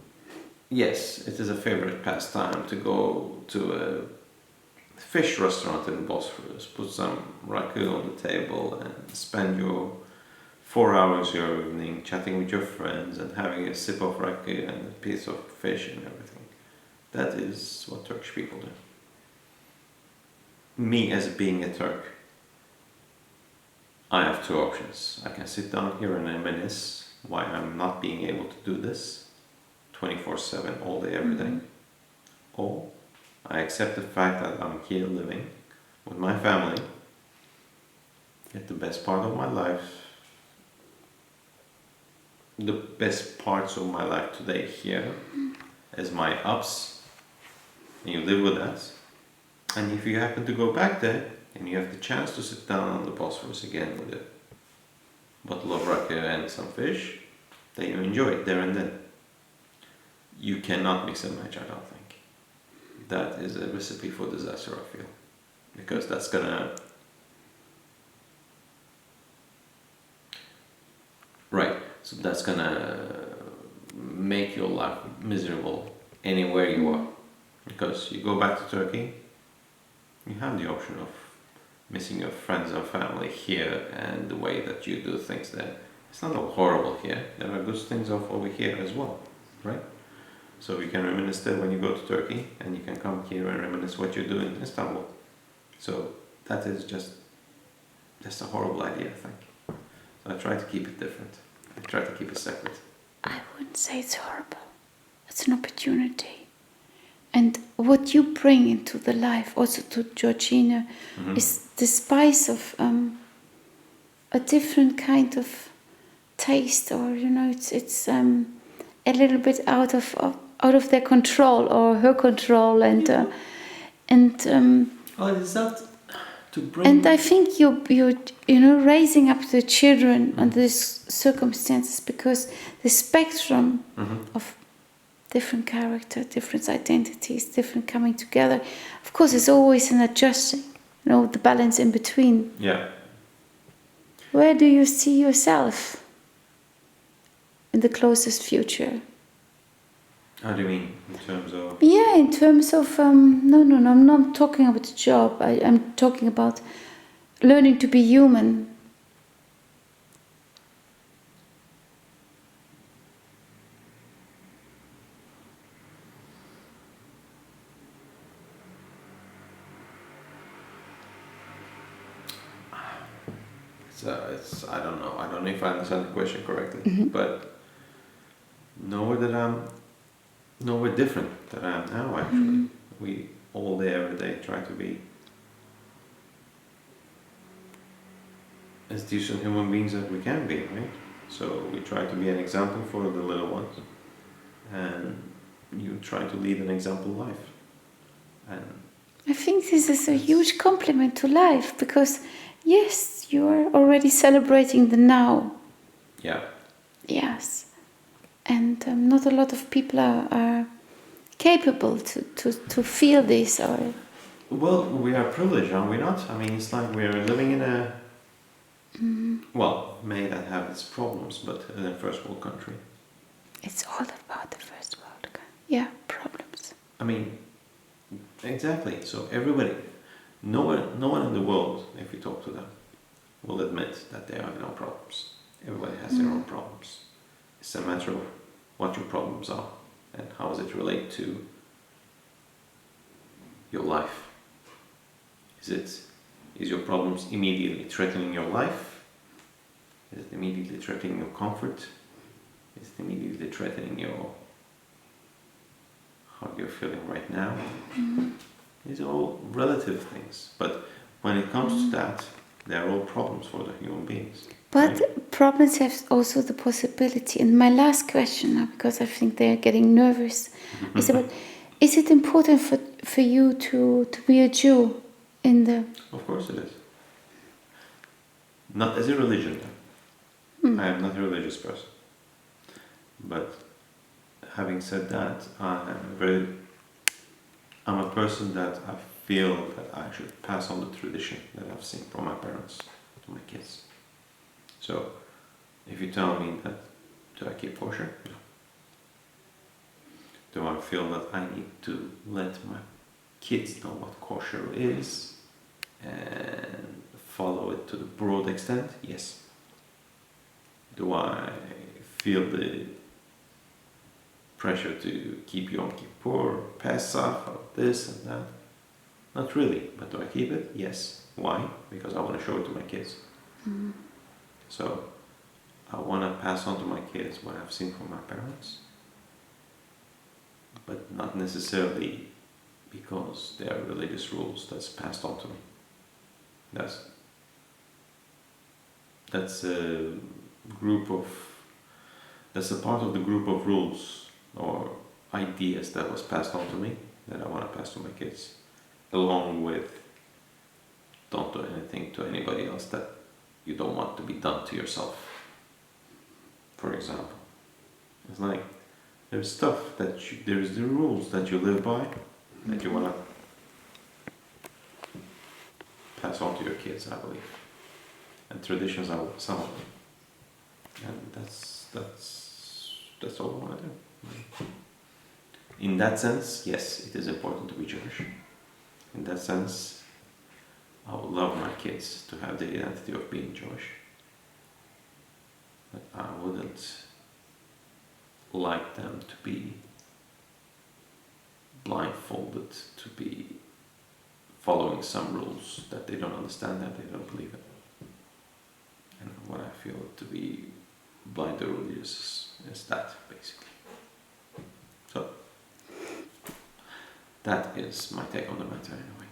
yes, it is a favorite pastime to go to a fish restaurant in Bosphorus, put some ragu on the table, and spend your 4 hours your evening chatting with your friends and having a sip of ragu and a piece of fish and everything. That is what Turkish people do. Me, as being a Turk, I have two options. I can sit down here and reminisce why I'm not being able to do this 24/7 all day, every day. Or I accept the fact that I'm here living with my family, get the best part of my life, the best parts of my life today here as my ups, and you live with that. And if you happen to go back there and you have the chance to sit down on the Bosphorus again with a bottle of ragu and some fish, then you enjoy it there and then. You cannot mix and match, I don't think. That is a recipe for disaster, I feel, because that's gonna so that's gonna make your life miserable anywhere you are, because you go back to Turkey, you have the option of missing your friends and family here and the way that you do things there. It's not all horrible here. There are good things over here as well, right? So you can reminisce there when you go to Turkey, and you can come here and reminisce what you do in Istanbul. So that is just a horrible idea, I think. So I try to keep it different. I try to keep it separate. I wouldn't say it's horrible. It's an opportunity. And what you bring into the life, also to Georgina, is the spice of a different kind of taste, or you know, it's a little bit out of their control or her control, and is that to bring? and I think you know, raising up the children under these circumstances, because the spectrum of different character, different identities, different coming together, of course, it's always an adjusting, you know, the balance in between. Yeah. Where do you see yourself in the closest future? How do you mean, in terms of? Yeah, in terms of, no, I'm not talking about the job. I'm talking about learning to be human. It's I don't know. I don't know if I understand the question correctly, but nowhere different than I am now, actually. We all day, every day try to be as decent human beings as we can be, right? So we try to be an example for the little ones, and you try to lead an example life. And I think this is a huge compliment to life, because yes, you are already celebrating the now. yeah, Yes. And not a lot of people are capable to feel this. Or well, we are privileged, are we not? I mean, it's like we're living in a well, may that have its problems, but in a first world country. it's all about the first world. Yeah, problems. I mean, exactly. So everybody, no one in the world, if you talk to them, will admit that there are no problems. Everybody has their own problems. It's a matter of what your problems are and how does it relate to your life. Is your problems immediately threatening your life? Is it immediately threatening your comfort? Is it immediately threatening how you're feeling right now? These are all relative things. But when it comes to that, they're all problems for the human beings. But right? problems have also the possibility. And my last question now, because I think they're getting nervous, is about, is it important for you to be a Jew in the... Of course it is. Not as a religion. I am not a religious person. But having said that, I'm a person that I feel that I should pass on the tradition that I've seen from my parents to my kids. So, if you tell me that, do I keep kosher? No. Do I feel that I need to let my kids know what kosher is and follow it to the broad extent? Yes. Do I feel the pressure to keep Yom Kippur, Pesach, or this and that? Not really, but do I keep it? Yes. Why? Because I want to show it to my kids. So I want to pass on to my kids what I've seen from my parents, but not necessarily because there are religious rules that's passed on to me. That's a part of the group of rules or ideas that was passed on to me that I want to pass to my kids, along with don't do anything to anybody else that you don't want to be done to yourself. For example, it's like there's stuff there's the rules that you live by that you want to pass on to your kids, I believe, and traditions are some of them, and that's all I want to do. In that sense, yes, it is important to be Jewish. In that sense, I would love my kids to have the identity of being Jewish. But I wouldn't like them to be blindfolded, to be following some rules that they don't understand, that they don't believe in. And what I feel to be blind or religious is that, basically. So, that is my take on the matter anyway.